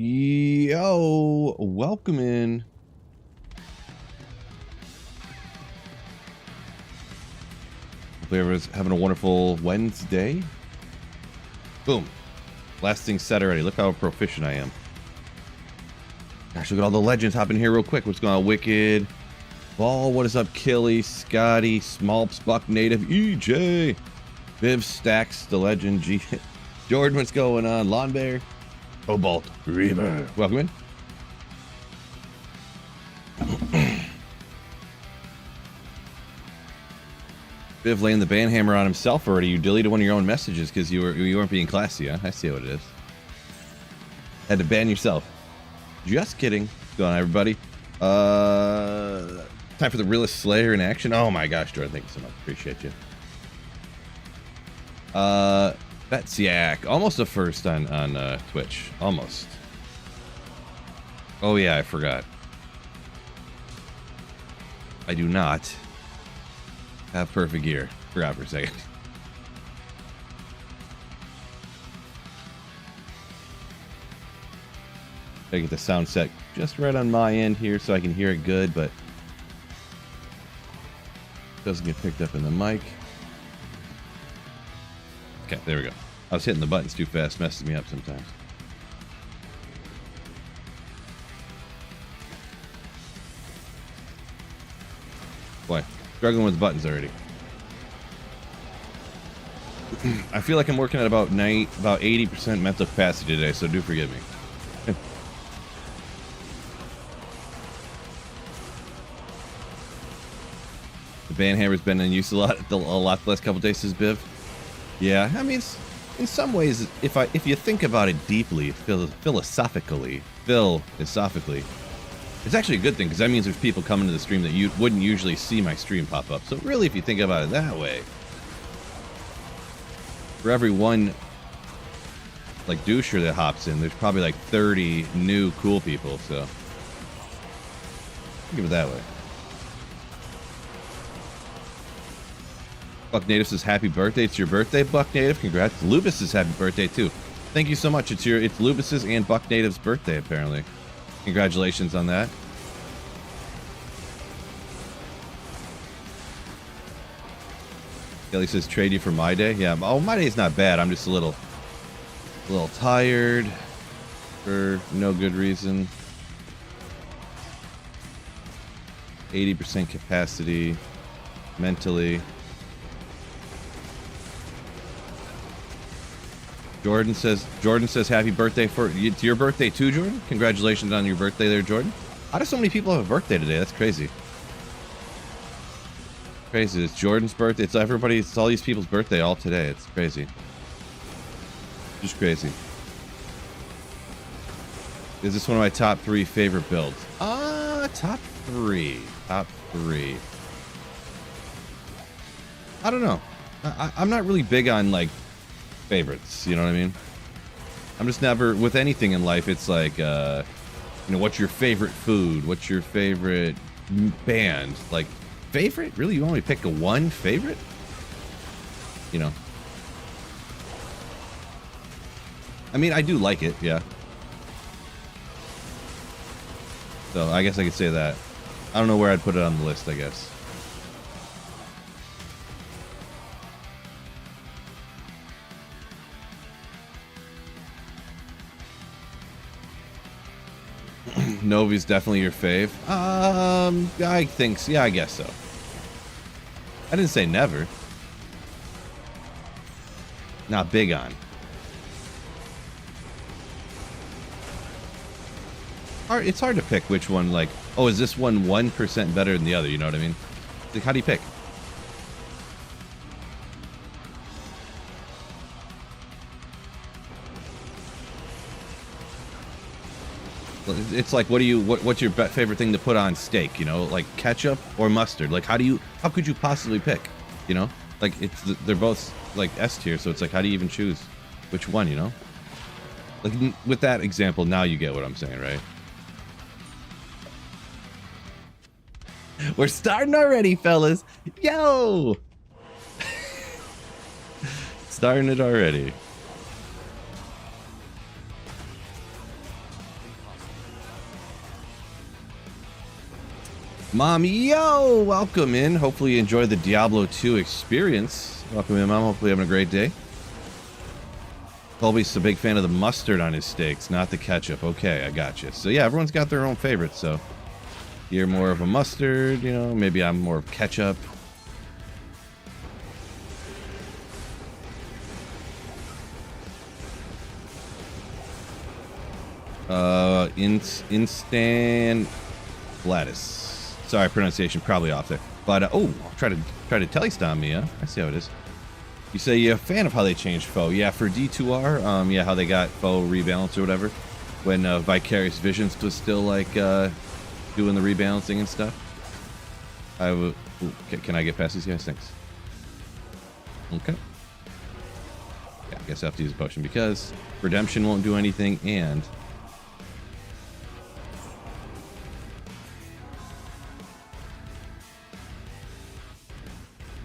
Yo, welcome in. Hopefully everyone's having a wonderful Wednesday. Boom. Last thing set already. Look how proficient I am. Gosh, look at all the legends hopping here real quick. What's going on? Wicked. Ball, what is up? Killy, Scotty, Smallps, Buck Native, EJ. Viv, Stacks, the legend, G. Jordan, what's going on? Lawn Bear. Cobalt Reaver. Welcome in. Viv laying the banhammer on himself already. You deleted one of your own messages because you weren't being classy, huh? I see how it is. Had to ban yourself. Just kidding. What's going on, everybody? Time for the realest Slayer in action. Oh my gosh, Jordan, thank you so much. Appreciate you. That's Yak. Almost a first on Twitch. Almost. Oh yeah, I forgot. I do not have perfect gear. Forgot for a second. Gotta get the sound set just right on my end here so I can hear it good, but doesn't get picked up in the mic. Okay, there we go. I was hitting the buttons too fast, messing me up sometimes. Boy, struggling with buttons already. I feel like I'm working at about 80% mental capacity today, so do forgive me. The banhammer's been in use a lot the last couple days, says Biv. Yeah, I mean, in some ways, if you think about it deeply, philosophically, it's actually a good thing because that means there's people coming to the stream that you wouldn't usually see my stream pop up. So really, if you think about it that way, for every one like doucher that hops in, there's probably like 30 new cool people. So think of it that way. Buck Native says happy birthday. It's your birthday, Buck Native. Congrats. Lubus is happy birthday too. Thank you so much. It's Lubus's and Buck Native's birthday apparently. Congratulations on that. Kelly says trade you for my day. Yeah. Oh, my day's not bad. I'm just a little tired for no good reason. 80% capacity mentally. Jordan says happy birthday it's your birthday too, Jordan. Congratulations on your birthday there, Jordan. How do so many people have a birthday today? That's crazy. Crazy. It's Jordan's birthday. It's all these people's birthday all today. It's crazy. Just crazy. Is this one of my top 3 favorite builds? Top three. I don't know. I'm not really big on like favorites, you know what I mean? I'm just never with anything in life. It's like what's your favorite food, what's your favorite band? Like favorite, really? You want me to pick one favorite? I mean, I do like it, yeah. So I guess I could say that. I don't know where I'd put it on the list, I guess. Novi's definitely your fave. I think so. Yeah, I guess so. I didn't say never. Not big on. It's hard to pick which one, like, oh, is this one 1% better than the other? You know what I mean? Like, how do you pick? It's like, what's your favorite thing to put on steak? Like ketchup or mustard? Like, how could you possibly pick? Like they're both like S tier, so it's like, how do you even choose which one? Like with that example, now you get what I'm saying, right? We're starting already, fellas. Yo! Starting it already. Mom, yo, welcome in. Hopefully you enjoyed the Diablo 2 experience. Welcome in, Mom. Hopefully you're having a great day. Colby's a big fan of the mustard on his steaks, not the ketchup. Okay, I got you. So yeah, everyone's got their own favorites. So you're more of a mustard, you know, maybe I'm more of ketchup. Instant Gladys. Sorry, pronunciation probably off there. But oh, try to telestomp me, huh? I see how it is. You say you're a fan of how they changed Foh. Yeah, for D2R, yeah, how they got Foh rebalanced or whatever. When Vicarious Visions was still like doing the rebalancing and stuff. Can I get past these guys? Thanks. Okay. Yeah, I guess I have to use a potion because Redemption won't do anything and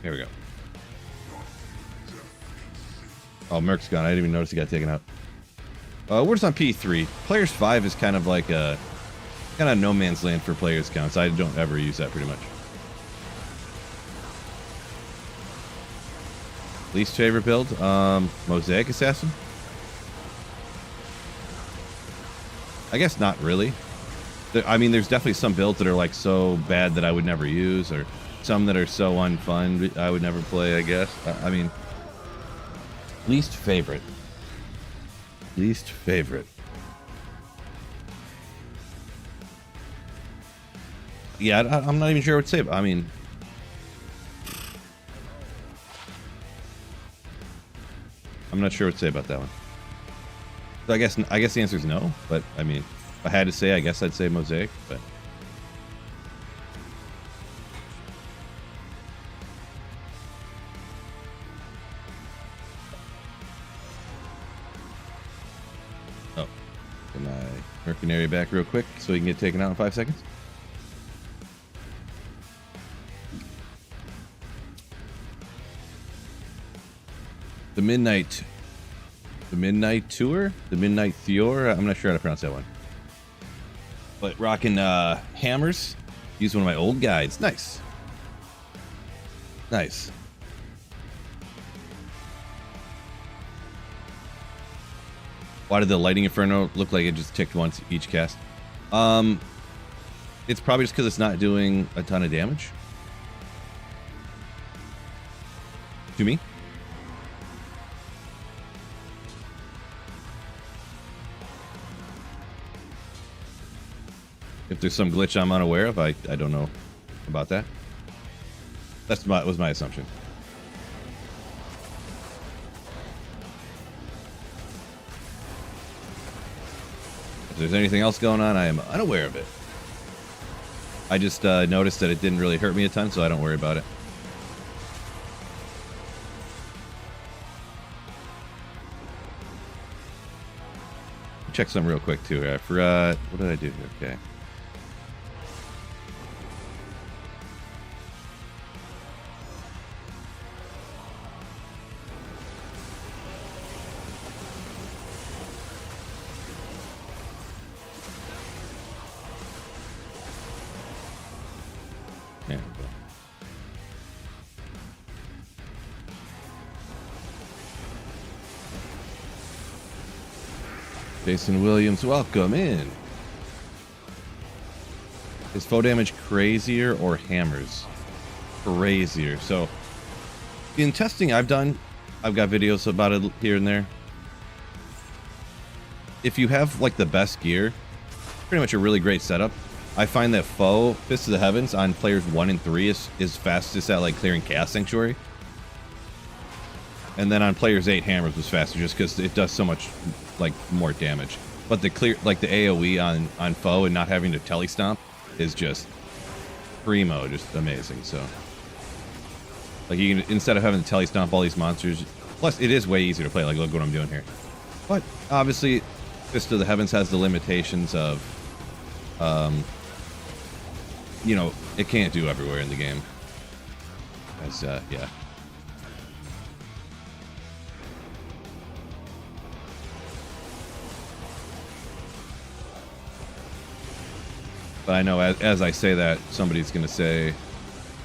here we go. Oh, Merc's gone. I didn't even notice he got taken out. We're just on P3. Players 5 is kind of like a kind of no man's land for players counts. I don't ever use that pretty much. Least favorite build? Mosaic Assassin? I guess not really. I mean, there's definitely some builds that are like so bad that I would never use, or some that are so unfun I would never play, I guess. I mean, least favorite. Least favorite. Yeah, I'm not even sure what to say. I mean, I'm not sure what to say about that one. So I guess the answer is no. But I mean, if I had to say, I guess I'd say Mosaic. But oh, get my Mercenary back real quick so he can get taken out in 5 seconds. The Midnight Tour? The Midnight Theor? I'm not sure how to pronounce that one. But rocking hammers. Use one of my old guides. Nice. Nice. Why did the Lightning Inferno look like it just ticked once each cast? It's probably just because it's not doing a ton of damage. To me. If there's some glitch I'm unaware of, I don't know about that. Was my assumption. If there's anything else going on, I am unaware of it. I just noticed that it didn't really hurt me a ton, so I don't worry about it. Check some real quick too. I forgot. What did I do here? Okay. There we go. Jason Williams, welcome in. Is Foh damage crazier or hammers? Crazier. So, in testing I've done, I've got videos about it here and there. If you have like the best gear, pretty much a really great setup, I find that Foh, Fist of the Heavens on players 1 and 3 is fastest at like clearing Chaos Sanctuary. And then on players 8, Hammers was faster just because it does so much like more damage. But the AoE on Foh and not having to telestomp is just primo, just amazing. So like you can, instead of having to telestomp all these monsters, plus it is way easier to play. Like look what I'm doing here. But obviously Fist of the Heavens has the limitations of you know, it can't do everywhere in the game. As yeah. But I know as I say that, somebody's going to say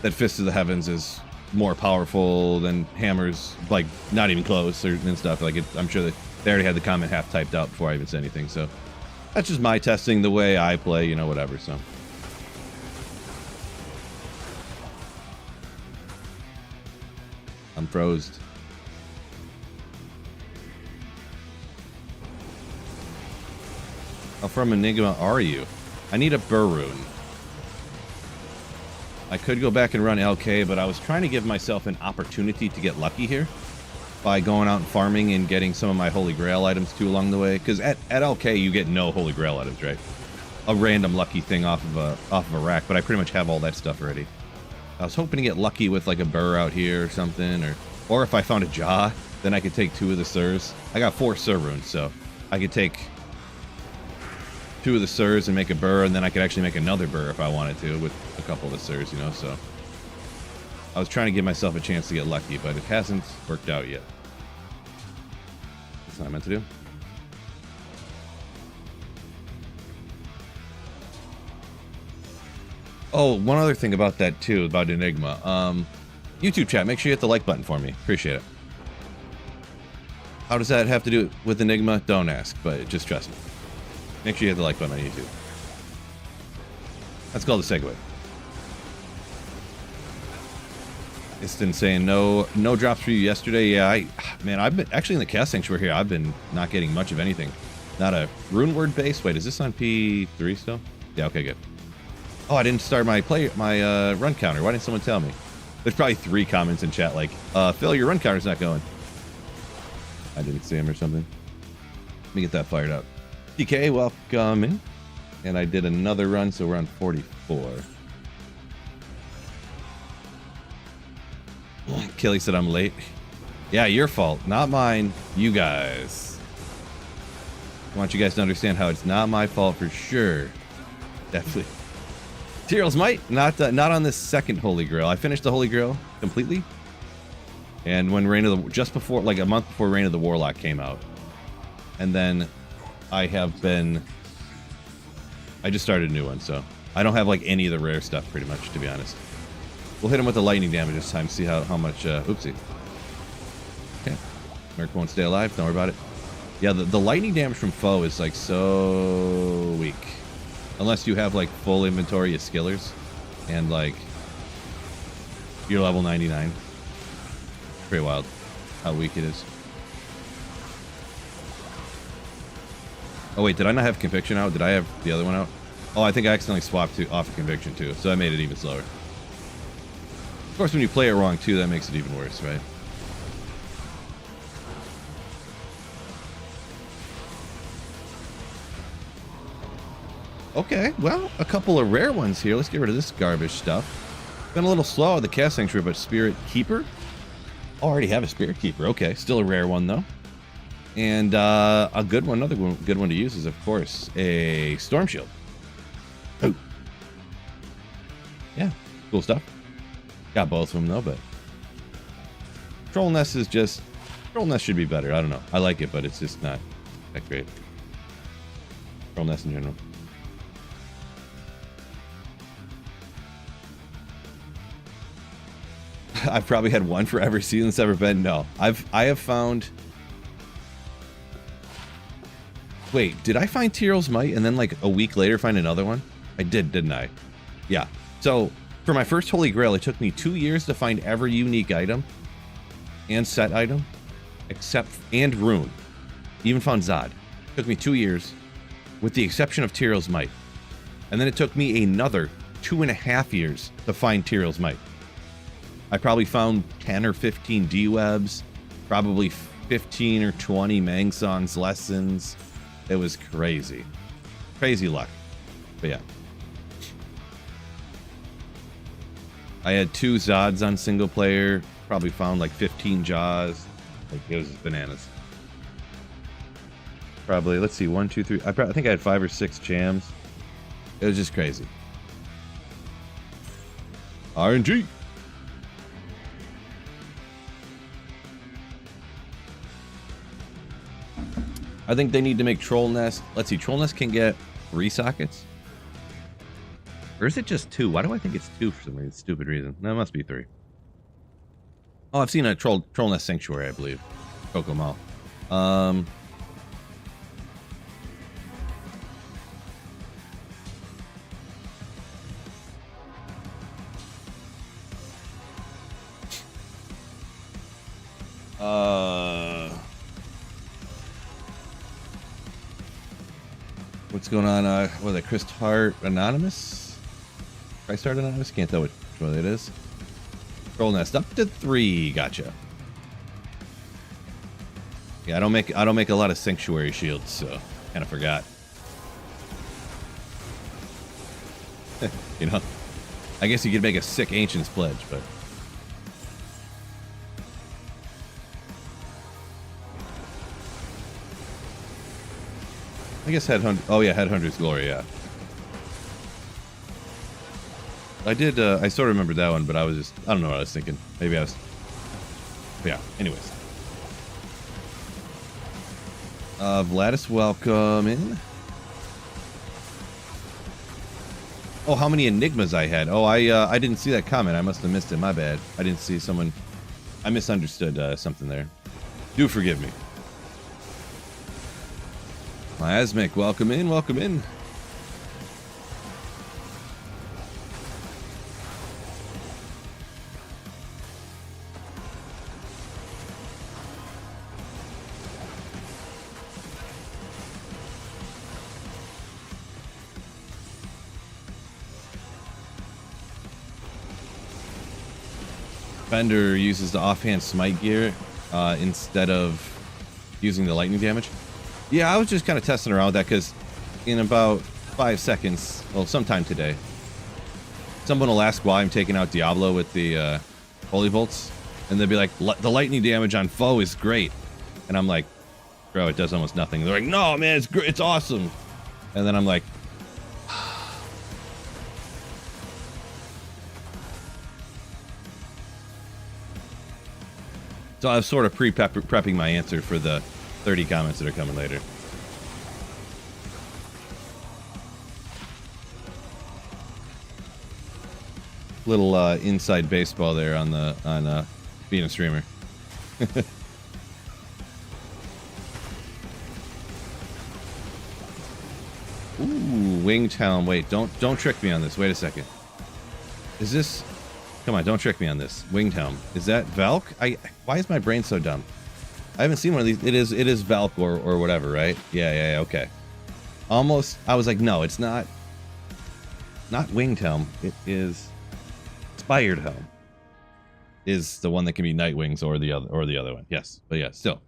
that Fist of the Heavens is more powerful than Hammers, like, not even close and stuff. Like, I'm sure that they already had the comment half typed out before I even said anything. So that's just my testing the way I play, you know, whatever. So. I'm froze. How from Enigma are you? I need a Burr rune. I could go back and run LK, but I was trying to give myself an opportunity to get lucky here by going out and farming and getting some of my Holy Grail items too along the way. Because at LK you get no Holy Grail items, right? A random lucky thing off of a rack, but I pretty much have all that stuff already. I was hoping to get lucky with like a Burr out here or something, or if I found a Jaw, then I could take 2 of the Sirs. I got 4 Sir runes, so I could take 2 of the Sirs and make a Burr, and then I could actually make another Burr if I wanted to with a couple of the Sirs, you know, so. I was trying to give myself a chance to get lucky, but it hasn't worked out yet. That's what I meant to do. Oh, one other thing about that too, about Enigma. YouTube chat, make sure you hit the like button for me. Appreciate it. How does that have to do with Enigma? Don't ask, but just trust me. Make sure you hit the like button on YouTube. That's called a segue. Iston saying no drops for you yesterday. Yeah, man, I've been actually in the Chaos Sanctuary here. I've been not getting much of anything. Not a rune word base. Wait, is this on P3 still? Yeah, okay, good. Oh, I didn't start my run counter. Why didn't someone tell me? There's probably 3 comments in chat like, Phil, your run counter's not going. I didn't see him or something. Let me get that fired up. TK, welcome in. And I did another run, so we're on 44. Kelly said I'm late. Yeah, your fault, not mine. You guys. I want you guys to understand how it's not my fault for sure. Definitely. Tyrell's Might, not on this second Holy Grail. I finished the Holy Grail completely. And when just before, like a month before Reign of the Warlock came out. And then I just started a new one, so I don't have like any of the rare stuff pretty much, to be honest. We'll hit him with the lightning damage this time, see how much, oopsie. Okay, Merc won't stay alive, don't worry about it. Yeah, the lightning damage from Foh is like so weak. Unless you have like full inventory of skillers and like you're level 99. Pretty wild how weak it is. Oh wait, did I not have Conviction out? Did I have the other one out? Oh, I think I accidentally swapped off of Conviction too, so I made it even slower. Of course, when you play it wrong too, that makes it even worse, right? Okay, well, a couple of rare ones here. Let's get rid of this garbage stuff. Been a little slow at the Chaos Sanctuary, but Spirit Keeper. Oh, I already have a Spirit Keeper. Okay, still a rare one though. And a good one, another good one to use is, of course, a Storm Shield. Oh. Yeah, cool stuff. Got both of them though, but Troll Nest is just... Troll Nest should be better. I don't know. I like it, but it's just not that great. Troll Nest in general. I've probably had one for every season that's ever been. No, I have found... Wait, did I find Tyrell's Might and then like a week later find another one? I did, didn't I? Yeah. So for my first Holy Grail, it took me 2 years to find every unique item and set item, and rune. Even found Zod. It took me 2 years, with the exception of Tyrell's Might. And then it took me another 2.5 years to find Tyrell's Might. I probably found 10 or 15 D-Webs, probably 15 or 20 Mangsong's lessons. It was crazy. Crazy luck. But yeah. I had 2 Zods on single player. Probably found like 15 Jaws. Like, it was just bananas. Probably, let's see, 1, 2, 3. I think I had 5 or 6 Chams. It was just crazy. RNG. I think they need to make Troll Nest. Let's see, Troll Nest can get 3 sockets. Or is it just 2? Why do I think it's 2 for some reason? Stupid reason. No, it must be 3. Oh, I've seen a troll nest sanctuary, I believe. Kokomo. What's going on? What is it? Chris Hart Anonymous? Christ Hart Anonymous? Can't tell which one it is. Troll nest up to 3. Gotcha. Yeah, I don't make a lot of sanctuary shields, so kind of forgot. You know, I guess you could make a sick Ancient's Pledge, but I guess Headhunter. Oh yeah, Headhunter's Glory. Yeah, I did. I sort of remembered that one, but I don't know what I was thinking. Maybe I was. Yeah. Anyways, Vladis, welcome in. Oh, how many enigmas I had? Oh, I didn't see that comment. I must have missed it. My bad. I didn't see someone. I misunderstood something there. Do forgive me. Miasmic, welcome in, welcome in. Fender uses the offhand smite gear instead of using the lightning damage. Yeah, I was just kind of testing around with that because in about 5 seconds, well, sometime today, someone will ask why I'm taking out Diablo with the Holy Bolts, and they'll be like, the lightning damage on Foh is great. And I'm like, bro, it does almost nothing. They're like, no, man, it's great, it's awesome. And then I'm like, so I was sort of prepping my answer for the 30 comments that are coming later. Little inside baseball there on being a streamer. Ooh, Wingtown. Wait, don't trick me on this. Wait a second. Is this? Come on, don't trick me on this. Wingtown. Is that Valk? Why is my brain so dumb? I haven't seen one of these. It is Valk or whatever, right? Yeah, okay. Almost. I was like, no, it's not. Not Winged-Helm. It is Spired Helm. Is the one that can be Nightwings or the other one. Yes, but yeah, still.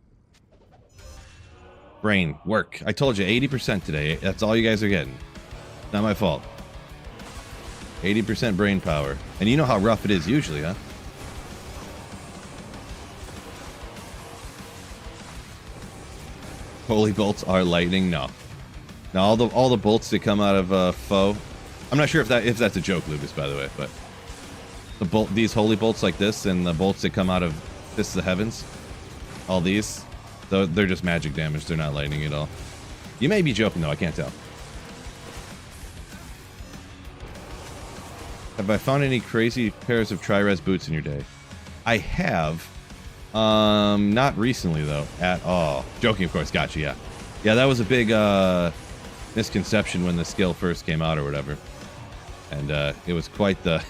Brain work. I told you 80% today. That's all you guys are getting. Not my fault. 80% brain power. And you know how rough it is usually, huh? Holy bolts are lightning? No. Now all the bolts that come out of Foh. I'm not sure if that's a joke, Lucas, by the way, but these holy bolts like this and the bolts that come out of the heavens, all these, they're just magic damage. They're not lightning at all. You may be joking though. I can't tell. Have I found any crazy pairs of tri-res boots in your day? I have. Not recently though, at all. Joking, of course. Gotcha. Yeah, that was a big misconception when the skill first came out or whatever, and it was quite the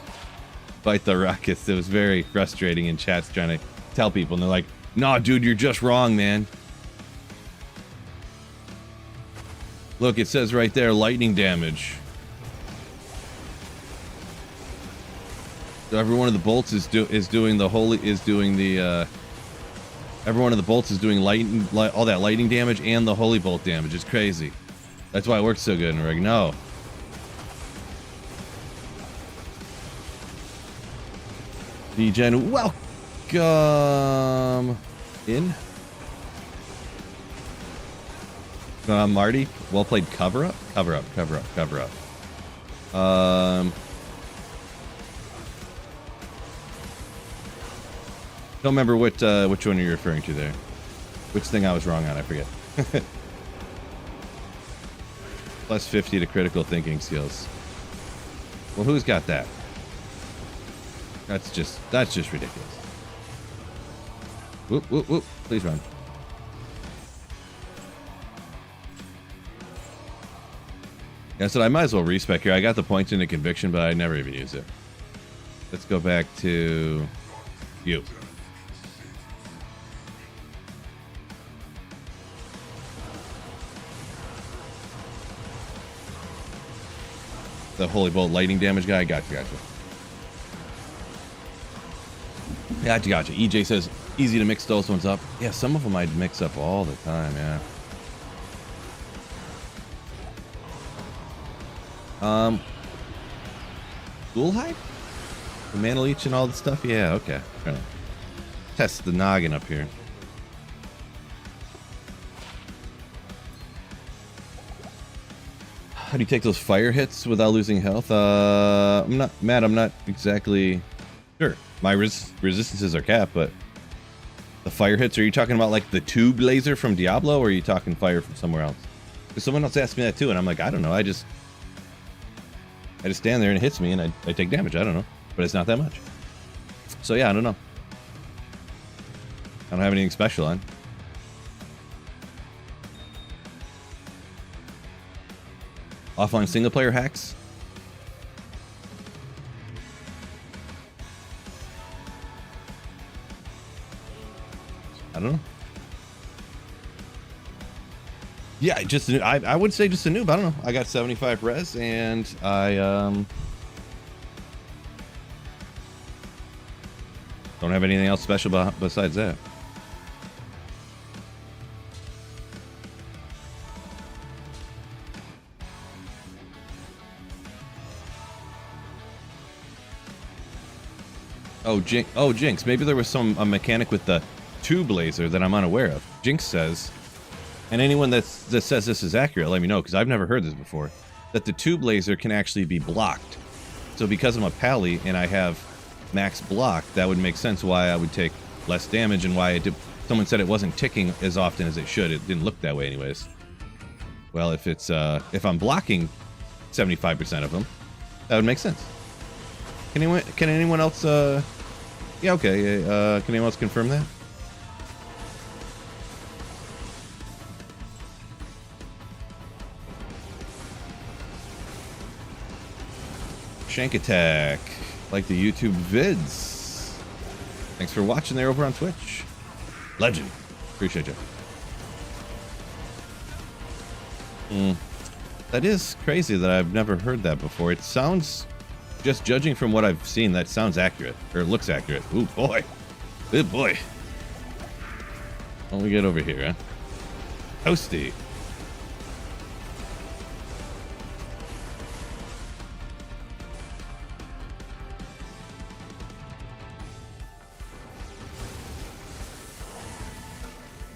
ruckus. It was very frustrating in chats trying to tell people, and they're like, "Nah, dude, you're just wrong, man. Look, it says right there, lightning damage. So every one of the bolts is doing every one of the bolts is doing all that lightning damage and the holy bolt damage. It's crazy. That's why it works so good." And we're like, no. D-Gen, welcome in. Marty, well played. Cover up. Don't remember which one you're referring to there. Which thing I was wrong on, I forget. Plus 50 to critical thinking skills. Well, who's got that? That's just ridiculous. Whoop, whoop, whoop. Please run. Yeah, so I might as well respec here. I got the points into conviction, but I never even use it. Let's go back to you. The Holy Bolt lightning damage guy. Gotcha. Gotcha. EJ says, easy to mix those ones up. Yeah, some of them I'd mix up all the time, yeah. Ghoul Hide? The Mana Leech and all the stuff? Yeah, okay. Trying to test the noggin up here. How do you take those fire hits without losing health? I'm not exactly sure. My resistances are capped, but the fire hits, are you talking about like the tube laser from Diablo, or are you talking fire from somewhere else? Because someone else asked me that too, and I'm like, I don't know. I just stand there and it hits me, and I take damage. I don't know, but it's not that much. So yeah, I don't know. I don't have anything special on. Offline single player hacks? I don't know. Yeah, I would say just a noob. I don't know. I got 75 res, and I don't have anything else special besides that. Oh, Jinx. Maybe there was a mechanic with the tube laser that I'm unaware of. Jinx says, and anyone that says this is accurate, let me know, because I've never heard this before, that the tube laser can actually be blocked. So because I'm a pally and I have max block, that would make sense why I would take less damage, and why it did. Someone said it wasn't ticking as often as it should. It didn't look that way anyways. Well, if I'm blocking 75% of them, that would make sense. Can anyone else yeah, okay. Can anyone else confirm that? Shank Attack, like the YouTube vids. Thanks for watching there over on Twitch. Legend. Appreciate you. That is crazy that I've never heard that before. It sounds, just judging from what I've seen, that sounds accurate. Or it looks accurate. Ooh, boy. Good boy. What do we get over here, huh? Toasty.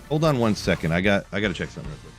Hold on 1 second. I gotta check something real quick.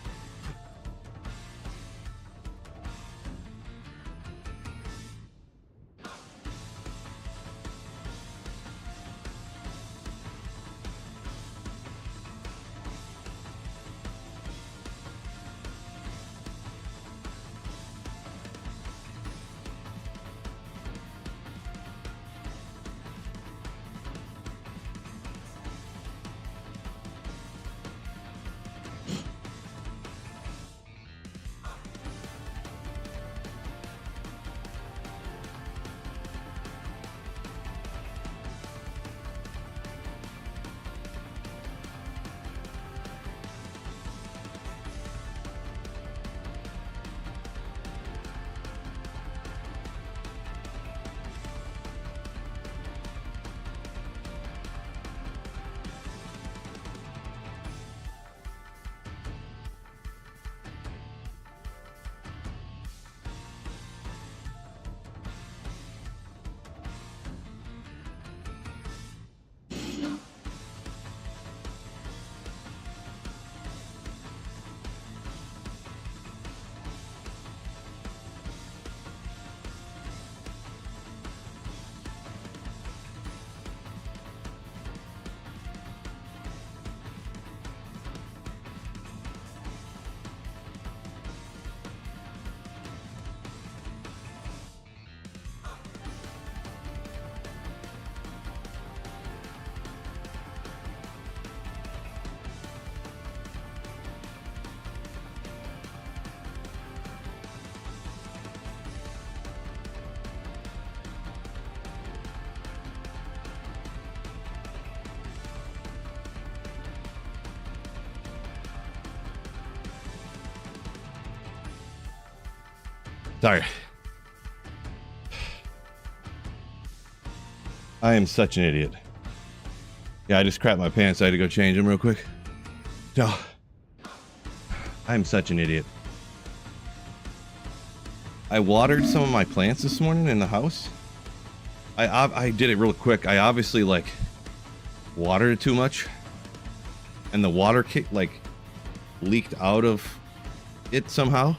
Sorry. I am such an idiot. Yeah, I just crapped my pants. I had to go change them real quick. No. I'm such an idiot. I watered some of my plants this morning in the house. I did it real quick. I obviously like watered it too much, and the water leaked out of it somehow.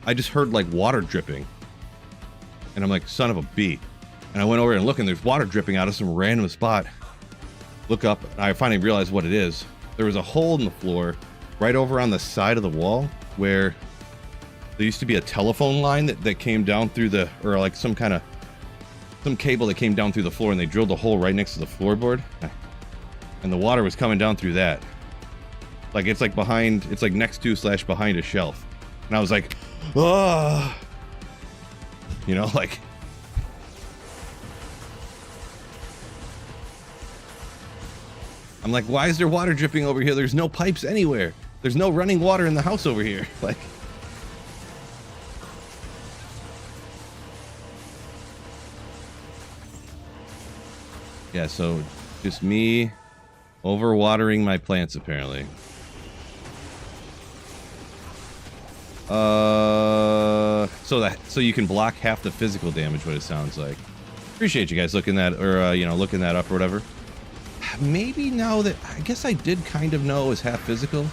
I just heard like water dripping, and I'm like, son of a bee. And I went over and looked, and there's water dripping out of some random spot. Look up, and I finally realized what it is. There was a hole in the floor right over on the side of the wall where there used to be a telephone line that came down through the, or like some cable that came down through the floor, and they drilled a hole right next to the floorboard. And the water was coming down through that. Like it's like behind, it's like next to / behind a shelf. And I was like, ah, you know, like. I'm like, why is there water dripping over here? There's no pipes anywhere. There's no running water in the house over here. Like, yeah, so just me over-watering my plants, apparently. So you can block half the physical damage, what it sounds like. Appreciate you guys looking that, or, you know, looking that up or whatever. Maybe now that, I guess I did kind of know it was half physical.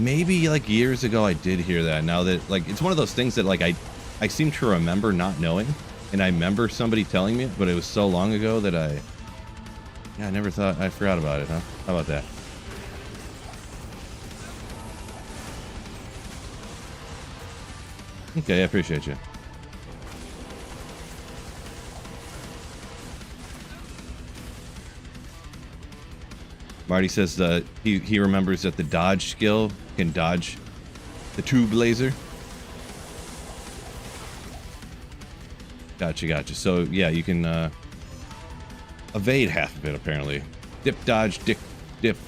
Maybe like years ago I did hear that. Now that, like, it's one of those things that like I seem to remember not knowing, and I remember somebody telling me it, but it was so long ago that I never thought, I forgot about it, huh? How about that? Okay, I appreciate you. Marty says he remembers that the dodge skill can dodge the tube laser. Gotcha. So yeah, you can evade half of it apparently. Dip, dodge, dip,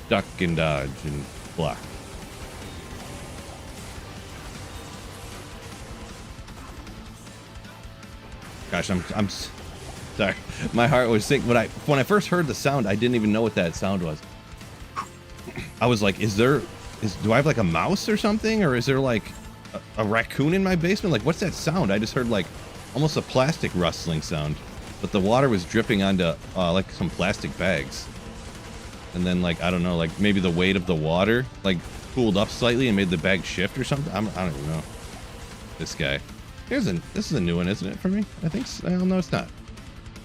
duck, and dodge, and block. Gosh, I'm sorry. My heart was sick. When I first heard the sound, I didn't even know what that sound was. I was like, do I have like a mouse or something? Or is there like a raccoon in my basement? Like, what's that sound? I just heard like almost a plastic rustling sound, but the water was dripping onto like some plastic bags. And then like, I don't know, like maybe the weight of the water like cooled up slightly and made the bag shift or something. I don't even know. This guy. This is a new one, isn't it, for me? I think so. No, it's not.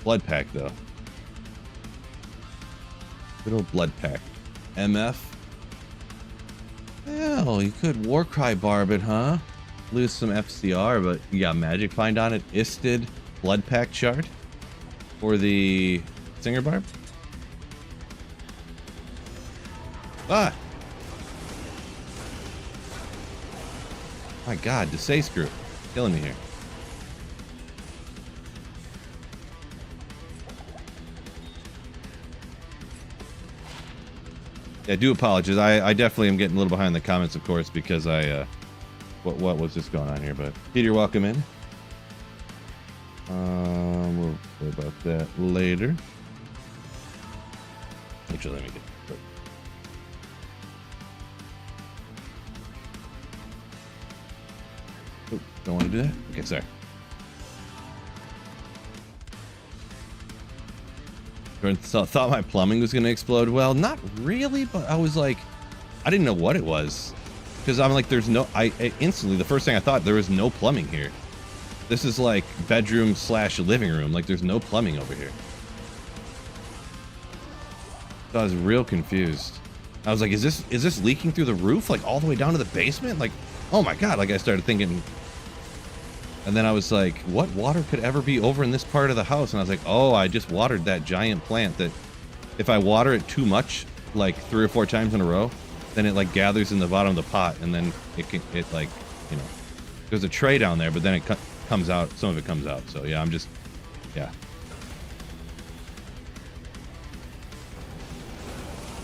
Blood pack though. Good old blood pack. MF. Well, you could Warcry barb it, huh? Lose some FCR, but you got magic find on it. Isted blood pack chart for the Singer barb. Ah! My God, the say screw. Killing me here. I do apologize. I definitely am getting a little behind the comments, of course, because what was just going on here? But Peter, welcome in. We'll worry about that later. Actually, let me get quick. Oh, don't want to do that. Okay, sorry. Thought my plumbing was going to explode. Well, not really, but I was like, I didn't know what it was. Because I'm like, there's no, instantly, the first thing I thought, there was no plumbing here. This is like bedroom / living room. Like, there's no plumbing over here. So I was real confused. I was like, is this leaking through the roof? Like, all the way down to the basement? Like, oh my God. Like, I started thinking. And then I was like, what water could ever be over in this part of the house? And I was like, oh, I just watered that giant plant that if I water it too much, like 3 or 4 times in a row, then it like gathers in the bottom of the pot, and then it like, you know, there's a tray down there, but then it comes out, some of it comes out. So yeah, yeah.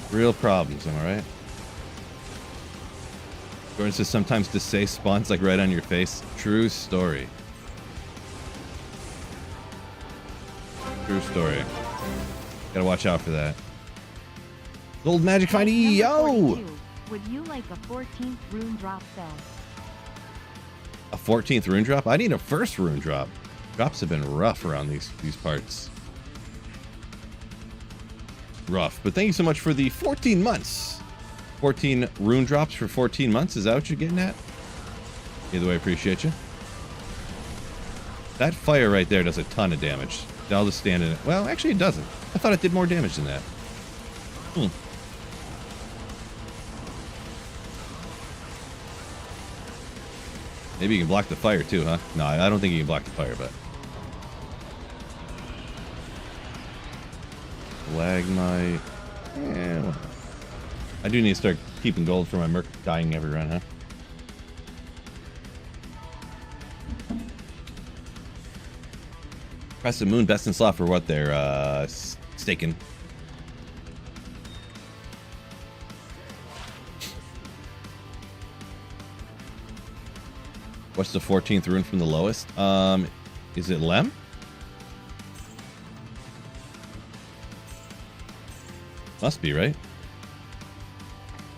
Real problems, am I right? Jordan says sometimes to say spawns like right on your face. True story. True story. Gotta watch out for that. Gold magic find yo! Would you like a 14th rune drop though? A 14th rune drop? I need a first rune drop. Drops have been rough around these parts. Rough. But thank you so much for the 14 months. 14 rune drops for 14 months. Is that what you're getting at? Either way, I appreciate you. That fire right there does a ton of damage. I'll just stand in it. Well, actually it doesn't. I thought it did more damage than that. Maybe you can block the fire too, huh? No, I don't think you can block the fire, but... Lagmite... Yeah, well, I do need to start keeping gold for my Merc dying every run, huh? Crescent Moon, best in slot for what they're staking. What's the 14th rune from the lowest? Is it Lem? Must be, right?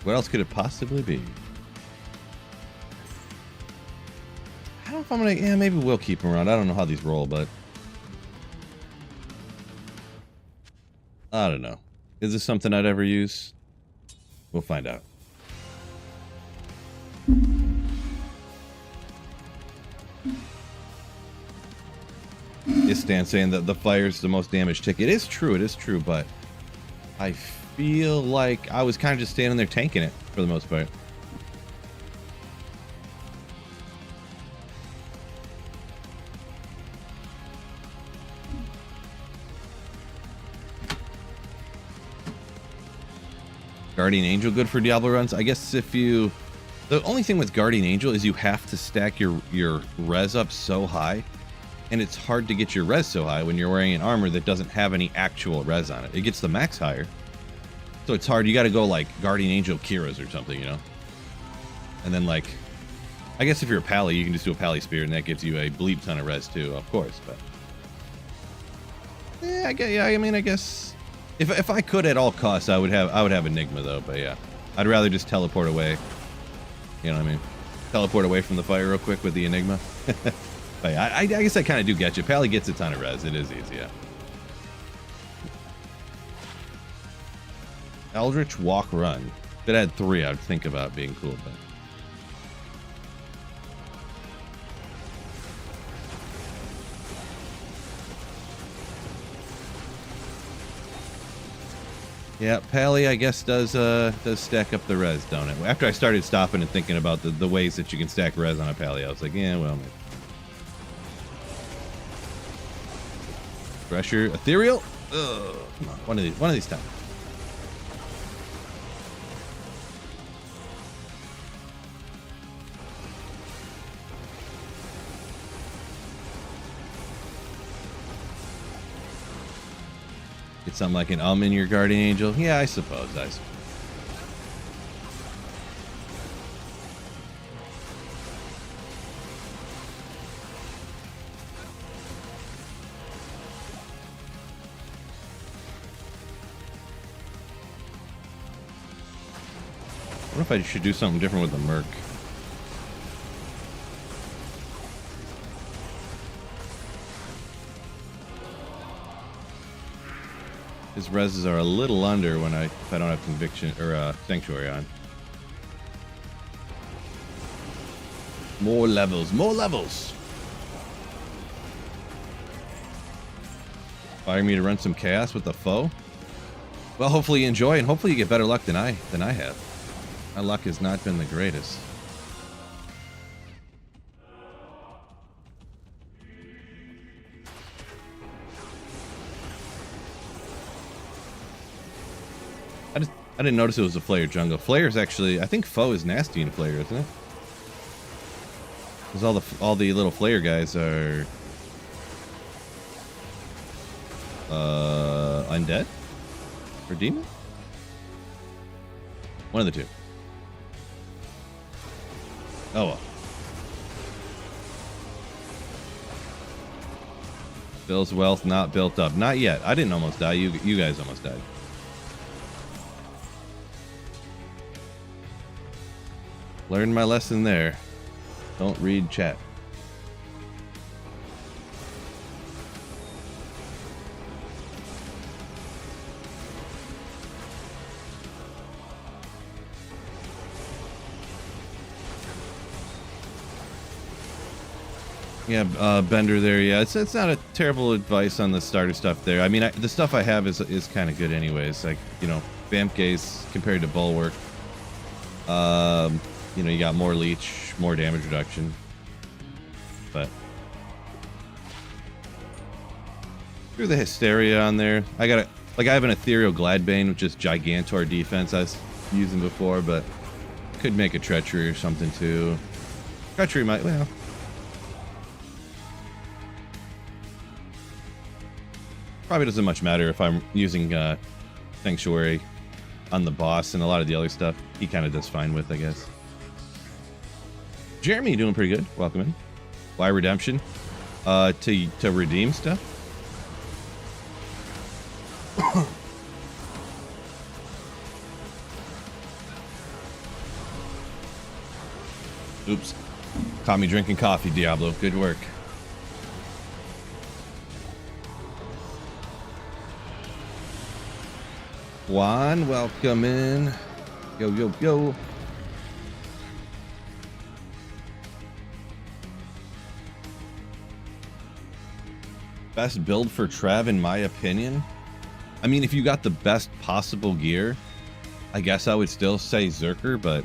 What else could it possibly be? I don't know if I'm gonna... Yeah, maybe we'll keep them around. I don't know how these roll, but... I don't know. Is this something I'd ever use? We'll find out. Is Stan saying that the fire's the most damaged tick? It is true, but I feel like I was kind of just standing there tanking it for the most part. Guardian Angel good for Diablo runs? I guess if you... The only thing with Guardian Angel is you have to stack your res up so high. And it's hard to get your res so high when you're wearing an armor that doesn't have any actual res on it. It gets the max higher. So it's hard. You got to go like Guardian Angel Kira's or something, you know? And then like... I guess if you're a Pally, you can just do a Pally Spear and that gives you a bleep ton of res too, of course. But... Yeah, I mean, I guess... If I could at all costs, I would have Enigma though, but yeah. I'd rather just teleport away. You know what I mean? Teleport away from the fire real quick with the Enigma. But yeah, I guess I kind of do get you. Pally gets a ton of res. It is easy, yeah. Eldritch Walk Run. If it had 3, I'd think about being cool, but... Yeah, Pally, I guess, does stack up the res, don't it? After I started stopping and thinking about the ways that you can stack res on a Pally, I was like, yeah, well... Maybe. Pressure, ethereal. Ugh, come on, one of these times. Get something like an in your Guardian Angel. Yeah, I suppose. I wonder if I should do something different with the Merc. His reses are a little under if I don't have Conviction or Sanctuary on. More levels, more levels. Fire me to run some chaos with the foe. Well, hopefully you enjoy, and hopefully you get better luck than I have. My luck has not been the greatest. I didn't notice it was a Flayer jungle. Flayer's actually, I think Foh is nasty in Flayer, isn't it? Because all the little Flayer guys are undead or demon. One of the two. Oh well. Bill's wealth not built up. Not yet. I didn't almost die. You guys almost died. Learned my lesson there. Don't read chat. Yeah, Bender there. Yeah, it's not a terrible advice on the starter stuff there. I mean, the stuff I have is kind of good anyways. Like, you know, Vamp Gaze compared to Bulwark. You know, you got more leech, more damage reduction. But through the Hysteria on there, I have an Ethereal Gladbane, which is Gigantor defense I was using before, but could make a Treachery or something too. Treachery might, well. Probably doesn't much matter if I'm using Sanctuary on the boss and a lot of the other stuff. He kind of does fine with, I guess. Jeremy doing pretty good. Welcome in. Why redemption? To redeem stuff. Oops. Caught me drinking coffee, Diablo. Good work. Juan, welcome in. Yo, yo, yo. Best build for Trav, in my opinion. I mean, if you got the best possible gear, I guess I would still say Zerker, but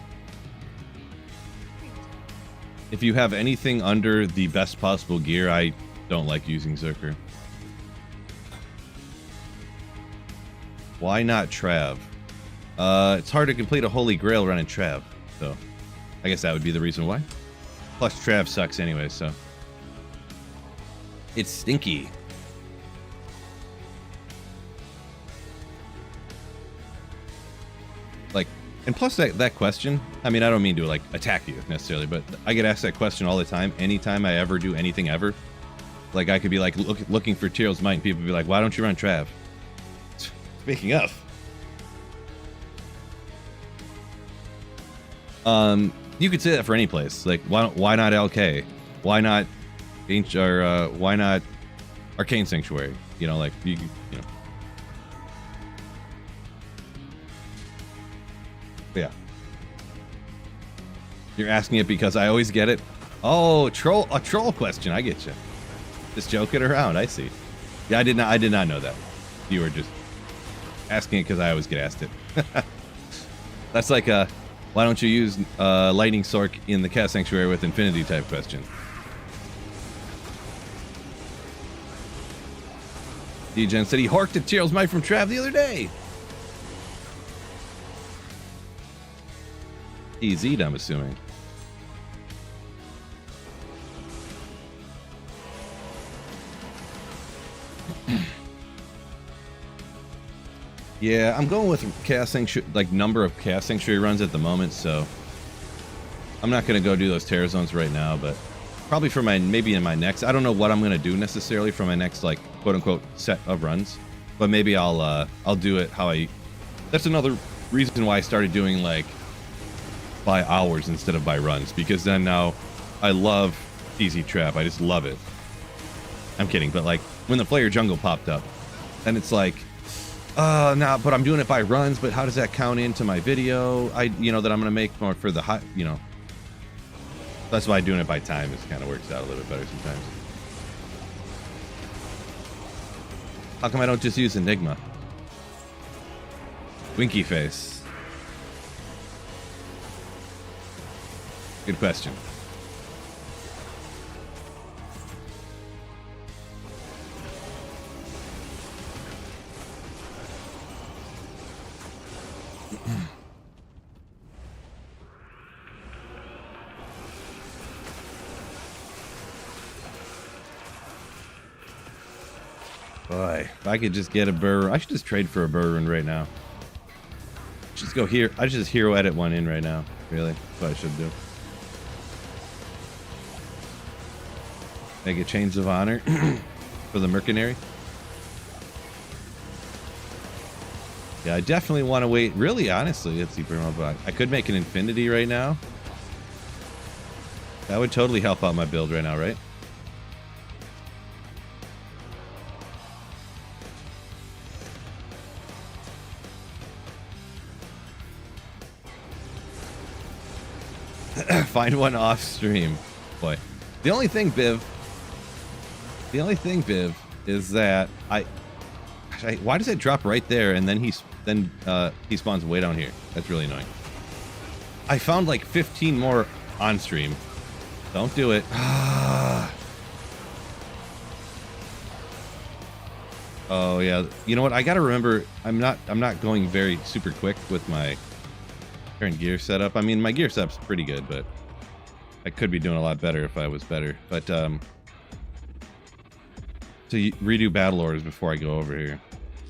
if you have anything under the best possible gear, I don't like using Zerker. Why not Trav? It's hard to complete a Holy Grail running Trav, so I guess that would be the reason why. Plus, Trav sucks anyway, so it's stinky. Like, and plus that question, I mean, I don't mean to like attack you necessarily, but I get asked that question all the time. Anytime I ever do anything ever, like I could be like looking for Tyrell's Might, and people would be like, "Why don't you run Trav?" Speaking of, you could say that for any place. Like, why not LK? Why not why not Arcane Sanctuary? You know, like you know. Yeah. You're asking it because I always get it. Oh, a troll question. I get you. Just joking around. I see. Yeah, I did not know that. You were just asking it because I always get asked it. That's like a, why don't you use Lightning Sork in the Cat Sanctuary with Infinity type question. D-Gen said he harked at Tyrell's Might from Trav the other day. Easy, I'm assuming. Yeah, I'm going with Chaos Sanctuary, like number of Chaos Sanctuary runs at the moment, so I'm not going to go do those Terror Zones right now, but probably for maybe in my next, I don't know what I'm going to do necessarily for my next, like, quote-unquote set of runs, but maybe I'll do it how that's another reason why I started doing, like, by hours instead of by runs, because then now I love Easy Trap. I just love it. I'm kidding, but like when the Player Jungle popped up, and it's like, nah, but I'm doing it by runs, but how does that count into my video? You know, that I'm gonna make more for the high, you know. That's why doing it by time is kind of works out a little bit better sometimes. How come I don't just use Enigma? Winky face. Good question. Boy, if I could just get a burr, I should just trade for a burr right now. Just go here. I should just hero edit one in right now. Really, that's what I should do. Make a Chains of Honor for the Mercenary. Yeah, I definitely want to wait. Really, honestly, let's see. I could make an Infinity right now. That would totally help out my build right now, right? Find one off stream. Boy. The only thing, Biv, is that why does it drop right there and then he spawns way down here? That's really annoying. I found like 15 more on stream. Don't do it. Oh yeah. You know what? I gotta remember. I'm not going very super quick with my current gear setup. I mean, my gear setup's pretty good, but I could be doing a lot better if I was better. But to redo battle orders before I go over here,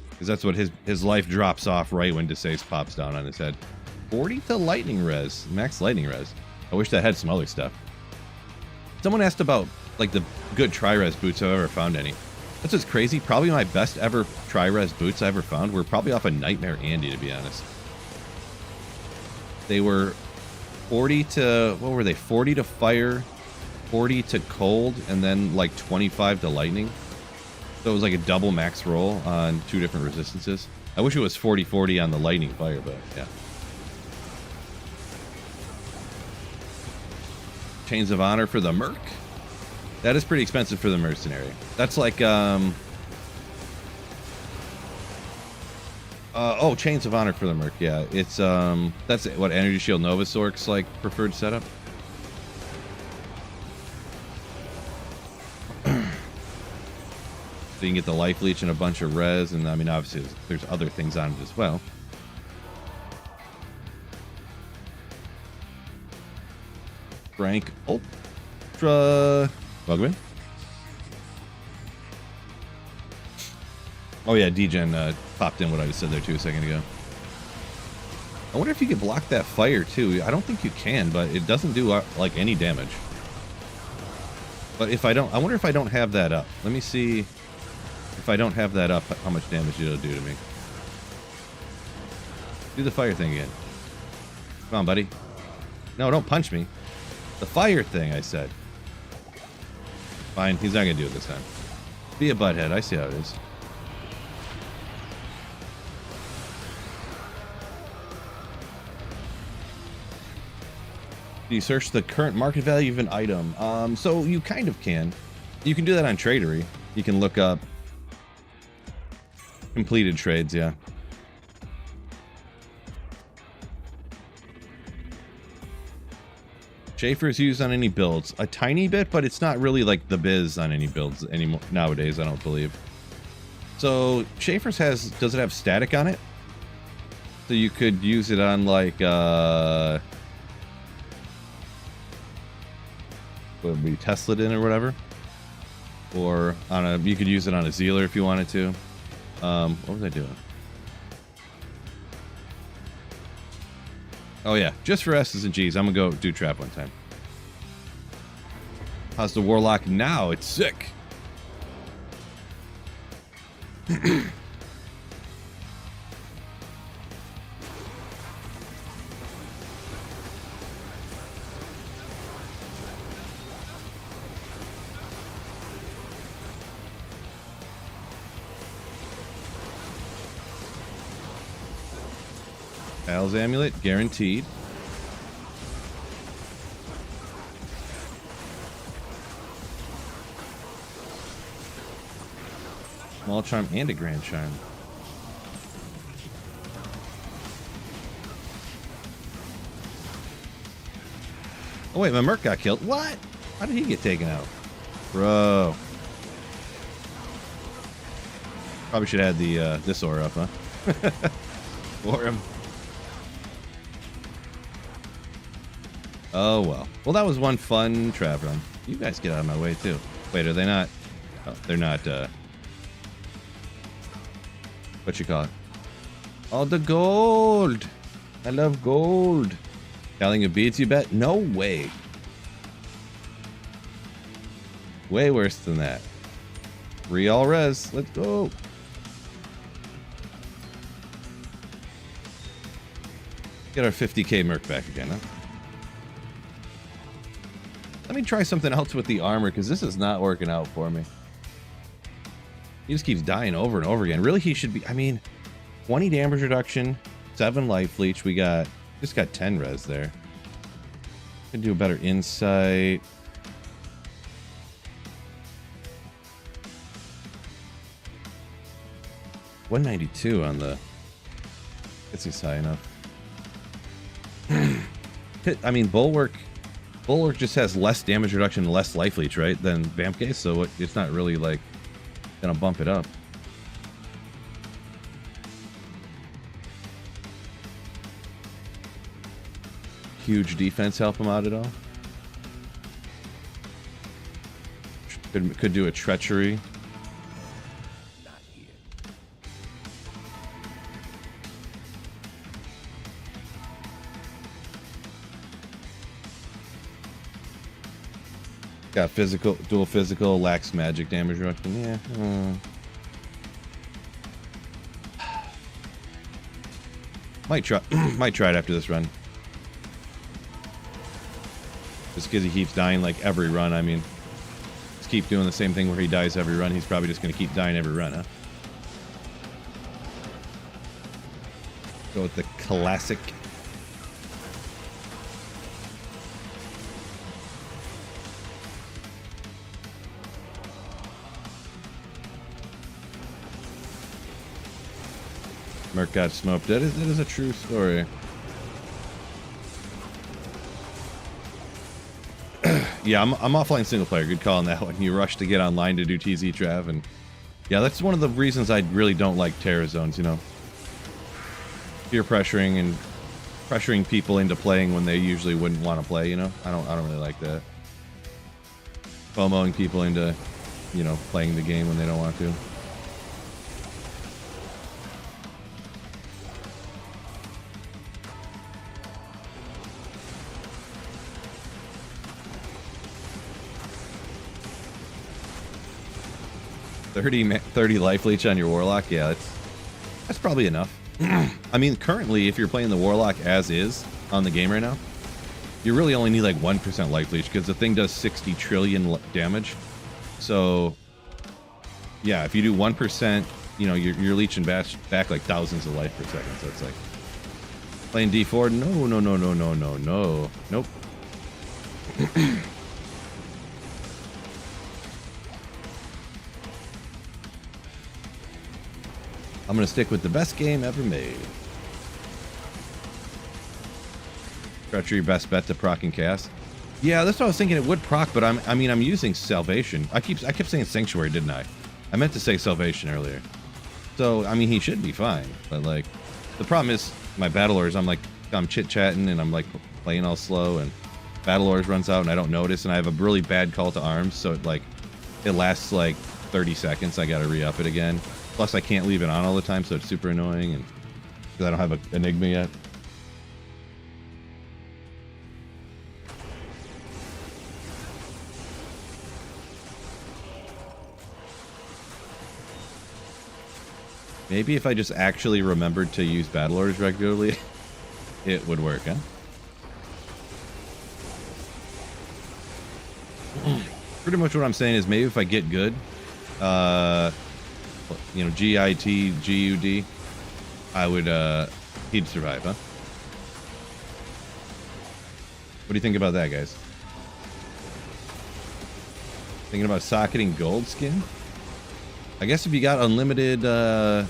because that's what his life drops off right when Desace pops down on his head. 40 to lightning res, max lightning res. I wish that had some other stuff. Someone asked about like the good tri-res boots I've ever found any. That's what's crazy. Probably my best ever tri-res boots I ever found were probably off a Nightmare Andy, to be honest. They were 40 to, what were they? 40 to fire, 40 to cold, and then like 25 to lightning. So it was like a double max roll on 2 different resistances. I wish it was 40-40 on the lightning fire, but yeah. Chains of Honor for the Merc. That is pretty expensive for the Mercenary. That's like, oh, Chains of Honor for the Merc. Yeah, it's, that's what Energy Shield Novasork's like preferred setup. So you can get the life leech and a bunch of res, and I mean, obviously there's other things on it as well. Frank Ultra. Welcome in. Oh yeah, D-Gen popped in what I just said there too a second ago. I wonder if you could block that fire too. I don't think you can, but it doesn't do like any damage. But if I don't, I wonder if I don't have that up. Let me see if I don't have that up, how much damage it'll do to me. Do the fire thing again. Come on, buddy. No, don't punch me. The fire thing, I said. Fine, he's not gonna do it this time. Be a butthead, I see how it is. Do you search the current market value of an item? So you kind of can. You can do that on Tradery. You can look up completed trades, yeah. Schaefer is used on any builds. A tiny bit, but it's not really like the biz on any builds anymore nowadays, I don't believe. So Schaefer's does it have static on it? So you could use it on like what would be Tesla in or whatever. Or on you could use it on a Zealer if you wanted to. What was I doing? Oh yeah, just for S's and G's, I'm gonna go do trap one time. How's the Warlock now? It's sick. Al's Amulet, guaranteed. Small charm and a grand charm. Oh wait, my Merc got killed. What? How did he get taken out? Bro. Probably should have had the this aura up, huh? For him. Oh well. Well, that was one fun trap run. You guys get out of my way too. Wait, are they not? Oh, they're not. What you call it? Oh, the gold. I love gold. Counting of beads, you bet? No way. Way worse than that. 3 all res. Let's go. Get our 50k merc back again, huh? Let me try something else with the armor, because this is not working out for me. He just keeps dying over and over again. Really, he should be... I mean, 20 damage reduction, 7 life leech. We got... Just got 10 res there. Could do a better insight. $192 on the... Guess he's high enough. I mean, Bulwark just has less damage reduction and less life leech, right, than Vampcase, so it's not really, like, gonna bump it up. Huge defense help him out at all? Could do a treachery. Got physical, dual physical, lacks magic damage reduction. Yeah. Might try it after this run. Just because he keeps dying like every run. I mean, just keep doing the same thing where he dies every run. He's probably just going to keep dying every run, huh? Go with the classic. Merc got smoked. That is a true story. Yeah, I'm offline single player. Good call on that one. You rush to get online to do TZ Trav, and yeah, that's one of the reasons I really don't like Terror Zones. You know, peer pressuring and pressuring people into playing when they usually wouldn't want to play. You know, I don't really like that. FOMOing people into, you know, playing the game when they don't want to. $30 life leech on your Warlock, yeah, that's probably enough. I mean, currently, if you're playing the Warlock as is on the game right now, you really only need like 1% life leech because the thing does 60 trillion damage. So, yeah, if you do 1%, you know, you're leeching back like thousands of life per second. So it's like playing D4. No. Nope. I'm gonna stick with the best game ever made. Treachery, best bet to proc and cast. Yeah, that's what I was thinking. It would proc, but I mean, I'm using Salvation. I kept saying Sanctuary, didn't I? I meant to say Salvation earlier. So I mean, he should be fine. But like, the problem is my Battle Ores. I'm chit chatting and I'm like playing all slow, and Battle Ores runs out and I don't notice, and I have a really bad call to arms, so it lasts like 30 seconds. I gotta re-up it again. Plus, I can't leave it on all the time, so it's super annoying, and because I don't have an Enigma yet. Maybe if I just actually remembered to use Battle Orders regularly, it would work, huh? Pretty much what I'm saying is maybe if I get good, you know, GIT, GUD, I would, he'd survive, huh? What do you think about that, guys? Thinking about socketing gold skin? I guess if you got unlimited,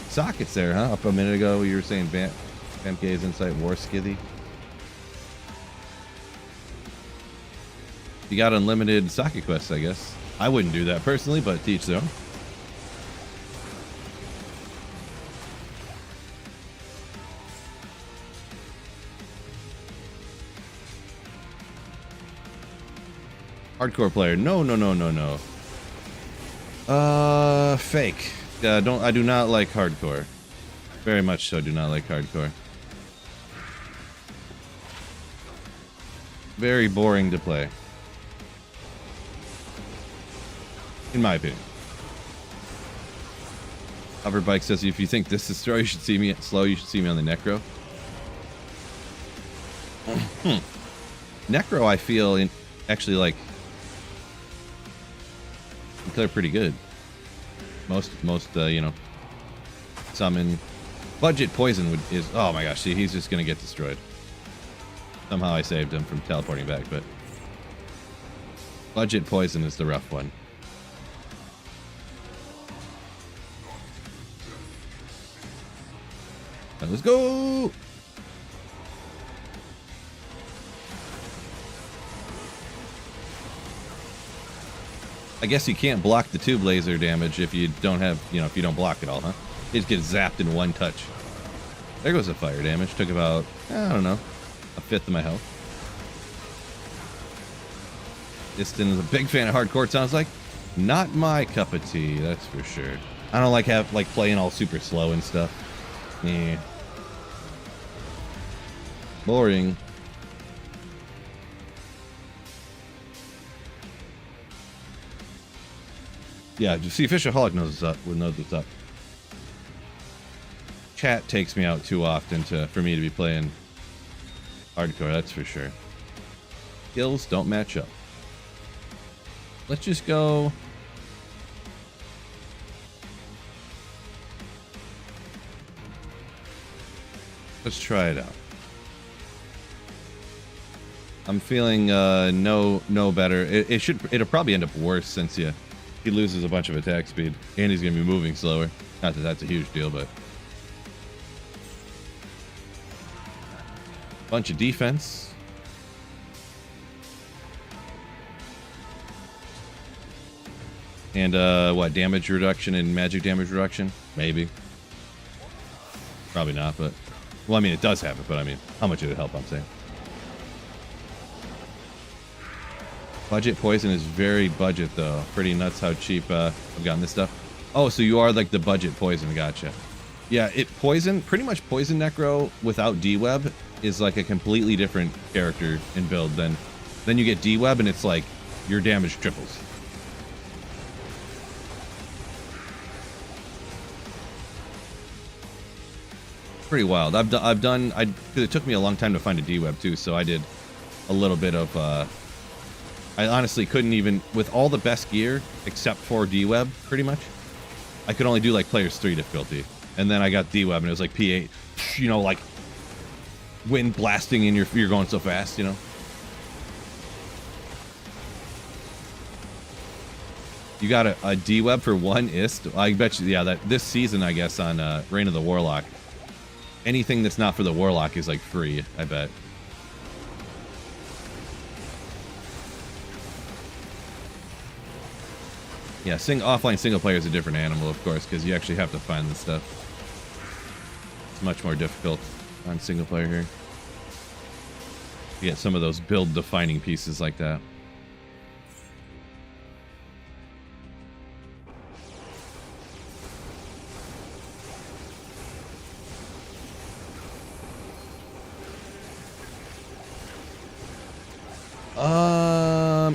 sockets there, huh? Up a minute ago, you were saying Vampgaze Insight War Skithy. You got unlimited socket quests, I guess. I wouldn't do that personally, but teach their own. Hardcore player. No. Fake. I do not like hardcore. Very much so do not like hardcore. Very boring to play. in my opinion. Hoverbike says, if you think this is slow, you should see me slow. You should see me on the Necro. Necro, I feel actually like they're pretty good. Most you know, summon budget poison is. Oh my gosh, see, he's just gonna get destroyed. Somehow I saved him from teleporting back, but budget poison is the rough one. Let's go! I guess you can't block the tube laser damage if you don't have, you know, if you don't block it all, huh? You just get zapped in one touch. There goes the fire damage. Took about, I don't know, a fifth of my health. Distin is a big fan of hardcore, it sounds like. Not my cup of tea, that's for sure. I don't like playing all super slow and stuff. Yeah. Boring. Yeah, see, Fishaholic knows what's up. Knows what's up. Chat takes me out too often for me to be playing hardcore. That's for sure. Skills don't match up. Let's just go. Let's try it out. I'm feeling no better. It'll probably end up worse since he loses a bunch of attack speed and he's gonna be moving slower. Not that that's a huge deal, but bunch of defense. And what, damage reduction and magic damage reduction? Maybe. Probably not, but well, I mean, it does have it, but I mean, how much did it help? I'm saying. Budget poison is very budget, though. Pretty nuts how cheap I've gotten this stuff. Oh, so you are like the budget poison. Gotcha. Yeah, pretty much poison necro without D-web is like a completely different character and build. Then you get D-web and it's like your damage triples. Pretty wild. I've done because it took me a long time to find a D-web too, so I did a little bit of I honestly couldn't even, with all the best gear except for D-web, pretty much I could only do like players 3 difficulty, and then I got D-web and it was like P8, you know, like wind blasting and you're going so fast, you know. You got a D-web for 1 ist. I bet you, yeah, that this season, I guess, on Reign of the Warlock, anything that's not for the Warlock is like free, I bet. Yeah, offline single player is a different animal, of course, because you actually have to find the stuff. It's much more difficult on single player here. You get some of those build-defining pieces like that.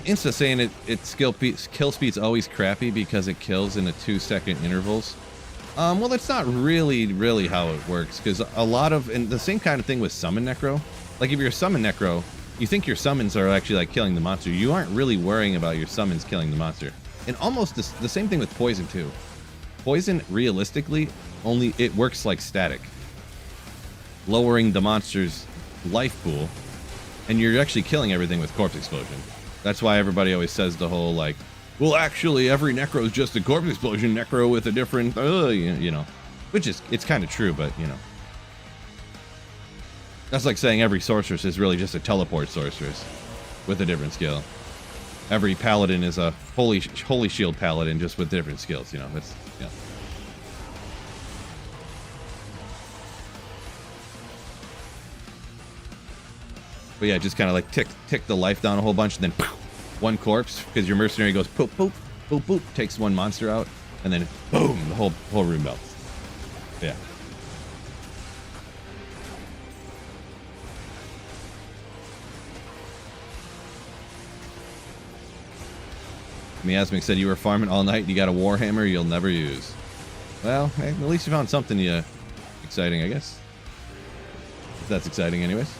Insta saying its kill speed's always crappy because it kills in a 2-second intervals. Well, that's not really how it works, because a lot of, and the same kind of thing with summon necro. Like if you're a summon necro, you think your summons are actually like killing the monster. You aren't really worrying about your summons killing the monster. And almost the same thing with poison too. Poison, realistically, only it works like static, lowering the monster's life pool, and you're actually killing everything with corpse explosion. That's why everybody always says the whole like, well, actually every necro is just a corpse explosion necro with a different, you know, which is, it's kind of true, but you know, that's like saying every sorceress is really just a teleport sorceress with a different skill. Every paladin is a holy shield paladin just with different skills, you know. That's, yeah. But yeah, just kind of like tick the life down a whole bunch, and then poof, 1 corpse, because your mercenary goes poop, poop, poop, poop, takes 1 monster out, and then boom, the whole room melts. Yeah. Miasmic said you were farming all night and you got a warhammer you'll never use. Well, hey, at least you found something exciting, I guess. If that's exciting anyways.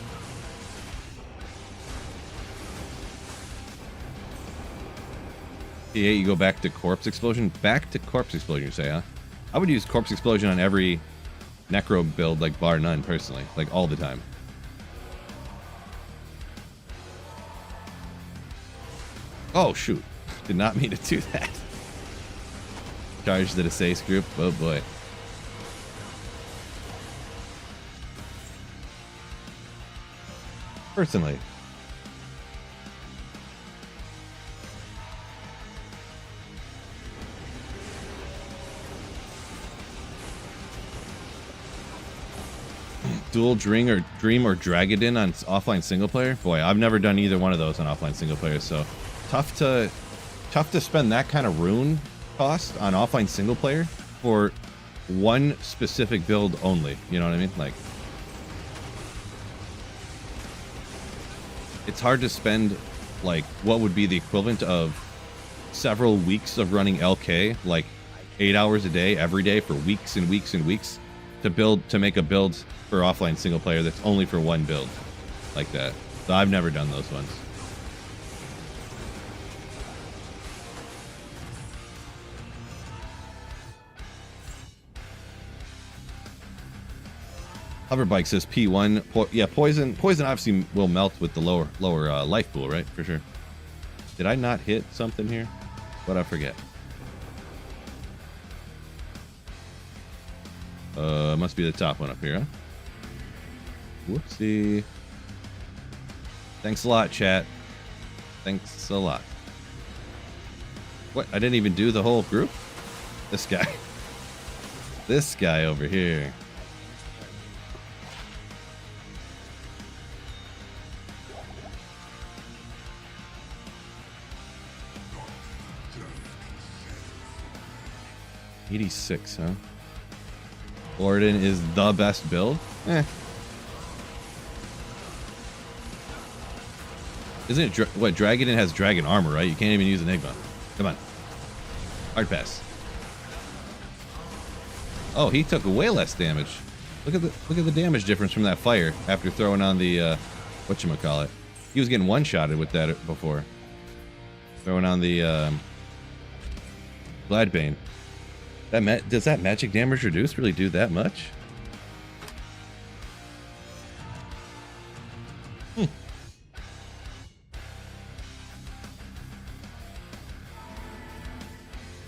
P8, you go back to Corpse Explosion? Back to Corpse Explosion, you say, huh? I would use Corpse Explosion on every Necro build, like, bar none, personally. Like, all the time. Oh, shoot. Did not mean to do that. Charge the Desace group. Oh, boy. Personally. Dual Dream or Dragadin on offline single player? Boy, I've never done either one of those on offline single player, so tough to spend that kind of rune cost on offline single player for one specific build only. You know what I mean? Like, it's hard to spend like what would be the equivalent of several weeks of running LK, like 8 hours a day every day for weeks and weeks and weeks to make a build for offline single player that's only for one build like that. So I've never done those ones. Hoverbike says P1. Yeah, poison obviously will melt with the lower life pool, right? For sure. Did I not hit something here? What I forget? Must be the top one up here, huh? Whoopsie. Thanks a lot, chat. Thanks a lot. What? I didn't even do the whole group? This guy. This guy over here. $86, huh? Orden is the best build? Eh. Isn't it what Dragon has dragon armor, right? You can't even use Enigma. Come on. Hard pass. Oh, he took way less damage. Look at the damage difference from that fire after throwing on the whatchamacallit. He was getting one-shotted with that before. Throwing on the Gladbane. Does that magic damage reduce really do that much?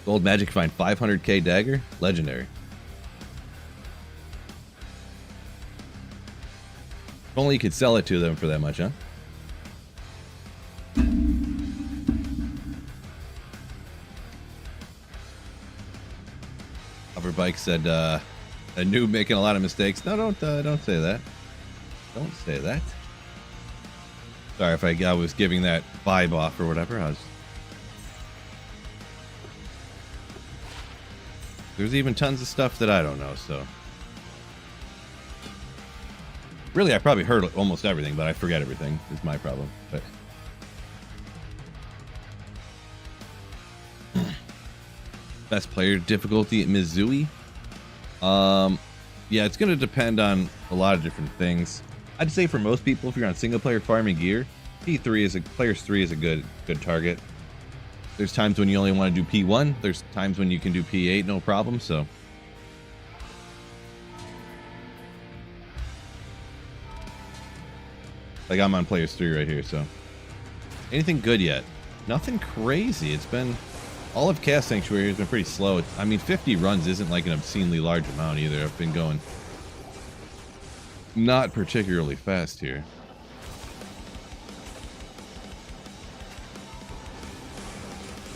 Gold magic find 500k dagger? Legendary. If only you could sell it to them for that much, huh? Hoverbike said, a noob making a lot of mistakes. No, don't say that. Don't say that. Sorry if I was giving that vibe off or whatever. There's even tons of stuff that I don't know, so. Really, I probably heard almost everything, but I forget everything. Is my problem. But best player difficulty at Mizui? Yeah, it's going to depend on a lot of different things. I'd say for most people, if you're on single player farming gear, Players 3 is a good target. There's times when you only want to do P1. There's times when you can do P8, no problem, so. Like, I'm on Players 3 right here, so. Anything good yet? Nothing crazy. It's been... All of Cast Sanctuary has been pretty slow. I mean, 50 runs isn't like an obscenely large amount either. I've been going not particularly fast here.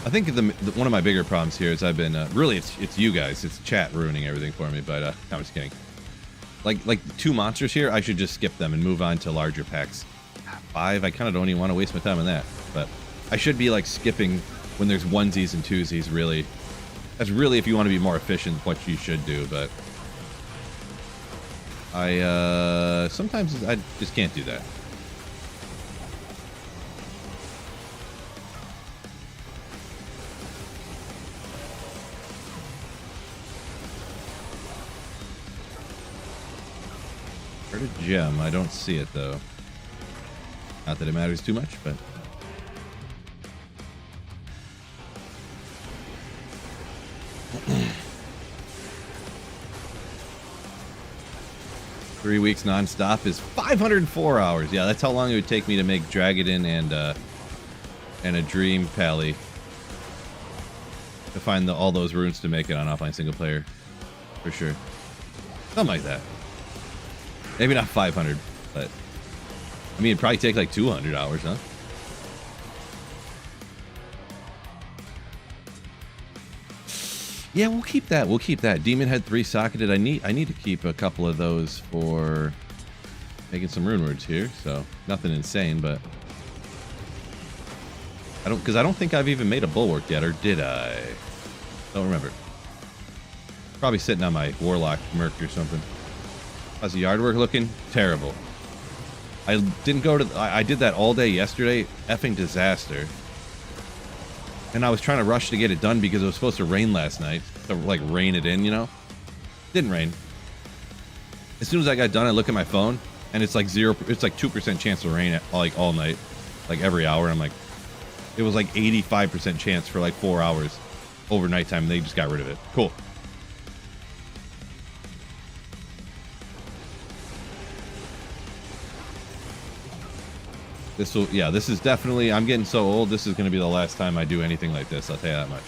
I think one of my bigger problems here is I've been really it's you guys, it's chat ruining everything for me. But I'm just kidding. Like 2 monsters here, I should just skip them and move on to larger packs. 5, I kind of don't even want to waste my time on that. But I should be like skipping when there's onesies and twosies. Really, that's really if you want to be more efficient, what you should do. But I sometimes I just can't do that. a gem? I don't see it though. Not that it matters too much, but 3 weeks non-stop is 504 hours. Yeah, that's how long it would take me to make Dragadan and a Dream Pally to find all those runes to make it on offline single player, for sure. Something like that. Maybe not 500, but I mean, it'd probably take like 200 hours, huh? Yeah, we'll keep that. We'll keep that. Demon Head 3 socketed. I need to keep a couple of those for making some rune words here. So nothing insane, but I don't think I've even made a bulwark yet, or did I? Don't remember. Probably sitting on my Warlock Merc or something. How's the yard work looking? Terrible. I didn't go to... I did that all day yesterday. Effing disaster. And I was trying to rush to get it done because it was supposed to rain last night. To, like, rain it in, you know? Didn't rain. As soon as I got done, I look at my phone, and it's like 2% chance of rain, like, all night. Like, every hour. I'm like... It was like 85% chance for, like, 4 hours. Over nighttime, and they just got rid of it. Cool. This is definitely, I'm getting so old, this is going to be the last time I do anything like this, I'll tell you that much.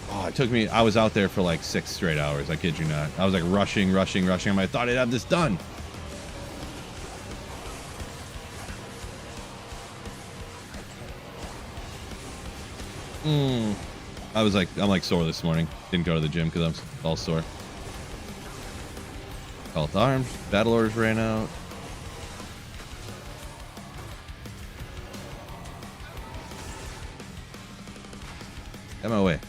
Oh, I was out there for like 6 straight hours, I kid you not. I was like rushing. I thought I'd have this done. I'm like sore this morning. Didn't go to the gym because I'm all sore. Cult Arms, battle orders ran out. Get my way.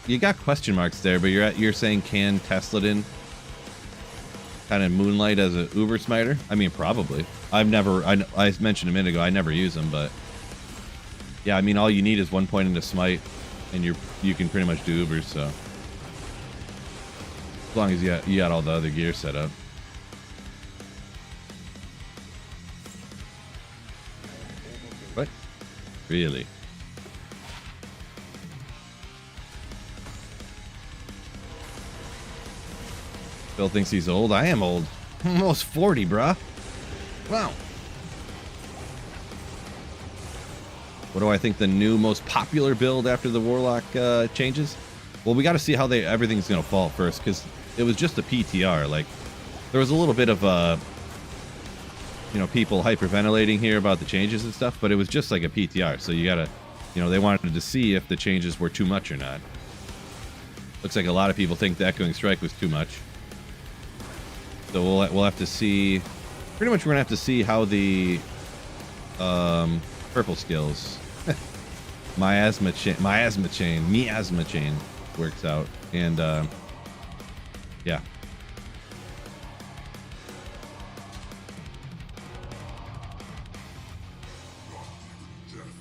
You got question marks there, but you're saying can Tesladin kind of moonlight as an Uber smiter? I mean, probably. I mentioned a minute ago, I never use them, but yeah, I mean, all you need is 1 point into smite, and you can pretty much do Ubers, so. As long as you got all the other gear set up. What? Really? Phil thinks he's old. I am old. I'm almost 40, bruh. Wow. What do I think the new most popular build after the Warlock changes? Well, we got to see how everything's going to fall first, because it was just a PTR. Like, there was a little bit of, people hyperventilating here about the changes and stuff, but it was just like a PTR. So you got to, they wanted to see if the changes were too much or not. Looks like a lot of people think the Echoing Strike was too much. So we'll have to see. Pretty much we're gonna have to see how the purple skills, miasma chain works out, and yeah.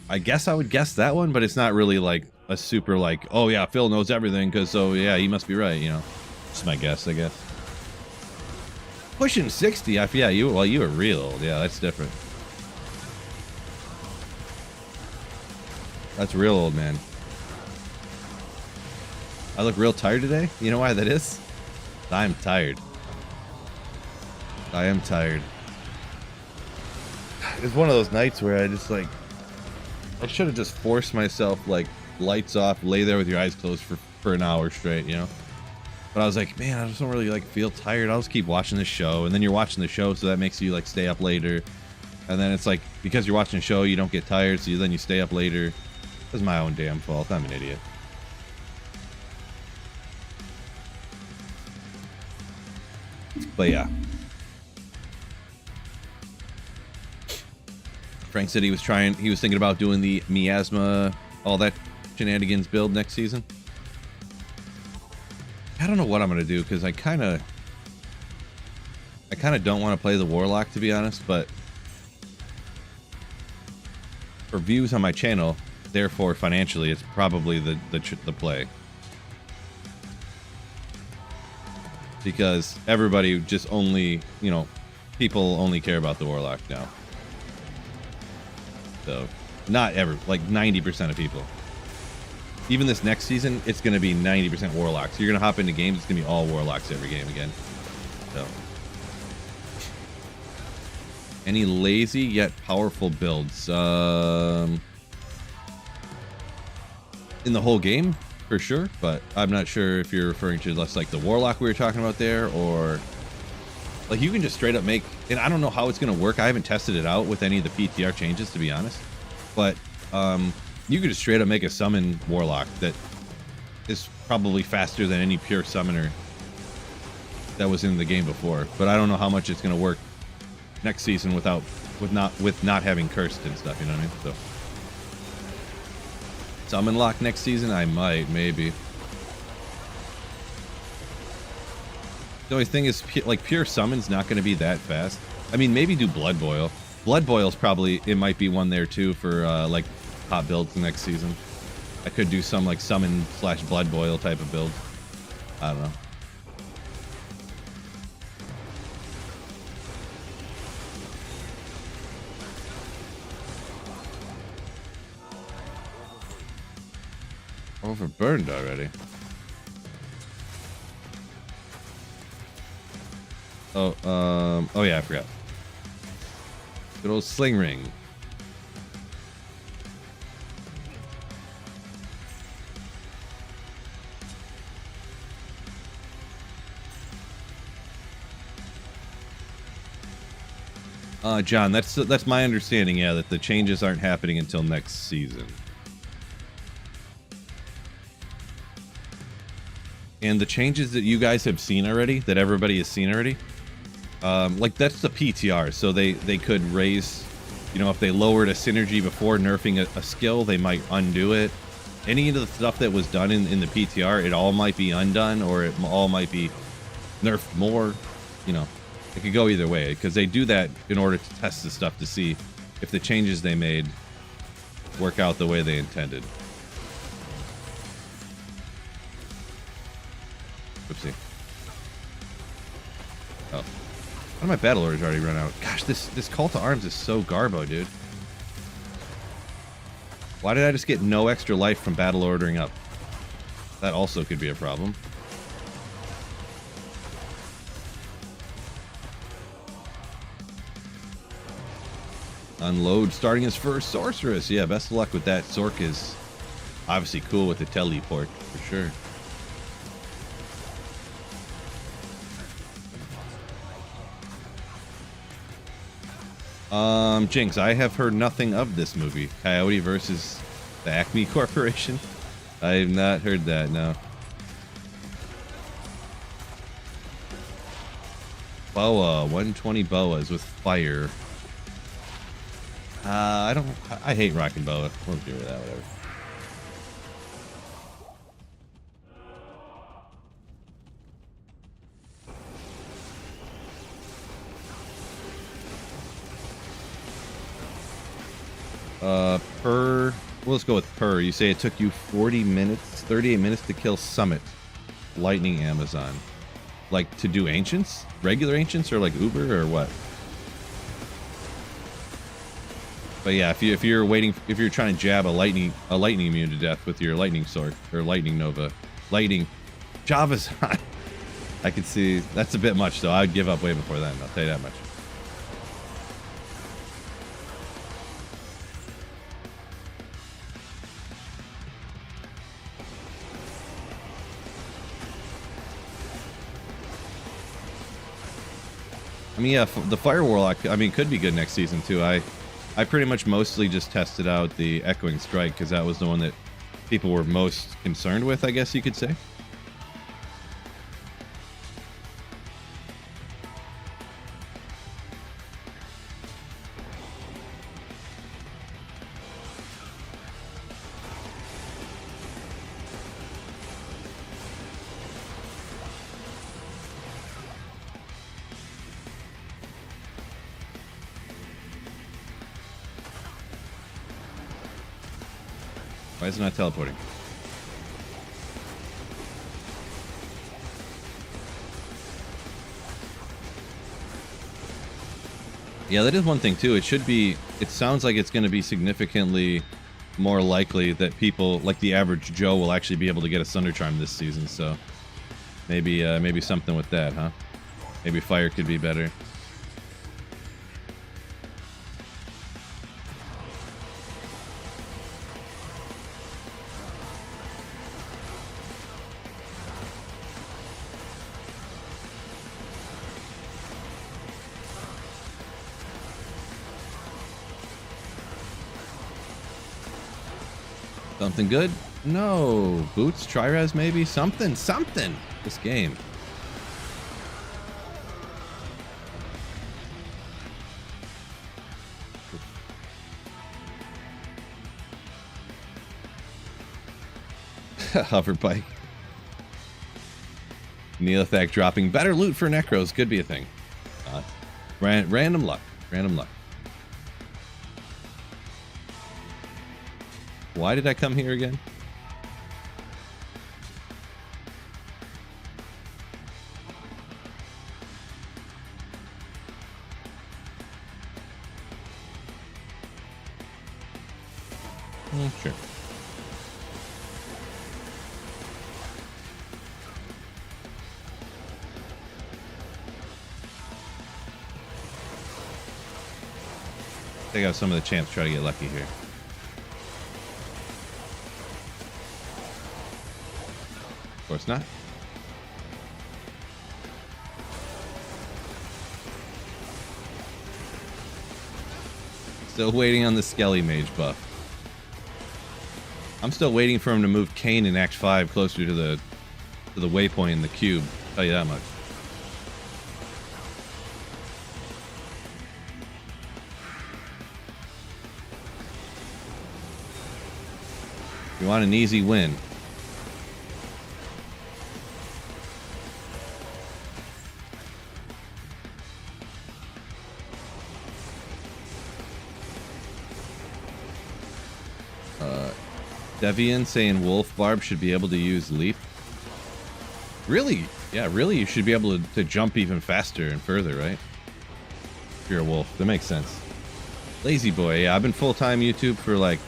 I guess I would guess that one, but it's not really like a super like, oh yeah, Phil knows everything, because so yeah, he must be right, Just my guess, I guess. Pushing 60, yeah, you were real old. Yeah, that's different. That's real old, man. I look real tired today. You know why that is? I'm tired. I am tired. It's one of those nights where I just like, I should have just forced myself, like, lights off, lay there with your eyes closed for an hour straight, But I was like, man, I just don't really like feel tired. I'll just keep watching this show. And then you're watching the show, so that makes you like stay up later. And then it's like, because you're watching a show, you don't get tired, so then you stay up later. It's my own damn fault. I'm an idiot. But yeah. Frank said he was thinking about doing the miasma, all that shenanigans build next season. I don't know what I'm gonna do, because I kind of don't want to play the Warlock, to be honest, but for views on my channel. Therefore, financially, it's probably the play. Because everybody just only, you know, people only care about the Warlock now. So, not ever, like 90% of people. Even this next season, it's going to be 90% Warlocks. You're going to hop into games, it's going to be all Warlocks every game again. So, any lazy yet powerful builds? In the whole game, for sure, but I'm not sure if you're referring to less like the Warlock we were talking about there, or like you can just straight up make, and I don't know how it's going to work. I haven't tested it out with any of the PTR changes, to be honest, but you could just straight up make a summon Warlock that is probably faster than any pure summoner that was in the game before. But I don't know how much it's going to work next season with not having cursed and stuff. You know what I mean? So summon lock next season, I might, maybe. The only thing is, like, pure summon's not going to be that fast. I mean, maybe do Blood Boil. Blood Boil's probably, it might be one there too for like hot builds next season. I could do some like summon / Blood Boil type of build. I don't know. Overburned already. Oh yeah, I forgot. Good old sling ring. John, that's my understanding, yeah, that the changes aren't happening until next season. And the changes that you guys have seen already, that everybody has seen already, like that's the PTR, so they could raise, you know, if they lowered a synergy before nerfing a skill, they might undo it. Any of the stuff that was done in the PTR, it all might be undone, or it all might be nerfed more, you know. It could go either way, because they do that in order to test the stuff to see if the changes they made work out the way they intended. Oopsie. Oh. One of my battle orders already run out. Gosh, this call to arms is so garbo, dude. Why did I just get no extra life from battle ordering up? That also could be a problem. Unload starting his first sorceress. Yeah, best of luck with that. Sork is obviously cool with the teleport, for sure. Jinx, I have heard nothing of this movie. Coyote versus the Acme Corporation. I have not heard that, no. Boa, 120 boas with fire. I hate rocking boa. We'll do that, whatever. Well, let's go with per. You say it took you 40 minutes, 38 minutes to kill Summit Lightning Amazon. Like, to do Ancients? Regular Ancients, or like Uber, or what? But yeah, if you're trying to jab a lightning immune to death with your lightning sword, or lightning nova, lightning Java's hot. I could see that's a bit much, though. I'd give up way before then, I'll tell you that much. I mean, yeah, the Fire Warlock, I mean, could be good next season, too. I pretty much mostly just tested out the Echoing Strike, because that was the one that people were most concerned with, I guess you could say. Why is it not teleporting? Yeah, that is one thing too. It sounds like it's going to be significantly more likely that people, like the average Joe, will actually be able to get a Sunder Charm this season. So maybe something with that, huh? Maybe fire could be better. Something good? No. Boots? Tri-Res maybe? Something. This game. Hover bike. Neothak dropping better loot for Necros. Could be a thing. Random luck. Why did I come here again? Sure. Take out some of the champs, try to get lucky here. Of course not. Still waiting on the Skelly Mage buff. I'm still waiting for him to move Kane in Act 5 closer to the waypoint in the cube. I'll tell you that much. You want an easy win. Devian saying Wolf Barb should be able to use Leap. Really? Yeah, really, you should be able to jump even faster and further, right? If you're a wolf. That makes sense. Lazy Boy. Yeah, I've been full-time YouTube for like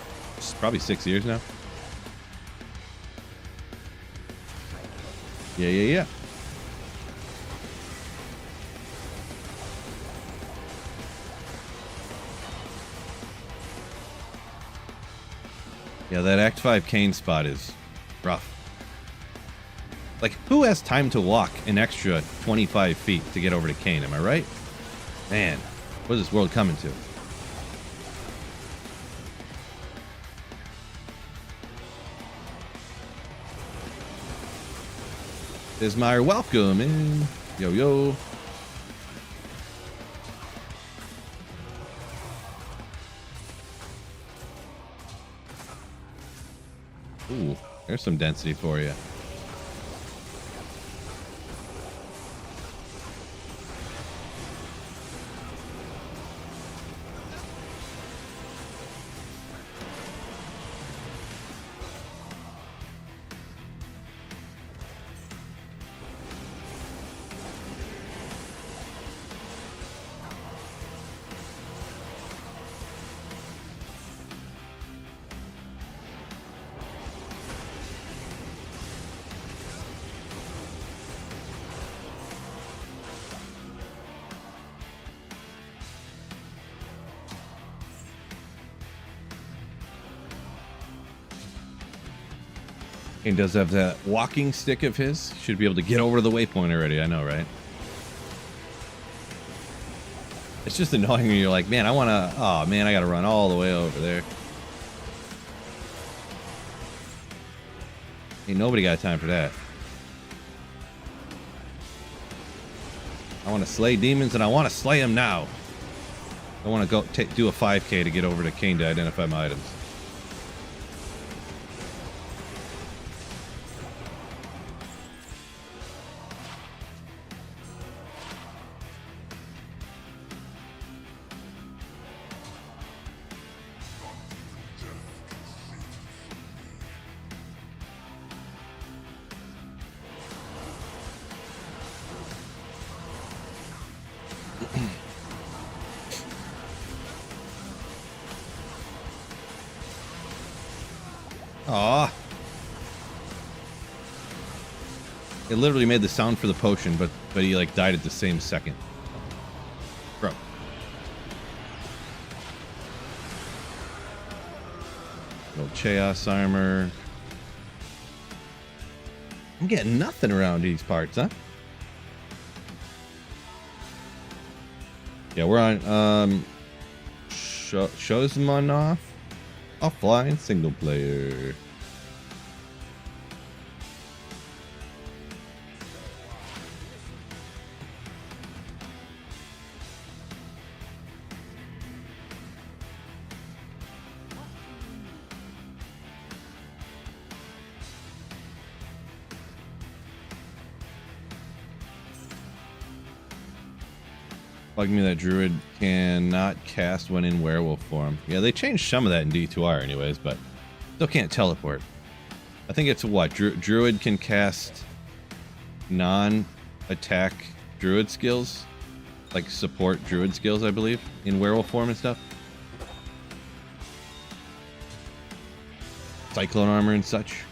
probably 6 years now. Yeah. Yeah, that Act 5 Kane spot is rough. Like, who has time to walk an extra 25 feet to get over to Kane? Am I right? Man, what is this world coming to? Ismire, welcome in. Yo. Ooh, there's some density for you. He does have that walking stick of his. Should be able to get over to the waypoint already. I know, right? It's just annoying when you're like, man, oh man, I gotta run all the way over there. Ain't nobody got time for that. I want to slay demons and I want to slay them now. I want to go do a 5K to get over to Kane to identify my items. It literally made the sound for the potion, but he like died at the same second. Bro. Little Chaos armor. I'm getting nothing around these parts, huh? Yeah, we're on Shosmanov offline single player. Bugged me that Druid cannot cast when in werewolf form. Yeah, they changed some of that in D2R anyways, but still can't teleport. I think it's what? Druid can cast non-attack Druid skills? Like support Druid skills, I believe, in werewolf form and stuff. Cyclone armor and such.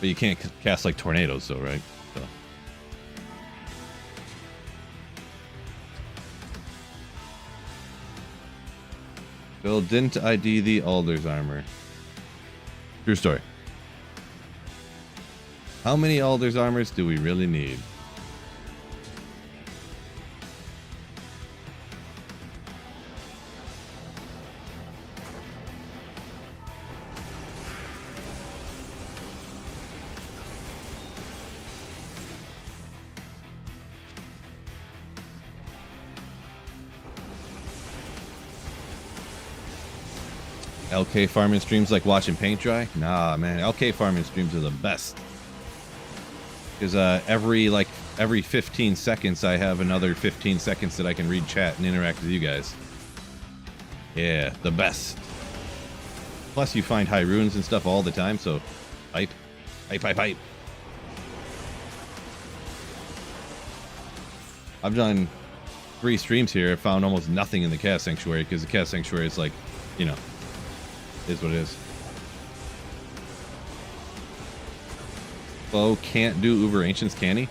But you can't cast like tornadoes though, right? So. Bill didn't ID the Alder's armor. True story. How many Alder's armors do we really need? LK farming streams like watching paint dry? Nah, man. LK farming streams are the best. Because every 15 seconds, I have another 15 seconds that I can read chat and interact with you guys. Yeah, the best. Plus, you find high runes and stuff all the time, so hype. Hype, hype, hype. I've done 3 streams here. I found almost nothing in the Chaos Sanctuary because the Chaos Sanctuary is like, you know, is what it is. Foh can't do Uber Ancients, can he?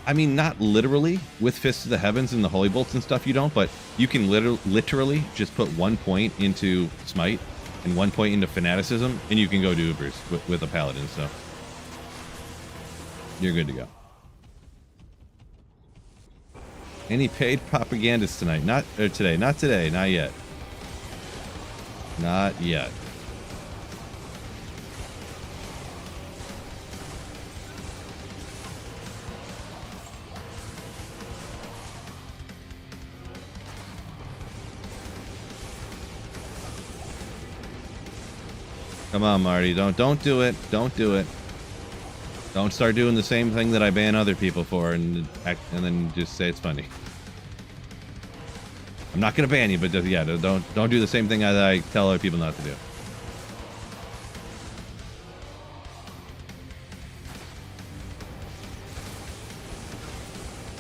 I mean, not literally. With Fists of the Heavens and the Holy Bolts and stuff, you don't, but you can literally just put 1 point into Smite and 1 point into Fanaticism, and you can go do Ubers with a Paladin, so you're good to go. Any paid propagandists tonight? Not today. Not today. Not yet. Not yet. Come on, Marty. Don't do it. Don't do it. Don't start doing the same thing that I ban other people for and then just say it's funny. I'm not gonna ban you, but just, yeah, don't do the same thing that I tell other people not to do.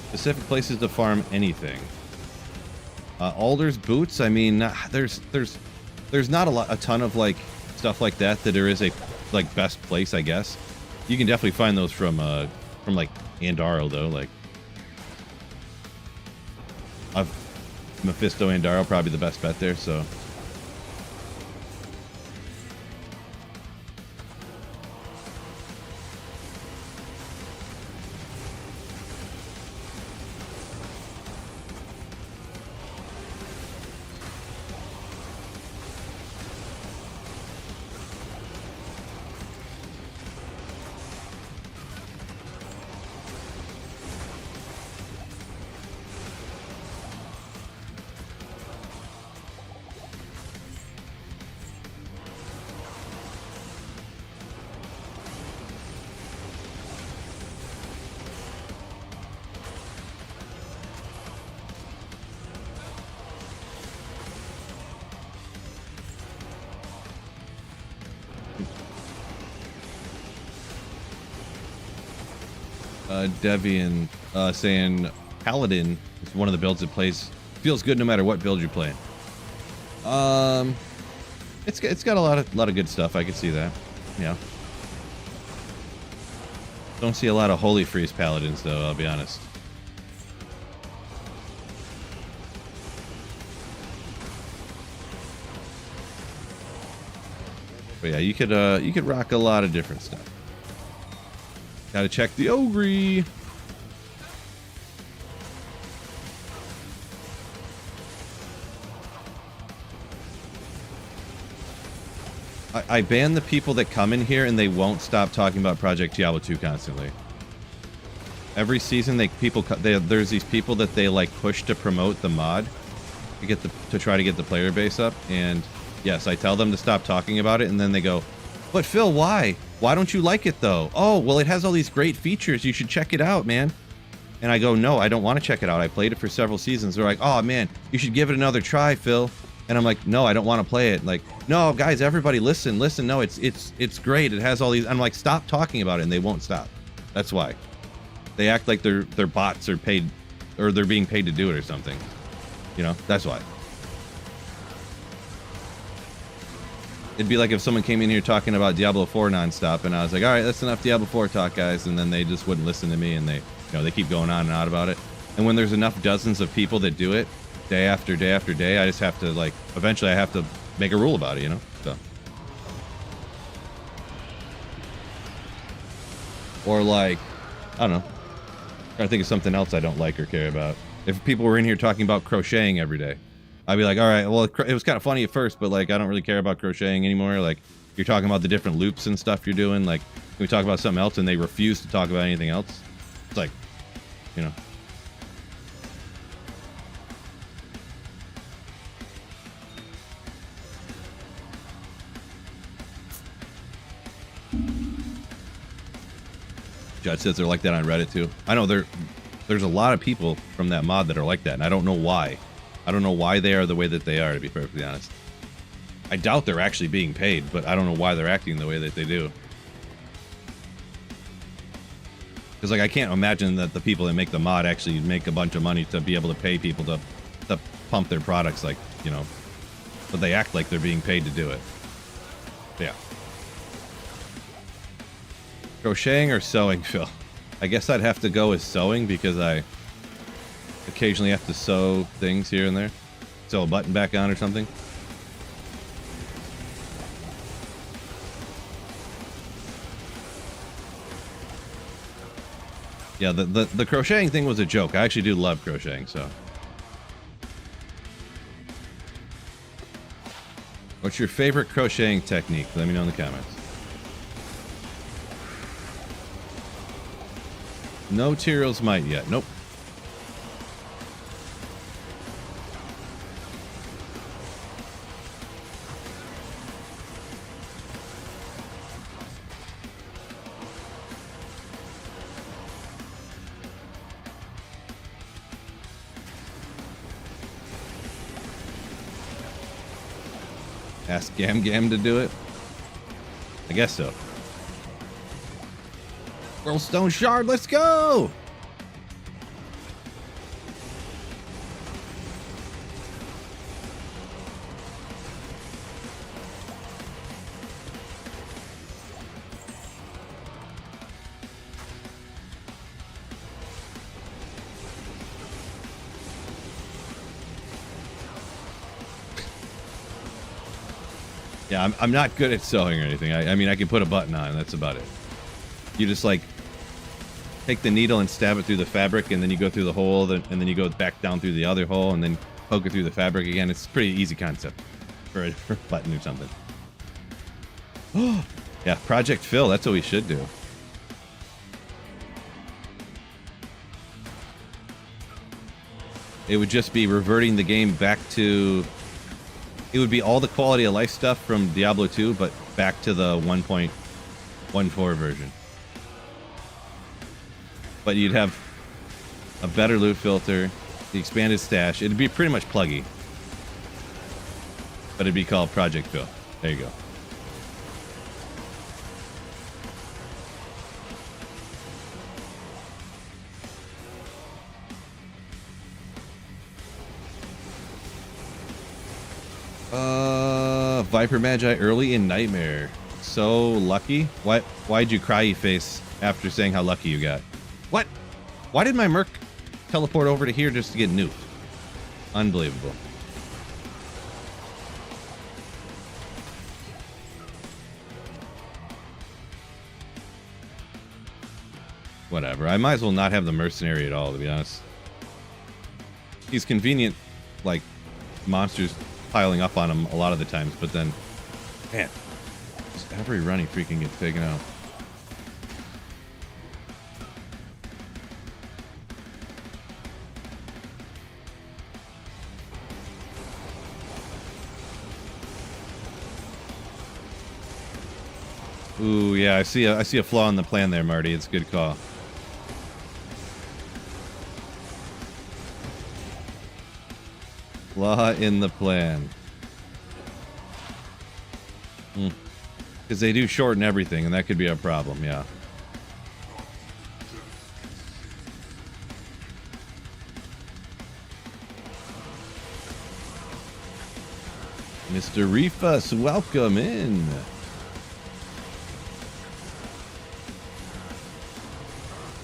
Specific places to farm anything. Alder's boots. I mean, there's not a ton of like stuff like that there is a like best place, I guess. You can definitely find those from like Andaro though, like Mephisto Andaro probably the best bet there, so Devian saying Paladin is one of the builds that feels good no matter what build you're playing. It's got a lot of good stuff. I can see that. Yeah. Don't see a lot of Holy Freeze Paladins, though, I'll be honest. But yeah, you could rock a lot of different stuff. Gotta check the Ogre. I ban the people that come in here and they won't stop talking about Project Diablo 2 constantly. Every season, there's these people that they like push to promote the mod to try to get the player base up. And yes, I tell them to stop talking about it, and then they go, "But Phil, why? Why don't you like it though?" "Oh, well, it has all these great features. You should check it out, man." And I go, "No, I don't want to check it out. I played it for several seasons." They're like, "Oh man, you should give it another try, Phil." And I'm like, "No, I don't want to play it." Like, "No, guys, everybody listen. No, it's great. It has all these." I'm like, "Stop talking about it," and they won't stop. That's why. They act like their bots are paid, or they're being paid to do it or something. You know, that's why. It'd be like if someone came in here talking about Diablo 4 nonstop, and I was like, "All right, that's enough Diablo 4 talk, guys," and then they just wouldn't listen to me, and they keep going on and on about it. And when there's enough dozens of people that do it, day after day after day, I just have to, like, eventually I have to make a rule about it, you know? So. Or like, I don't know. I'm trying to think of something else I don't like or care about. If people were in here talking about crocheting every day, I'd be like, all right, well, it was kind of funny at first, but like, I don't really care about crocheting anymore. Like, you're talking about the different loops and stuff you're doing. Like, can we talk about something else? And they refuse to talk about anything else. It's like, you know. Judge says they're like that on Reddit too. I know there's a lot of people from that mod that are like that, and I don't know why. I don't know why they are the way that they are, to be perfectly honest. I doubt they're actually being paid, but I don't know why they're acting the way that they do. Because, like, I can't imagine that the people that make the mod actually make a bunch of money to be able to pay people to pump their products, like, you know. But they act like they're being paid to do it. Yeah. Crocheting or sewing, Phil? I guess I'd have to go with sewing because I occasionally have to sew things here and there. Sew a button back on or something. Yeah, the crocheting thing was a joke. I actually do love crocheting, so. What's your favorite crocheting technique? Let me know in the comments. No Tyrell's Might yet. Nope. Ask Gam Gam to do it? I guess so. Whirlstone Shard, let's go! Yeah, I'm not good at sewing or anything. I mean, I can put a button on, that's about it. You just, like, take the needle and stab it through the fabric, and then you go through the hole, and then you go back down through the other hole, and then poke it through the fabric again. It's a pretty easy concept for a button or something. Yeah, Project Phil, that's what we should do. It would just be reverting the game back to... It would be all the quality of life stuff from Diablo 2, but back to the 1.14 version. But you'd have a better loot filter, the expanded stash. It'd be pretty much pluggy. But it'd be called Project Phil. There you go. Viper Magi early in Nightmare. so lucky. Why'd you cryy face after saying how lucky you got? What? Why did my Merc teleport over to here just to get nuked? Unbelievable. Whatever. I might as well not have the mercenary at all, to be honest. He's convenient, like, monsters piling up on him a lot of the times, but then, man, just every run he freaking gets taken out. Ooh, yeah, I see a flaw in the plan there, Marty. It's a good call. Flaw in the plan. Because they do shorten everything, and that could be a problem, yeah. Mr. Refus, welcome in.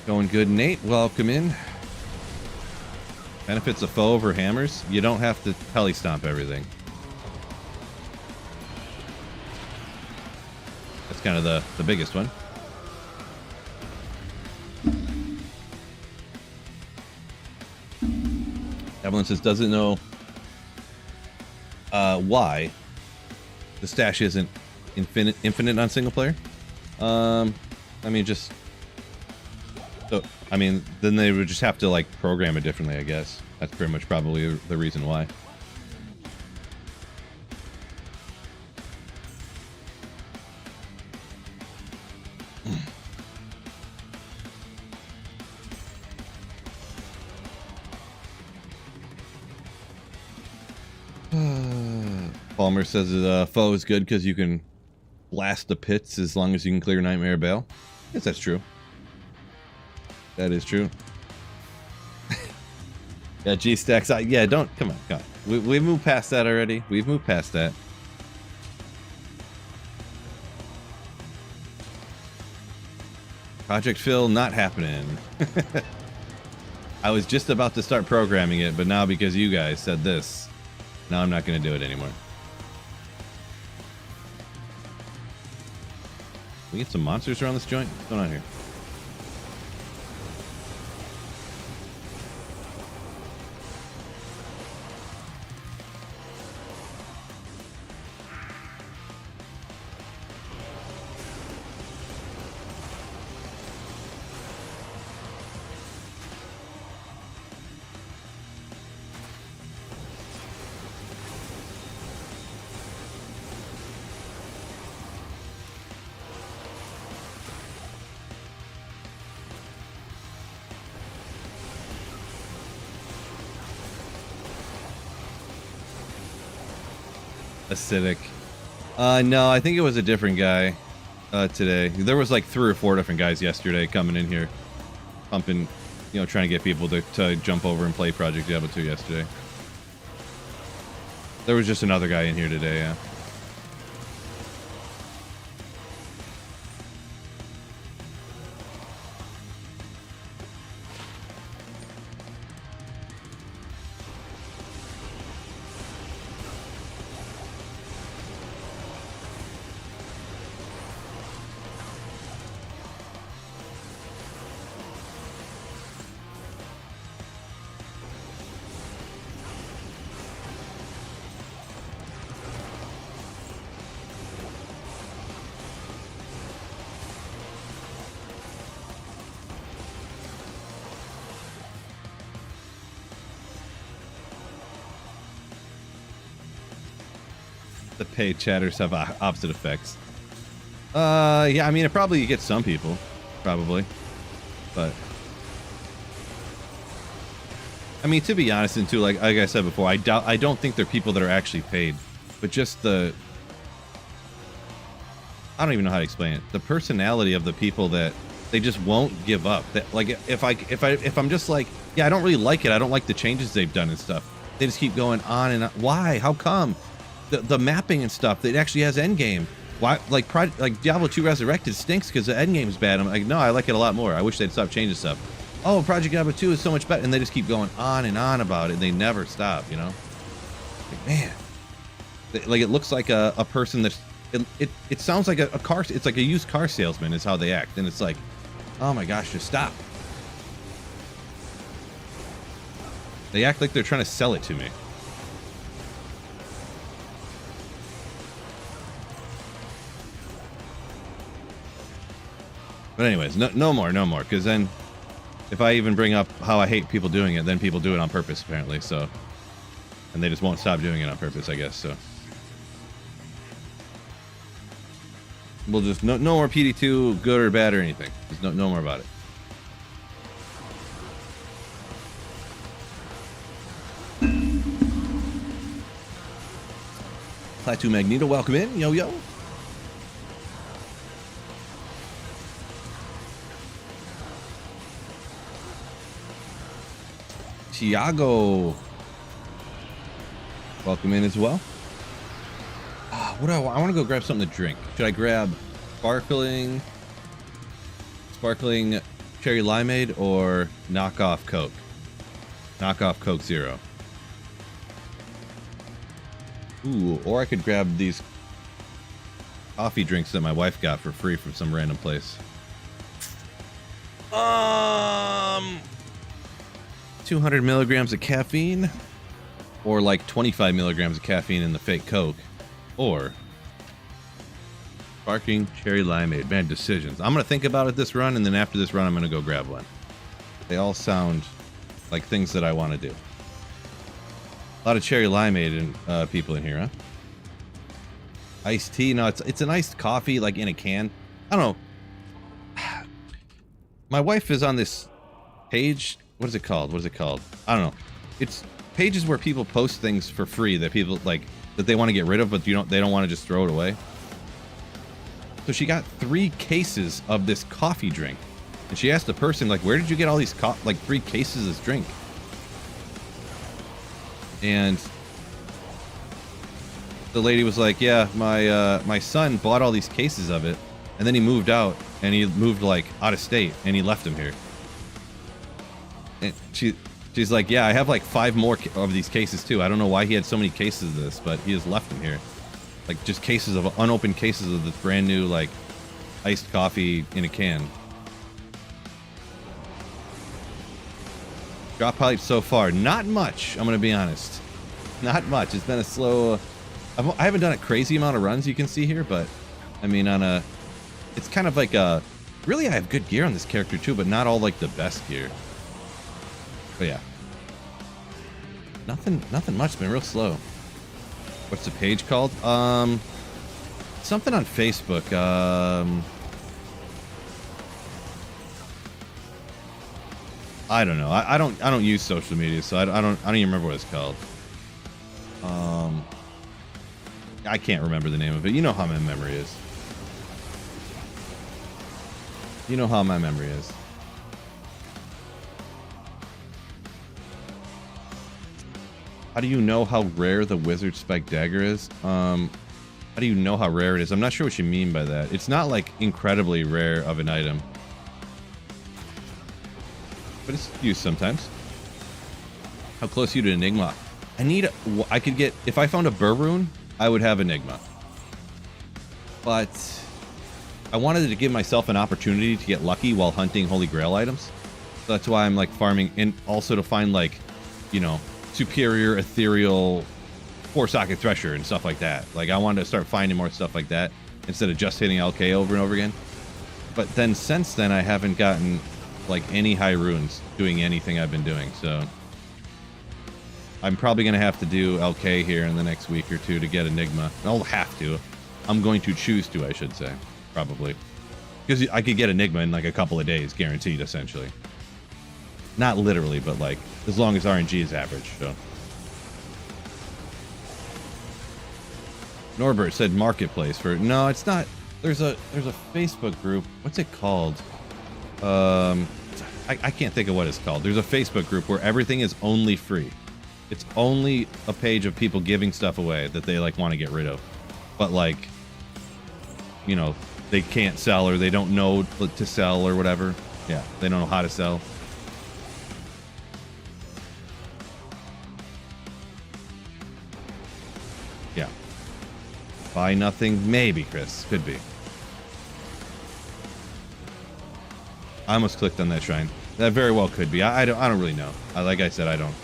Going good, Nate. Welcome in. Benefits of foe over hammers. You don't have to heli stomp everything. That's kind of the biggest one. Evelyn says doesn't know why the stash isn't infinite on single player. I mean, just. So, I mean, then they would just have to, like, program it differently, I guess. That's pretty much probably the reason why. Palmer says foe is good because you can blast the pits as long as you can clear Nightmare Bale. Yes, that's true. That is true. Yeah, G-Stacks. Yeah, don't. Come on. We've moved past that already. We've moved past that. Project Phil, not happening. I was just about to start programming it, but now because you guys said this, now I'm not going to do it anymore. We get some monsters around this joint? What's going on here? Acidic. No, I think it was a different guy today. There was like 3 or 4 different guys yesterday coming in here, pumping, you know, trying to get people to jump over and play Project Diablo 2 yesterday. There was just another guy in here today, yeah. The paid chatters have opposite effects. Yeah, I mean, it probably gets some people, probably, but I mean, to be honest, and too, like I said before, I don't think they're people that are actually paid, but just I don't even know how to explain it. The personality of the people that they just won't give up. That, like, if I'm just like, yeah, I don't really like it. I don't like the changes they've done and stuff. They just keep going on and on. Why? How come? The mapping and stuff, it actually has endgame. why, like Diablo 2 Resurrected stinks because the end game's bad. I'm like, no, I like it a lot more. I wish they'd stop changing stuff. Oh, Project Diablo 2 is so much better, and they just keep going on and on about it. And they never stop, you know. Like, man, like it looks like a person that's it sounds like a car. It's like a used car salesman is how they act, and it's like, oh my gosh, just stop. They act like they're trying to sell it to me. But anyways, no more, because then if I even bring up how I hate people doing it, then people do it on purpose, apparently, so. And they just won't stop doing it on purpose, I guess, so. We'll just, no more PD2, good or bad or anything. Just no more about it. Plateau Magneto, welcome in, yo. Tiago, welcome in as well. What do I want? I want to go grab something to drink. Should I grab sparkling cherry limeade or knockoff Coke? Knockoff Coke Zero. Ooh, or I could grab these coffee drinks that my wife got for free from some random place. 200 milligrams of caffeine, or like 25 milligrams of caffeine in the fake Coke, or sparkling cherry limeade. Man, decisions. I'm gonna think about it this run, and then after this run, I'm gonna go grab one. They all sound like things that I want to do. A lot of cherry limeade and people in here, huh? Iced tea. No, it's an iced coffee, like in a can. I don't know. My wife is on this page. What is it called? I don't know. It's pages where people post things for free that people like that they want to get rid of, but they don't want to just throw it away. So she got 3 cases of this coffee drink, and she asked the person, like, where did you get all these 3 cases of this drink? And the lady was like, yeah, my son bought all these cases of it, and then he moved out, and he moved like out of state, and he left them here. And she's like, yeah, I have like 5 more of these cases too. I don't know why he had so many cases of this, but he has left them here. Like just cases of unopened cases of this brand new like iced coffee in a can. Drop height so far, not much. I'm gonna be honest, not much. It's been a slow. I haven't done a crazy amount of runs, you can see here, but I mean it's kind of like a. Really, I have good gear on this character too, but not all like the best gear. But yeah, nothing much. It's been real slow. What's the page called? Something on Facebook. I don't know. I don't use social media, so I don't even remember what it's called. I can't remember the name of it. You know how my memory is. You know how my memory is. How do you know how rare the wizard spike dagger is? How do you know how rare it is? I'm not sure what you mean by that. It's not like incredibly rare of an item, but it's used sometimes. How close are you to Enigma? I could get, if I found a Burr rune, I would have Enigma. But I wanted to give myself an opportunity to get lucky while hunting Holy Grail items. So that's why I'm like farming, and also to find like, you know, superior ethereal 4-socket thresher and stuff like that. Like I wanted to start finding more stuff like that instead of just hitting LK over and over again. But then since then I haven't gotten like any high runes doing anything I've been doing, so I'm probably gonna have to do LK here in the next week or two to get Enigma. I'll have to. I'm going to choose to, I should say, probably, because I could get Enigma in like a couple of days, guaranteed, essentially. Not literally, but like as long as RNG is average. So Norbert said marketplace for no, it's not. There's a Facebook group. What's it called? I can't think of what it's called. There's a Facebook group where everything is only free. It's only a page of people giving stuff away that they like want to get rid of. But like you know, they can't sell or they don't know to sell or whatever. Yeah, they don't know how to sell. Yeah. Buy nothing? Maybe, Chris. Could be. I almost clicked on that shrine. That very well could be. I don't really know. Like I said, I don't.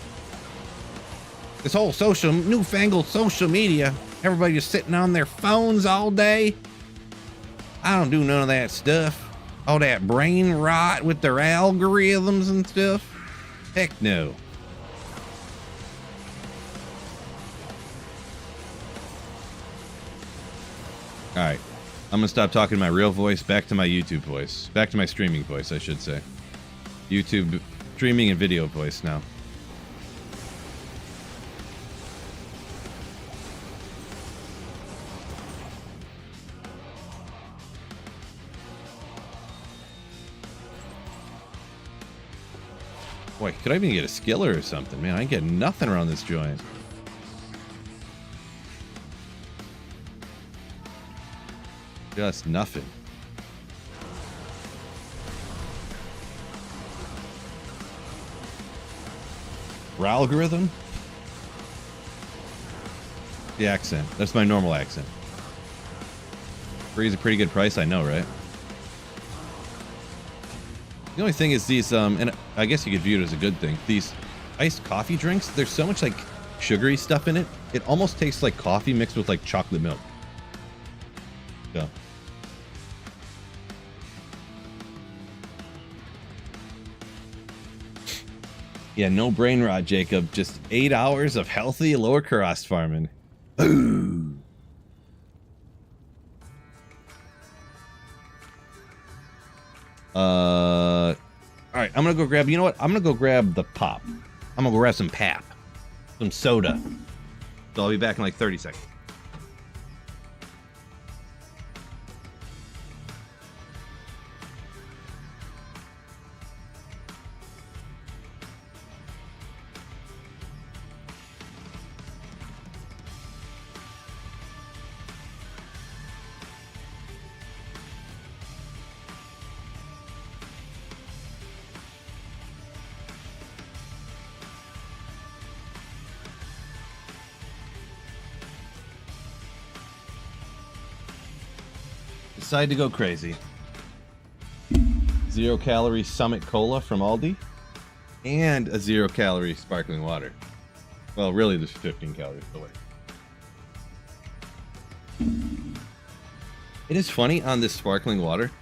This whole newfangled social media, everybody just sitting on their phones all day. I don't do none of that stuff. All that brain rot with their algorithms and stuff. Heck no. All right. I'm gonna stop talking my real voice, back to my YouTube voice. Back to my streaming voice, I should say. YouTube streaming and video voice now. Boy, could I even get a skiller or something? Man, I ain't getting nothing around this joint. Just nothing. Algorithm? The accent. That's my normal accent. Free's a pretty good price, I know, right? The only thing is these, and I guess you could view it as a good thing. These iced coffee drinks, there's so much like sugary stuff in it. It almost tastes like coffee mixed with like chocolate milk. So. Yeah, no brain rot, Jacob. Just 8 hours of healthy lower cost farming. Ooh. All right, I'm gonna go grab. You know what? I'm gonna go grab the pop. I'm gonna go grab some pap, some soda. So I'll be back in like 30 seconds. Decided to go crazy. 0 calorie Summit Cola from Aldi and a 0 calorie sparkling water. Well, really there's 15 calories, but wait. It is funny on this sparkling water,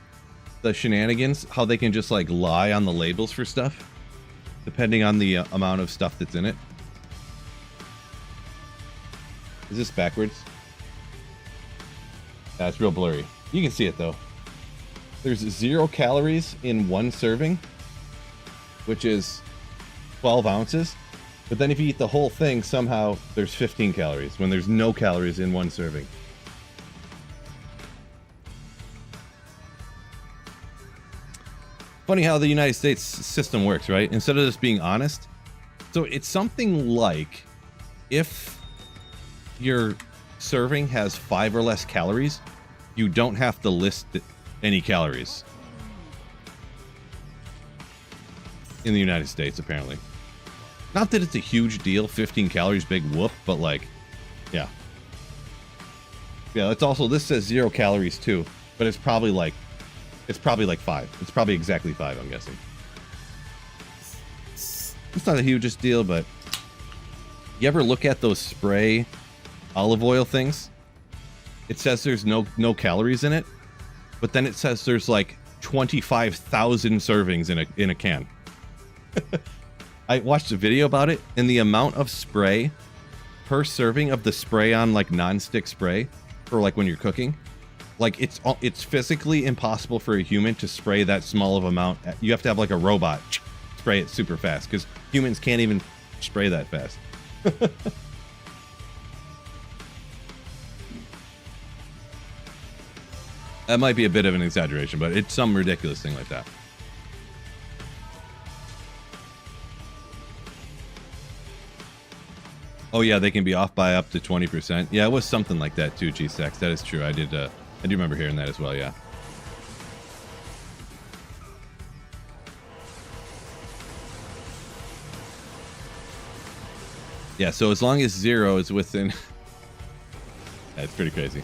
the shenanigans, how they can just like lie on the labels for stuff depending on the amount of stuff that's in it. Is this backwards? That's real blurry. You can see it though. There's 0 calories in one serving, which is 12 ounces. But then if you eat the whole thing, somehow there's 15 calories when there's no calories in one serving. Funny how the United States system works, right? Instead of just being honest. So it's something like if your serving has 5 or less calories, you don't have to list any calories in the United States, apparently. Not that it's a huge deal, 15 calories, big whoop, but like, yeah. Yeah, it's also, this says 0 calories too, but it's probably like 5. It's probably exactly 5, I'm guessing. It's not the hugest deal, but you ever look at those spray olive oil things? It says there's no calories in it, but then it says there's like 25,000 servings in a can. I watched a video about it, and the amount of spray per serving of the spray on like non-stick spray for like when you're cooking, like it's physically impossible for a human to spray that small of amount. You have to have like a robot spray it super fast because humans can't even spray that fast. That might be a bit of an exaggeration, but it's some ridiculous thing like that. Oh yeah, they can be off by up to 20%. Yeah, it was something like that too, G-Sex. That is true. I did I do remember hearing that as well, yeah. Yeah, so as long as 0 is within... That's pretty crazy.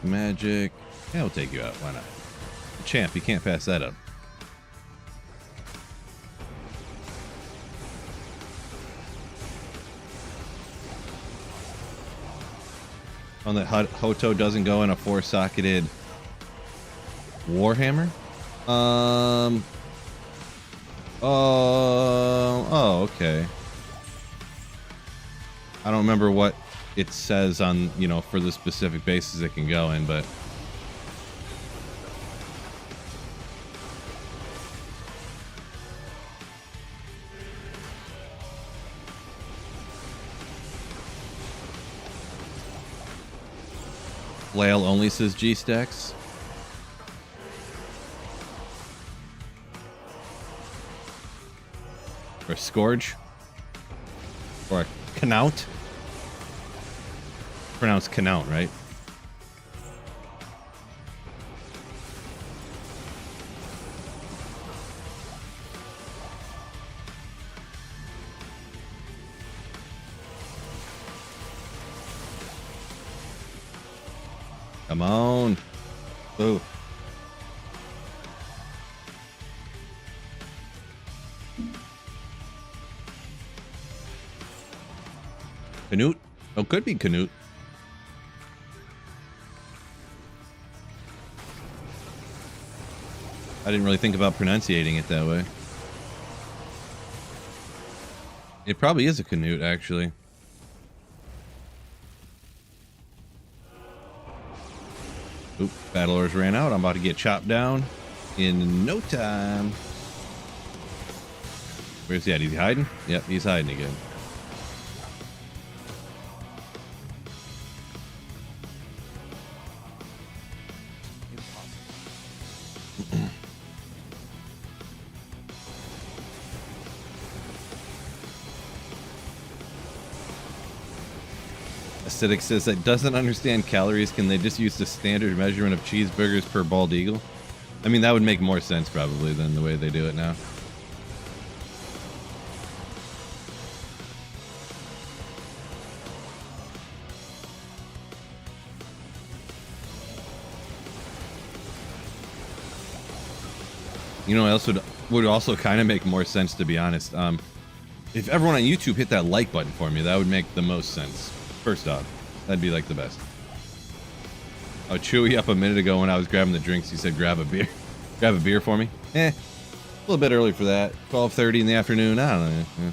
Magic. Yeah, we'll take you out. Why not? Champ, you can't pass that up. On that Hoto doesn't go in a 4-socketed Warhammer? Oh, okay. I don't remember what it says on, you know, for the specific bases it can go in, but... Flail only says G-Stacks. Or a Scourge. Or a Knaut. Pronounced Knaut, right? Come on. Boo. Canute? Oh, could be Canute. I didn't really think about pronunciating it that way. It probably is a Canute, actually. Oop, battle orders ran out. I'm about to get chopped down in no time. Where's he at? Is he hiding? Yep, he's hiding again. Acidic says that doesn't understand calories. Can they just use the standard measurement of cheeseburgers per bald eagle? I mean, that would make more sense probably than the way they do it now. You know, else would also kind of make more sense, to be honest. If everyone on YouTube hit that like button for me, that would make the most sense. First off, that'd be like the best. Oh, Chewy up a minute ago when I was grabbing the drinks, he said grab a beer. Grab a beer for me? A little bit early for that. 12:30 in the afternoon, I don't know. Yeah.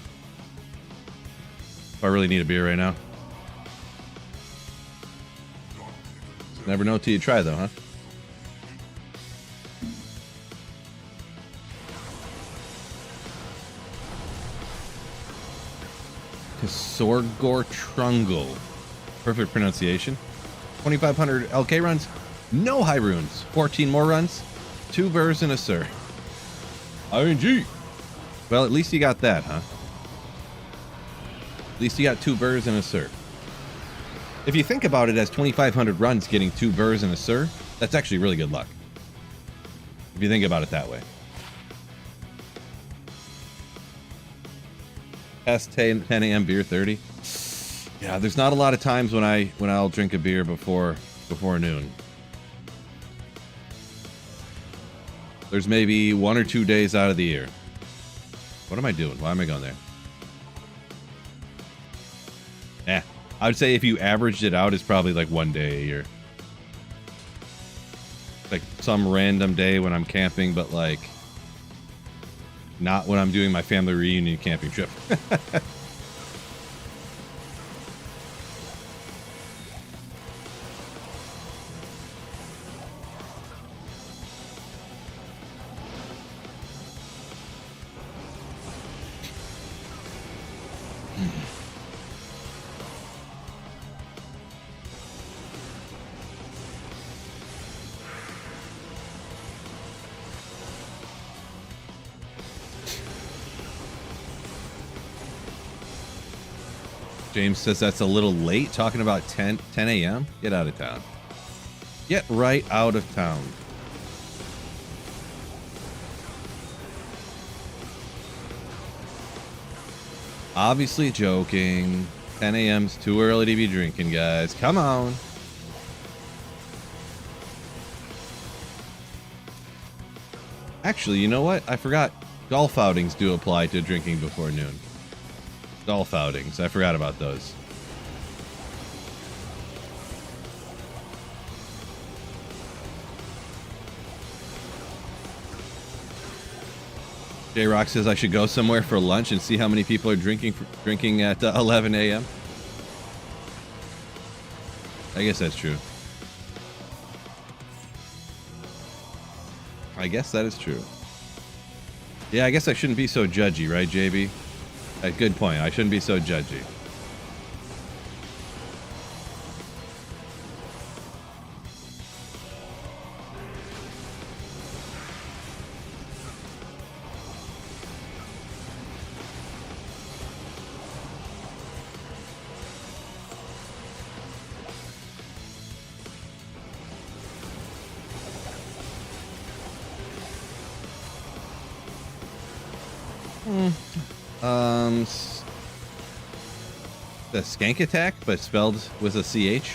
If I really need a beer right now. Never know till you try though, huh? Sorgor Trungle. Perfect pronunciation. 2,500 LK runs. No high runes. 14 more runs. 2 burrs and a sir. ING. Well, at least you got that, huh? At least you got 2 burrs and a sir. If you think about it as 2,500 runs getting 2 burrs and a sir, that's actually really good luck. If you think about it that way. Past 10 a.m. beer 30. Yeah, there's not a lot of times when I'll drink a beer before noon. There's maybe 1 or 2 days out of the year. What am I doing? Why am I going there? I would say if you averaged it out, it's probably like 1 day a year. Like some random day when I'm camping, but like not when I'm doing my family reunion camping trip. James says that's a little late, talking about 10 a.m. Get out of town. Get right out of town. Obviously joking. 10 a.m.'s too early to be drinking, guys. Come on. Actually, you know what? I forgot. Golf outings do apply to drinking before noon. Golf outings. I forgot about those. J-Rock says I should go somewhere for lunch and see how many people are drinking at 11 a.m. I guess that's true. I guess that is true. Yeah, I guess I shouldn't be so judgy, right, JB? A good point. I shouldn't be so judgy. The skank attack, but spelled with a CH.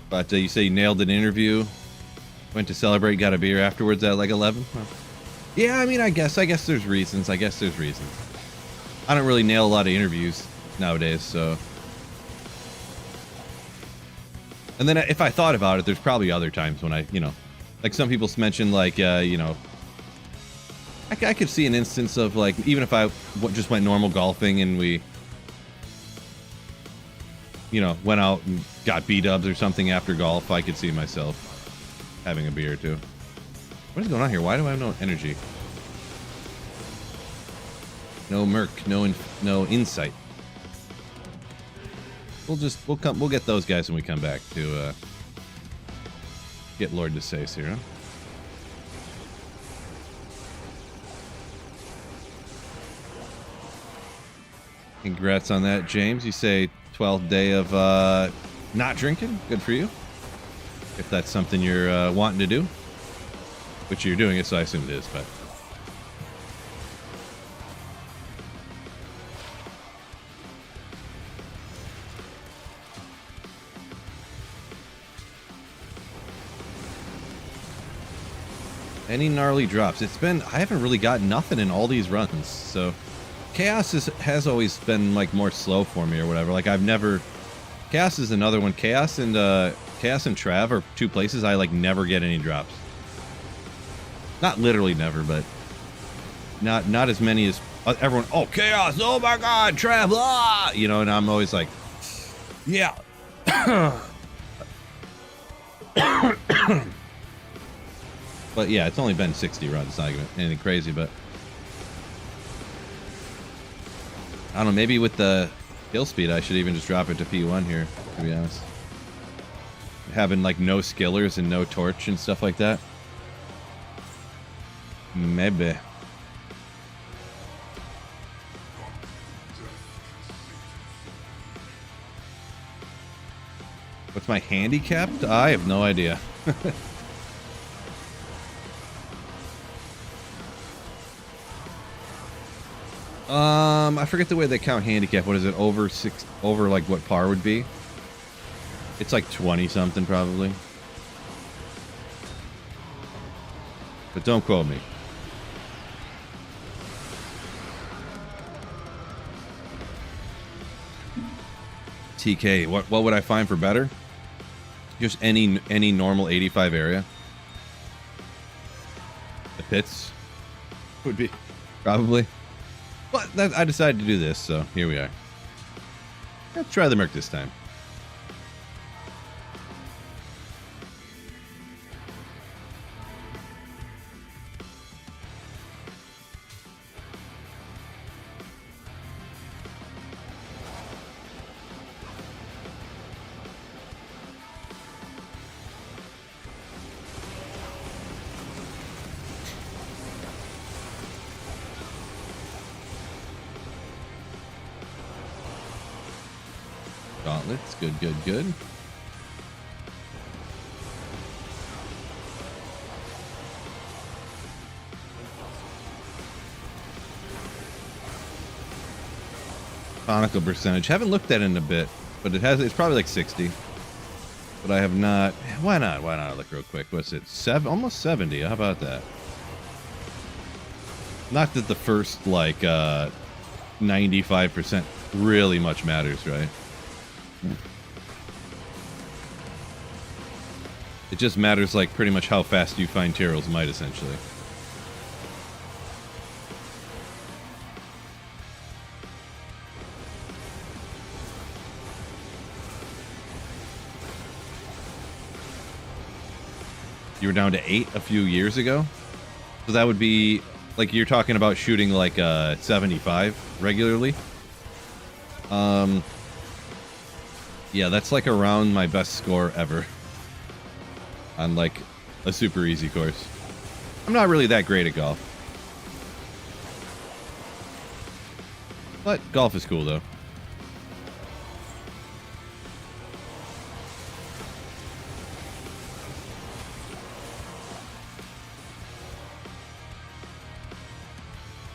But you say you nailed an interview, went to celebrate, got a beer afterwards at like 11. Huh. Yeah, I mean, I guess there's reasons. I don't really nail a lot of interviews nowadays, so. And then if I thought about it, there's probably other times when I, like some people mention, like, I could see an instance of, like, even if I just went normal golfing and we, went out and got B-dubs or something after golf, I could see myself having a beer or two. What is going on here? Why do I have no energy? No merc, no insight. We'll get those guys when we come back to get Lord to say here. Huh? Congrats on that, James. You say 12th day of not drinking. Good for you. If that's something you're wanting to do, which you're doing it, so I assume it is. But any gnarly drops? I haven't really got nothing in all these runs, so. Chaos has always been like more slow for me or whatever. Like Chaos is another one. Chaos and Trav are two places I like never get any drops. Not literally never, but not as many as everyone. Oh, Chaos! Oh my God, Trav! Ah! And I'm always like, yeah. But yeah, it's only been 60 runs. It's not even anything crazy, but. I don't know, maybe with the kill speed, I should even just drop it to P1 here, to be honest. Having, like, no skillers and no torch and stuff like that. Maybe. What's my handicap? I have no idea. I forget the way they count handicap. What is it? Over like what par would be? It's like 20 something probably. But don't quote me. TK, what would I find for better? Just any normal 85 area. The pits would be probably. But I decided to do this, so here we are. Let's try the Merc this time. Gauntlets, good, good, good. Conical percentage. Haven't looked at it in a bit, but it's probably like 60. But I have not. Why not? Why not look real quick? What's it? Almost 70. How about that? Not that the first like 95% really much matters, right? It just matters like pretty much how fast you find Tyrell's Might, essentially. You were down to 8 a few years ago? So that would be, like, you're talking about shooting like 75 regularly? Yeah, that's like around my best score ever. On like a super easy course. I'm not really that great at golf. But golf is cool though.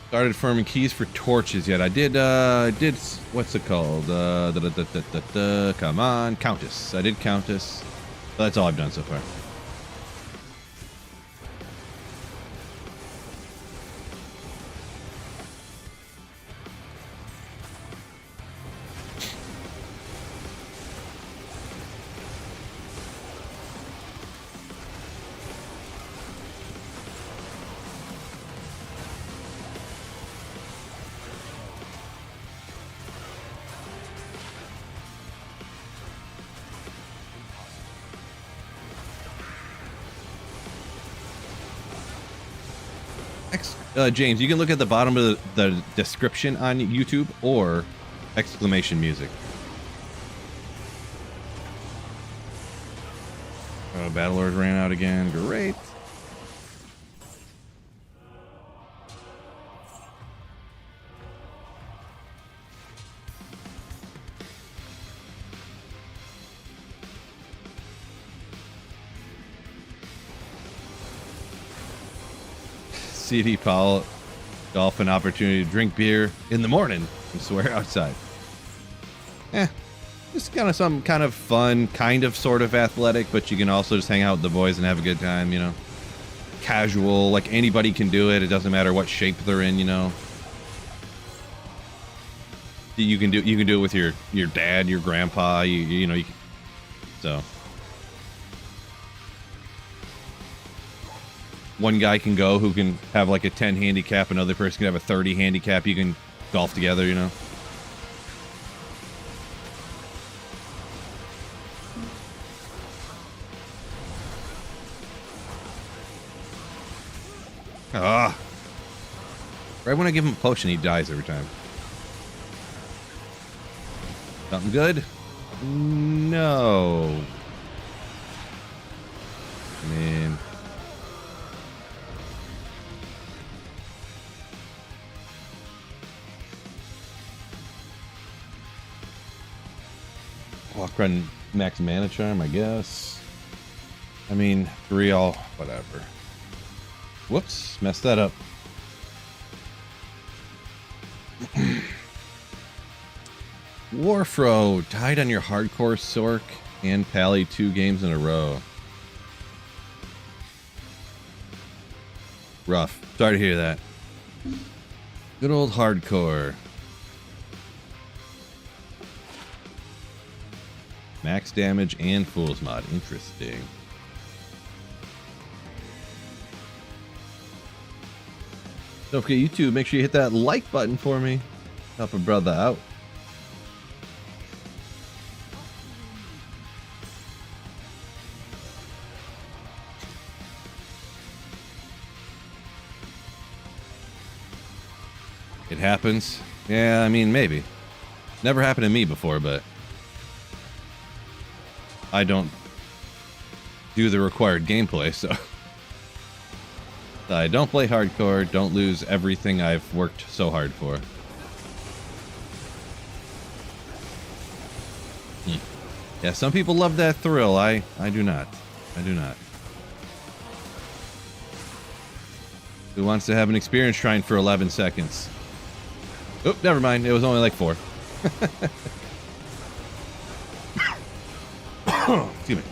Started farming keys for torches yet. I did what's it called? Come on, Countess. I did Countess. That's all I've done so far. James, you can look at the bottom of the description on YouTube or exclamation music. Oh, Battlelord ran out again. Great. CD Powell, golf an opportunity to drink beer in the morning and swear outside. Just kind of some kind of fun, kind of sort of athletic, but you can also just hang out with the boys and have a good time, you know. Casual, like anybody can do it. It doesn't matter what shape they're in, you know. You can do it with your dad, your grandpa, you know. So one guy can go who can have like a 10 handicap, another person can have a 30 handicap. You can golf together, you know. Ah. Right when I give him a potion, he dies every time. Something good? No. Man. Walk run max mana charm, I guess. I mean, 3 all, whatever. Whoops, messed that up. Warfro, died on your hardcore Sork and Pally 2 games in a row. Rough. Sorry to hear that. Good old hardcore. Max damage and Fool's Mod. Interesting. Don't forget, YouTube, make sure you hit that like button for me. Help a brother out. It happens. Yeah, I mean, maybe. Never happened to me before, but I don't do the required gameplay, so I don't play hardcore, don't lose everything I've worked so hard for. Yeah, some people love that thrill. I do not. I do not. Who wants to have an experience trying for 11 seconds? Oh, never mind. It was only like 4. Excuse me.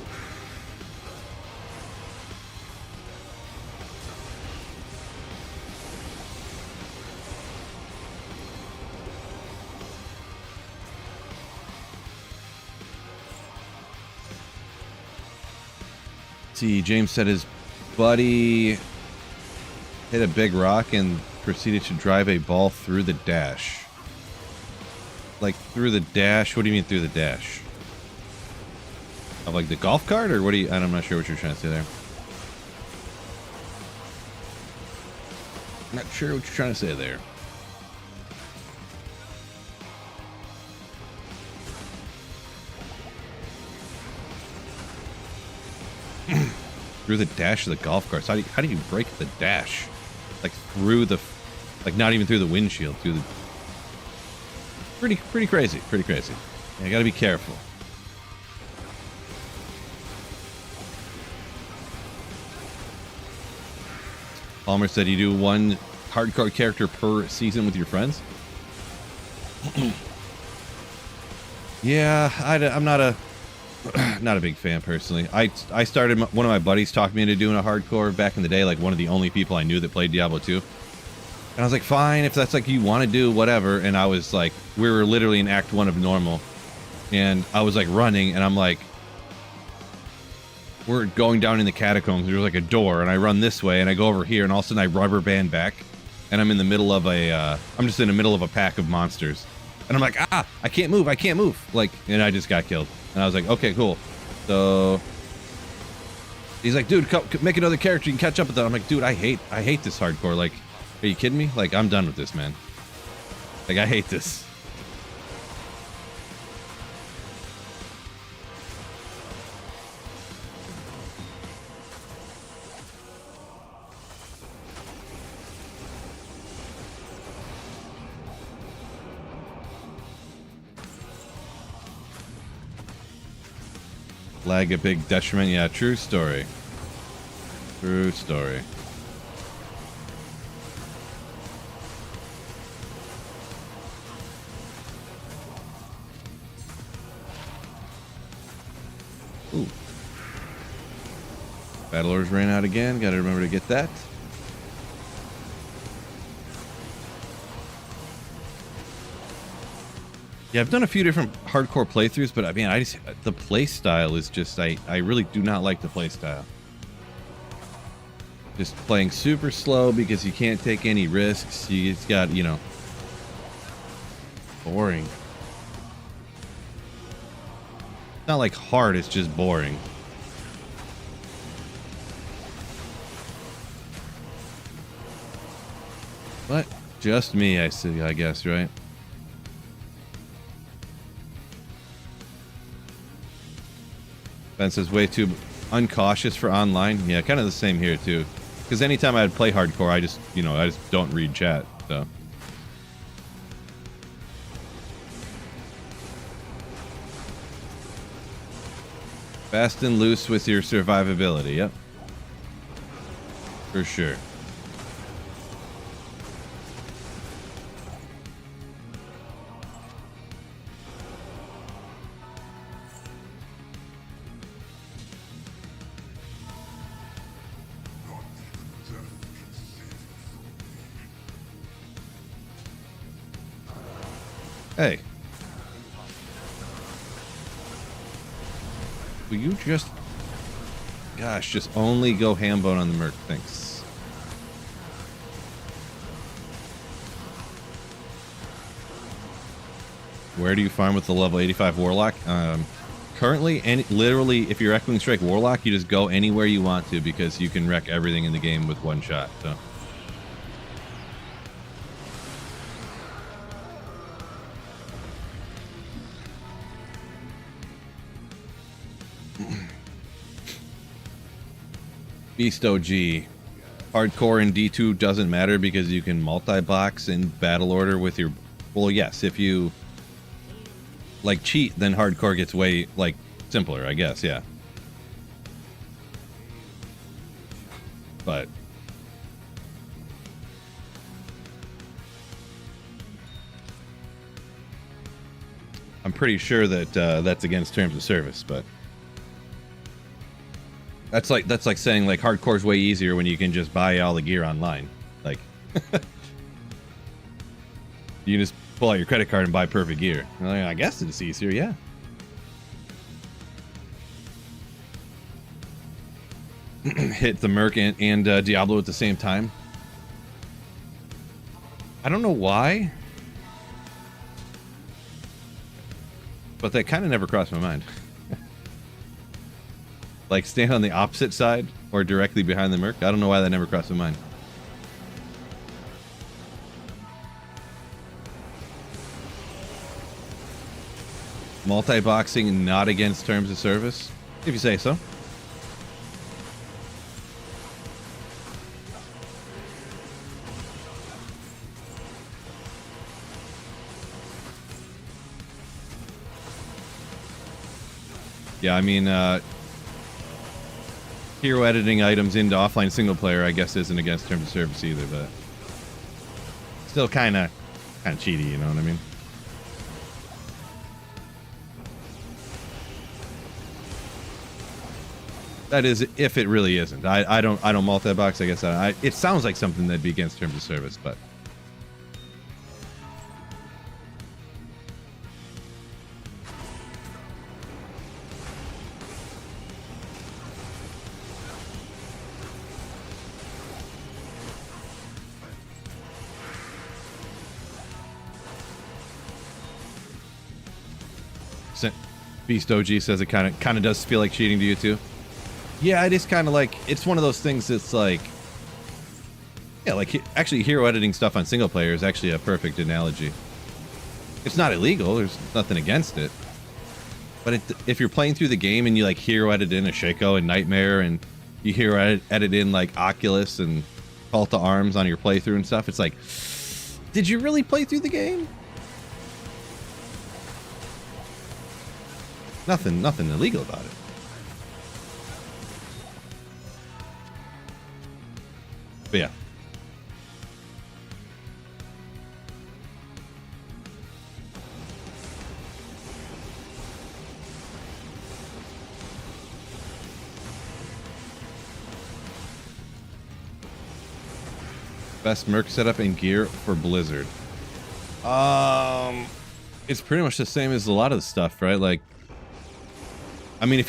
See, James said his buddy hit a big rock and proceeded to drive a ball through the dash. Like through the dash? What do you mean through the dash? Of like the golf cart, or what do you? I'm not sure what you're trying to say there. Not sure what you're trying to say there. Through the dash of the golf carts. How do you break the dash? Like through the, like not even through the windshield. Through the. Pretty crazy. Pretty crazy. Yeah, you gotta be careful. Palmer said you do one hardcore character per season with your friends. Yeah, I'm not a big fan personally. I started, one of my buddies talked me into doing a hardcore back in the day, like one of the only people I knew that played Diablo 2. And I was like, fine, if that's like you want to do, whatever. And I was like, we were literally in Act 1 of normal. And I was like running, and I'm like, we're going down in the catacombs. There's like a door, and I run this way, and I go over here, and all of a sudden I rubber band back, and I'm in the middle of I'm just in the middle of a pack of monsters. And I'm like, I can't move. Like, and I just got killed. And I was like, okay, cool. So he's like, dude, make another character. You can catch up with that. I'm like, dude, I hate this hardcore. Like, are you kidding me? Like, I'm done with this, man. Like, I hate this. Lag a big detriment. Yeah, true story. True story. Ooh. Battle orders ran out again. Gotta remember to get that. Yeah, I've done a few different hardcore playthroughs, but I mean, the play style is just, I really do not like the play style. Just playing super slow because you can't take any risks. It's got, you know, boring. It's not like hard, it's just boring. But just me, I see, I guess, right? Ben says way too uncautious for online. Yeah, kind of the same here too. Because anytime I'd play hardcore, I just don't read chat. So. Fast and loose with your survivability. Yep. For sure. Hey. Will you just... Gosh, just only go ham bone on the merc. Thanks. Where do you farm with the level 85 Warlock? Currently, literally, if you're Echoing Strike Warlock, you just go anywhere you want to because you can wreck everything in the game with one shot, so... Beast OG. Hardcore in D2 doesn't matter because you can multi-box in battle order with your... Well, yes, if you like cheat, then hardcore gets way like simpler, I guess, yeah. But I'm pretty sure that that's against terms of service, but that's like saying like hardcore's way easier when you can just buy all the gear online. Like you can just pull out your credit card and buy perfect gear. I guess it's easier, yeah. Hit the Merc and Diablo at the same time. I don't know why, but that kind of never crossed my mind. Like stand on the opposite side or directly behind the Merc. I don't know why that never crossed my mind. Multi-boxing not against terms of service, if you say so. Yeah, I mean, hero editing items into offline single player, I guess, isn't against terms of service either, but still kind of cheaty, you know what I mean? That is, if it really isn't. I don't multi-box. I guess it sounds like something that'd be against terms of service, but. Beast OG says it kind of does feel like cheating to you too. Yeah, it is kind of like, it's one of those things that's like, yeah, like actually hero editing stuff on single player is actually a perfect analogy. It's not illegal, there's nothing against it. But if you're playing through the game and you like hero edit in a Shaco and Nightmare and you hero edit in like Oculus and Call to Arms on your playthrough and stuff, it's like, did you really play through the game? Nothing illegal about it. But yeah. Best Merc setup and gear for Blizzard. It's pretty much the same as a lot of the stuff, right? Like, I mean, if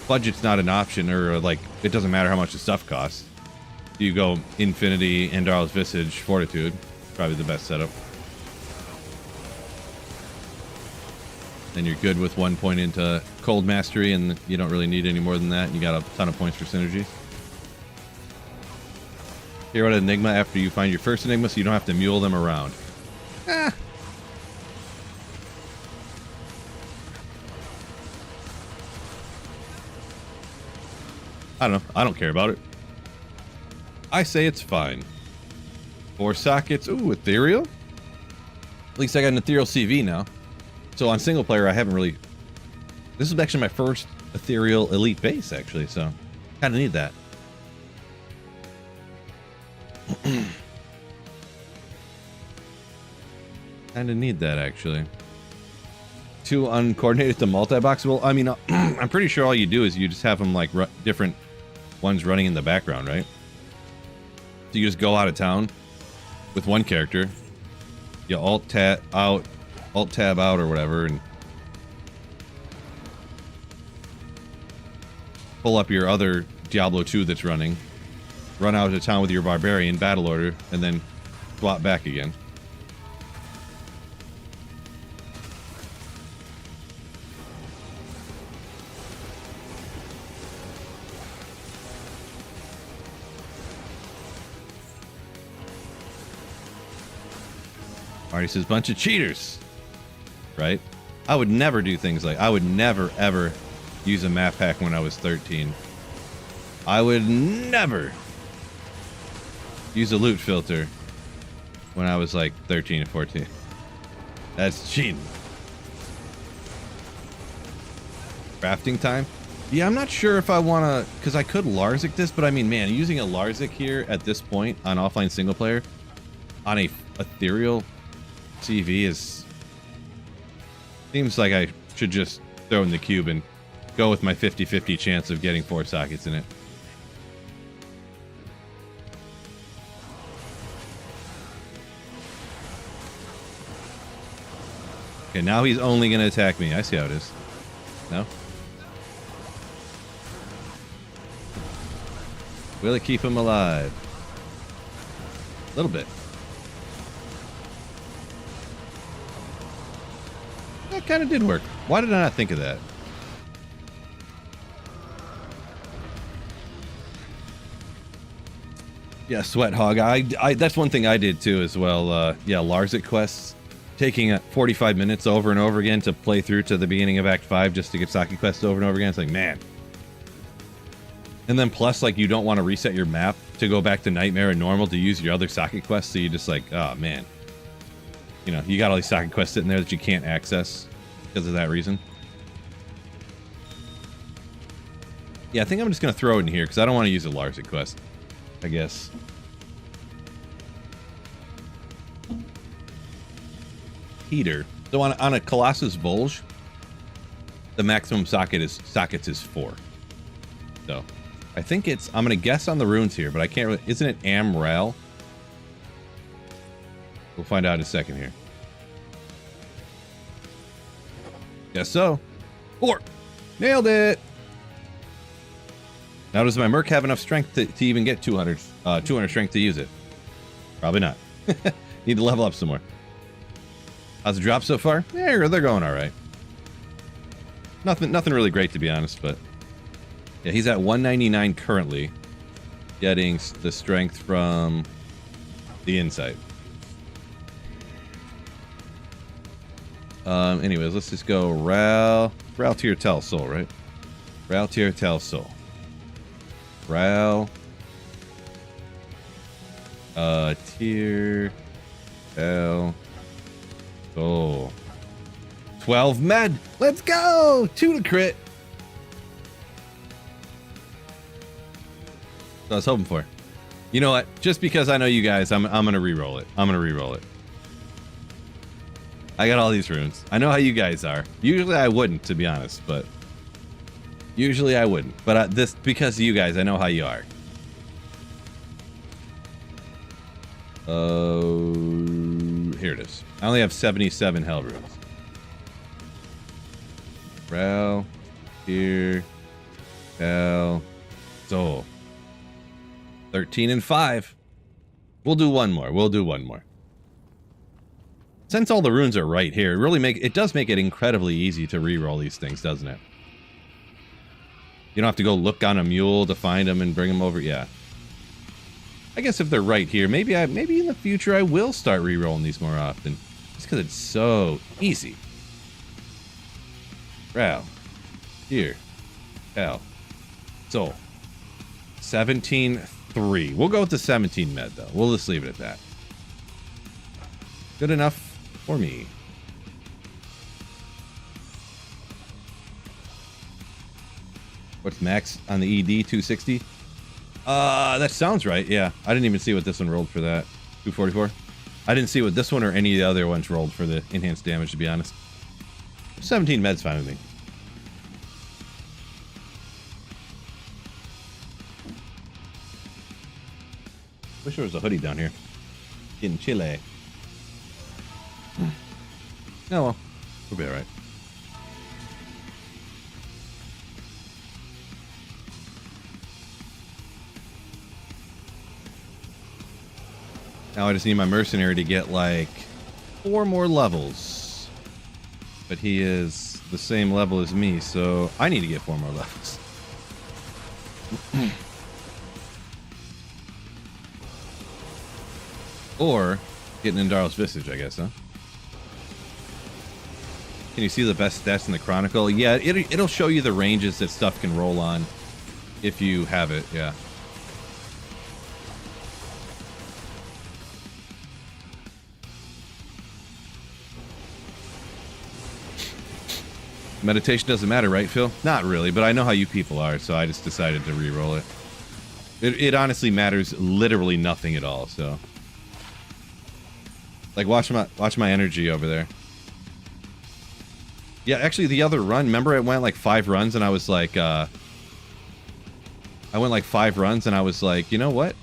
budget's not an option, or like it doesn't matter how much the stuff costs, you go Infinity, Endarl's Visage, Fortitude, probably the best setup. Then you're good with 1 point into Cold Mastery, and you don't really need any more than that. You got a ton of points for synergies. Hero at Enigma after you find your first Enigma, so you don't have to mule them around. I don't know. I don't care about it. I say it's fine. 4 sockets. Ooh, ethereal. At least I got an ethereal CV now. So on single player, I haven't really. This is actually my first ethereal elite base, actually. So kind of need that. Kind of need that, actually. Too uncoordinated to multi-box. Well, I mean, I'm pretty sure all you do is you just have them like different ones running in the background, right? So you just go out of town with one character, you alt tab out or whatever, and pull up your other Diablo 2 that's running, run out of town with your barbarian battle order, and then swap back again. Marty says, bunch of cheaters, right? I would never do things like, I would never, ever use a map pack when I was 13. I would never use a loot filter when I was like 13 or 14. That's cheating. crafting time. Yeah, I'm not sure if I want to, because I could Larzik this, but I mean, man, using a Larzik here at this point on offline single player on a ethereal CV is, seems like I should just throw in the cube and go with my 50-50 chance of getting 4 sockets in it. Okay, now he's only going to attack me. I see how it is. No? Will it keep him alive? A little bit. That kind of did work. Why did I not think of that? Yeah, Sweat Hog. I that's one thing I did too as well. Yeah, Larzik quests. Taking 45 minutes over and over again to play through to the beginning of Act 5 just to get Saki quests over and over again. It's like, man. And then plus, like, you don't want to reset your map to go back to Nightmare and Normal to use your other Saki quests, so you just like, oh, man. You know, you got all these Saki quests sitting there that you can't access because of that reason. Yeah, I think I'm just going to throw it in here because I don't want to use a Larzik quest, I guess. Heater. So on a Colossus Volge, the maximum sockets is 4. So I think it's, I'm gonna guess on the runes here, but I can't really, isn't it Amral? We'll find out in a second here. Guess so. 4. Nailed it. Now does my Merc have enough strength to even get 200 strength to use it? Probably not. Need to level up some more. How's the drop so far? Yeah, they're going all right. Nothing really great to be honest, but yeah, he's at 199 currently, getting the strength from the insight. Anyways, let's just go Ral Tier Tel Soul, right? Ral Tier Tel Soul. Ral Tier Tel Soul. 12 med. Let's go! 2 to crit. That's what I was hoping for. You know what? Just because I know you guys, I'm gonna re-roll it. I'm gonna re-roll it. I got all these runes. I know how you guys are. Usually I wouldn't, to be honest, but usually I wouldn't. But this, because of you guys, I know how you are. Here it is. I only have 77 hell runes. Ral, here, Hell, Soul. 13 and 5. We'll do one more. We'll do one more. Since all the runes are right here, it does make it incredibly easy to re-roll these things, doesn't it? You don't have to go look on a mule to find them and bring them over. Yeah. I guess if they're right here, maybe in the future I will start re-rolling these more often. Just because it's so easy. Ral. Here. Hell. Soul. 17-3. We'll go with the 17 med, though. We'll just leave it at that. Good enough for me. What's max on the ED? 260? That sounds right, yeah. I didn't even see what this one rolled for that. 244? I didn't see what this one or any of the other ones rolled for the enhanced damage, to be honest. 17 med's fine with me. Wish there was a hoodie down here. In Chile. Oh well. We'll be alright. Now I just need my mercenary to get like 4 more levels. But he is the same level as me, so I need to get 4 more levels. Or getting in Darl's Visage, I guess, huh? Can you see the best stats in the Chronicle? Yeah, it'll show you the ranges that stuff can roll on if you have it, yeah. Meditation doesn't matter, right, Phil? Not really, but I know how you people are, so I just decided to re-roll it. It honestly matters literally nothing at all, so. Like, watch my energy over there. Yeah, actually, the other run, remember I went like 5 runs and I was like, I went like 5 runs and I was like, you know what?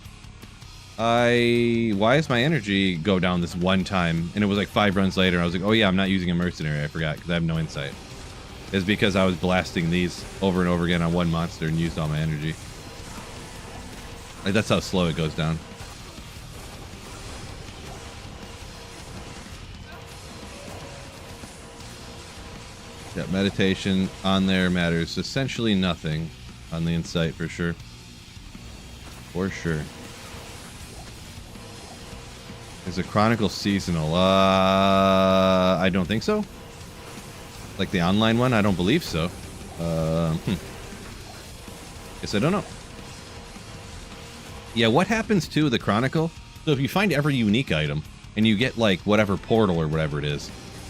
Why is my energy go down this one time? And it was like 5 runs later, and I was like, oh yeah, I'm not using a mercenary, I forgot, because I have no insight. It's because I was blasting these over and over again on one monster and used all my energy. Like, that's how slow it goes down. Yeah, meditation on there matters essentially nothing on the insight for sure. For sure. Is a Chronicle seasonal? I don't think so. Like the online one? I don't believe so. Guess I don't know. Yeah, what happens to the Chronicle? So if you find every unique item, and you get like whatever portal or whatever it is,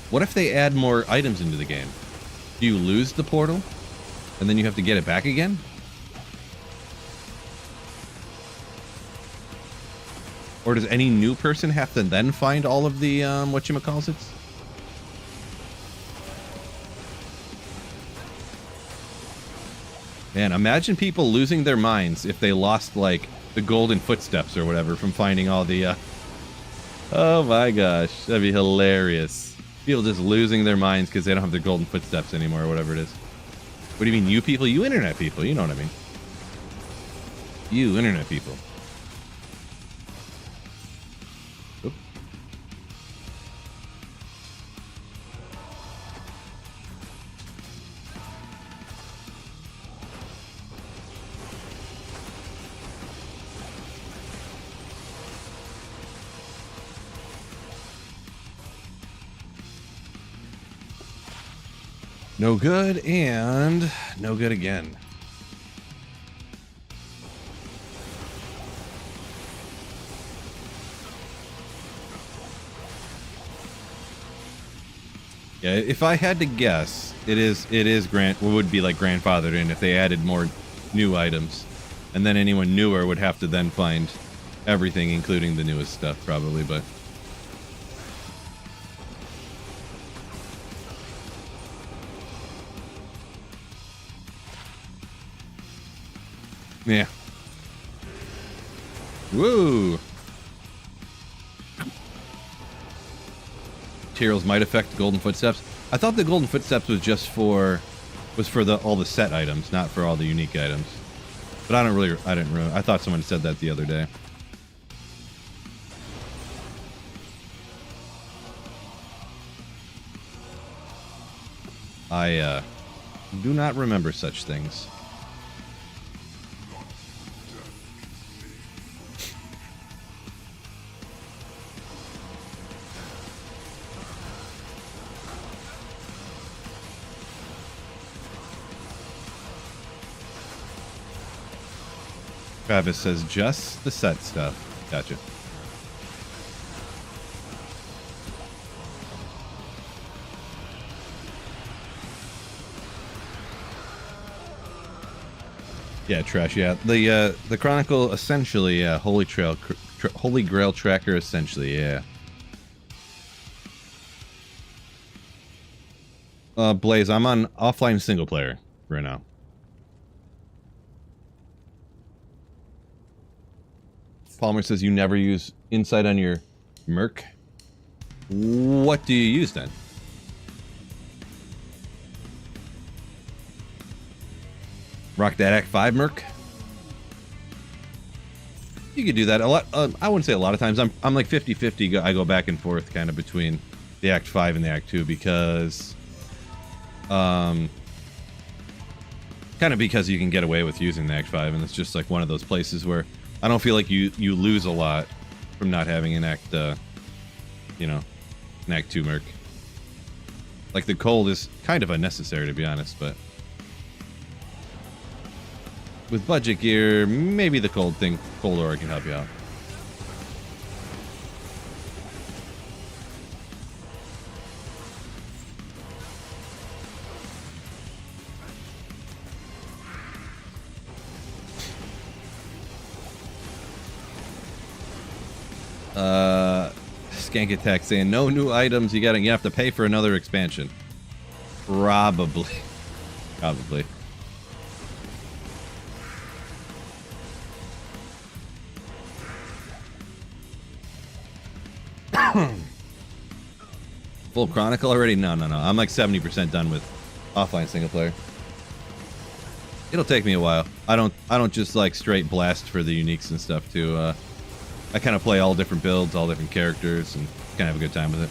what if they add more items into the game? Do you lose the portal? And then you have to get it back again? Or does any new person have to then find all of the, whatchamacallits? Man, imagine people losing their minds if they lost, like, the golden footsteps or whatever from finding all the, Oh my gosh, that'd be hilarious. People just losing their minds because they don't have the golden footsteps anymore or whatever it is. What do you mean, you people? You internet people, you know what I mean. You internet people. Oop. No good, and no good again. Yeah, if I had to guess, it would be like grandfathered in if they added more new items. And then anyone newer would have to then find everything, including the newest stuff, probably, but... Yeah. Woo! Materials might affect golden footsteps. I thought the golden footsteps was just for all the set items, not for all the unique items. But I thought someone said that the other day. I do not remember such things. Travis says just the set stuff. Gotcha. Yeah, trash. Yeah, the Chronicle essentially, Holy Grail tracker essentially. Yeah. Blaze, I'm on offline single player right now. Palmer says you never use insight on your Merc. What do you use then? Rock that Act 5 Merc? You could do that a lot. I wouldn't say a lot of times. I'm like 50-50. I go back and forth kind of between the Act 5 and the Act 2 because... kind of because you can get away with using the Act 5, and it's just like one of those places where I don't feel like you lose a lot from not having an Act, you know, an Act 2 Merc. Like, the cold is kind of unnecessary, to be honest, but... with budget gear, maybe the cold aura can help you out. Skank Attack saying no new items. You have to pay for another expansion. Probably. Probably. Full Chronicle already? No. I'm like 70% done with offline single player. It'll take me a while. I don't just like straight blast for the uniques and stuff too. I kind of play all different builds, all different characters, and kind of have a good time with it.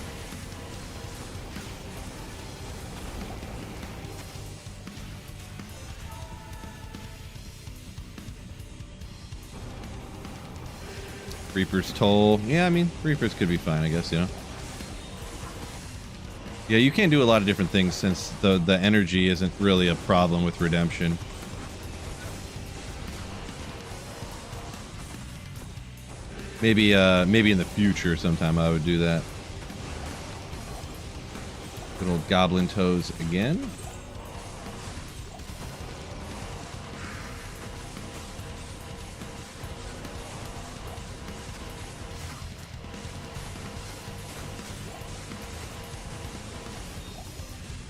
Reaper's Toll. Yeah, I mean, Reapers could be fine, I guess, you know. Yeah, you can do a lot of different things since the energy isn't really a problem with Redemption. Maybe in the future sometime I would do that. Good old Goblin Toes again.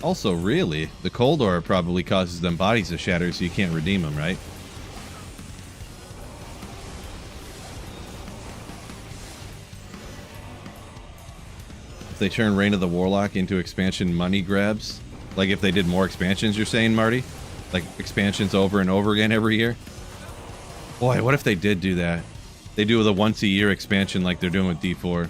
Also, really, the cold aura probably causes them bodies to shatter, so you can't redeem them, right? If they turn Reign of the Warlock into expansion money grabs, like if they did more expansions, you're saying, Marty? Like expansions over and over again every year? Boy, what if they did do that? They do the once-a-year expansion like they're doing with D4.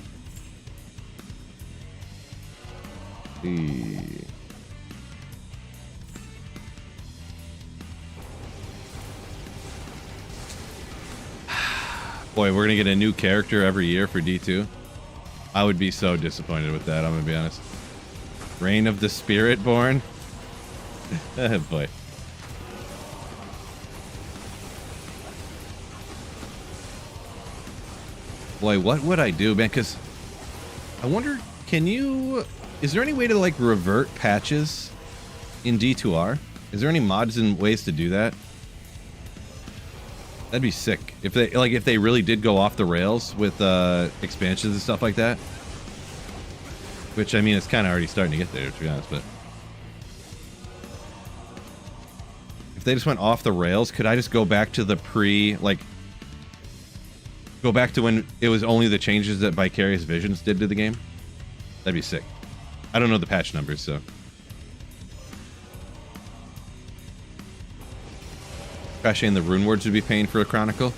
Boy, we're gonna get a new character every year for D2. I would be so disappointed with that, I'm gonna be honest. Reign of the Spiritborn? Oh boy. Boy, what would I do, man? Because I wonder, is there any way to like revert patches in D2R? Is there any mods and ways to do that? That'd be sick. If they really did go off the rails with expansions and stuff like that. Which, I mean, it's kind of already starting to get there, to be honest, but... If they just went off the rails, could I just go back to the go back to when it was only the changes that Vicarious Visions did to the game? That'd be sick. I don't know the patch numbers, so... Crashing the rune words would be paying for a chronicle.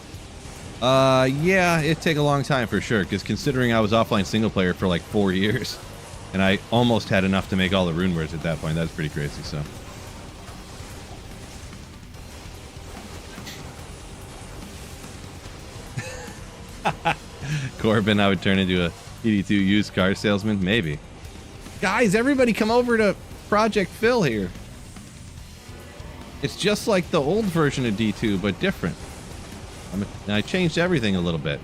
Yeah, it'd take a long time for sure, because considering I was offline single player for like 4 years, and I almost had enough to make all the rune words at that point, that's pretty crazy, so. Corbin, I would turn into a ED2 used car salesman? Maybe. Guys, everybody come over to Project Phil here. It's just like the old version of D2, but different. I changed everything a little bit.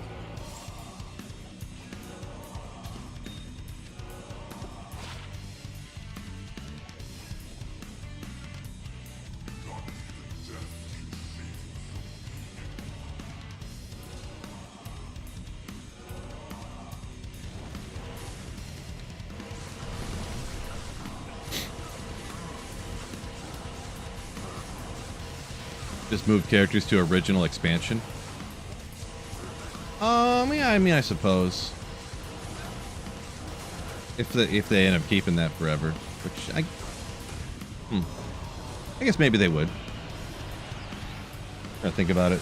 Just moved characters to original expansion. Yeah, I mean, I suppose if they end up keeping that forever, which I guess maybe they would. Trying to think about it.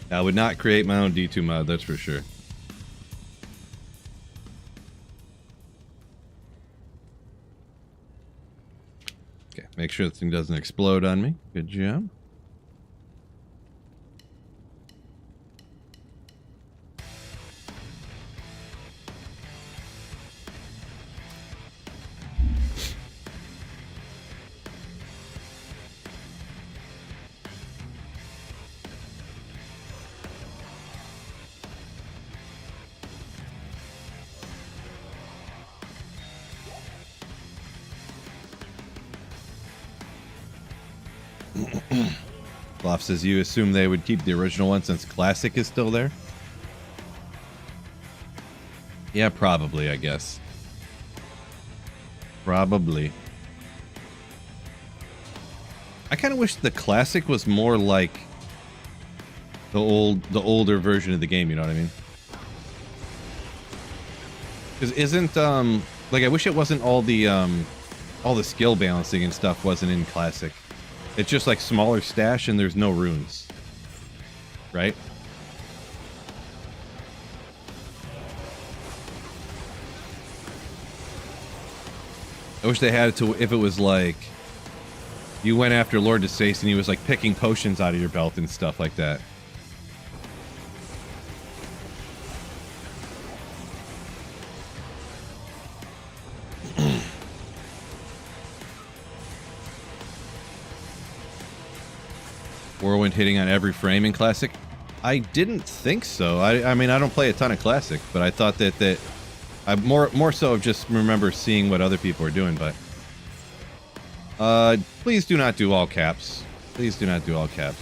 I would not create my own D2 mod, that's for sure. Make sure this thing doesn't explode on me. Good job. Sloth says you assume they would keep the original one since Classic is still there? Yeah, probably, I guess. Probably. I kind of wish the Classic was more like the older version of the game, you know what I mean? Because isn't, like, I wish it wasn't all the skill balancing and stuff wasn't in Classic. It's just like smaller stash and there's no runes. Right? I wish they had it to, if it was like, you went after Lord DeSace and he was like picking potions out of your belt and stuff like that. Whirlwind hitting on every frame in Classic? I didn't think so. I mean, I don't play a ton of Classic, but I thought that I more so just remember seeing what other people are doing, but please do not do all caps. Please do not do all caps.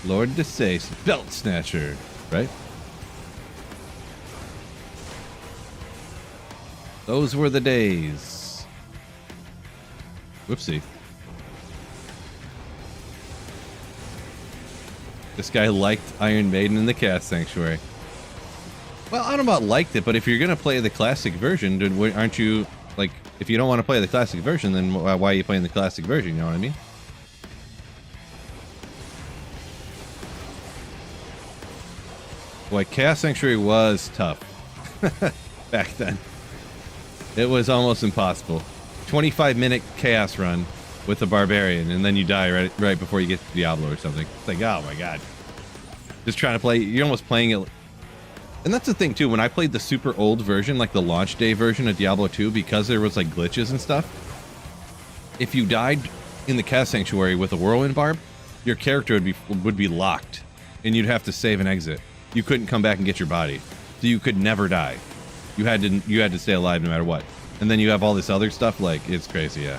Lord DeSace, Belt Snatcher, right? Those were the days. Whoopsie. This guy liked Iron Maiden in the Cast Sanctuary. Well, I don't know about liked it, but if you're going to play the classic version, then aren't you, like, if you don't want to play the classic version, then why are you playing the classic version, you know what I mean? Boy, Chaos Sanctuary was tough back then. It was almost impossible. 25-minute chaos run with a barbarian, and then you die right before you get to Diablo or something. It's like, oh my god. Just trying to play, you're almost playing it. And that's the thing too, when I played the super old version, like the launch day version of Diablo 2, because there was like glitches and stuff, if you died in the Chaos Sanctuary with a Whirlwind Barb, your character would be locked, and you'd have to save and exit. You couldn't come back and get your body. So you could never die. You had to stay alive no matter what. And then you have all this other stuff, like, it's crazy, yeah.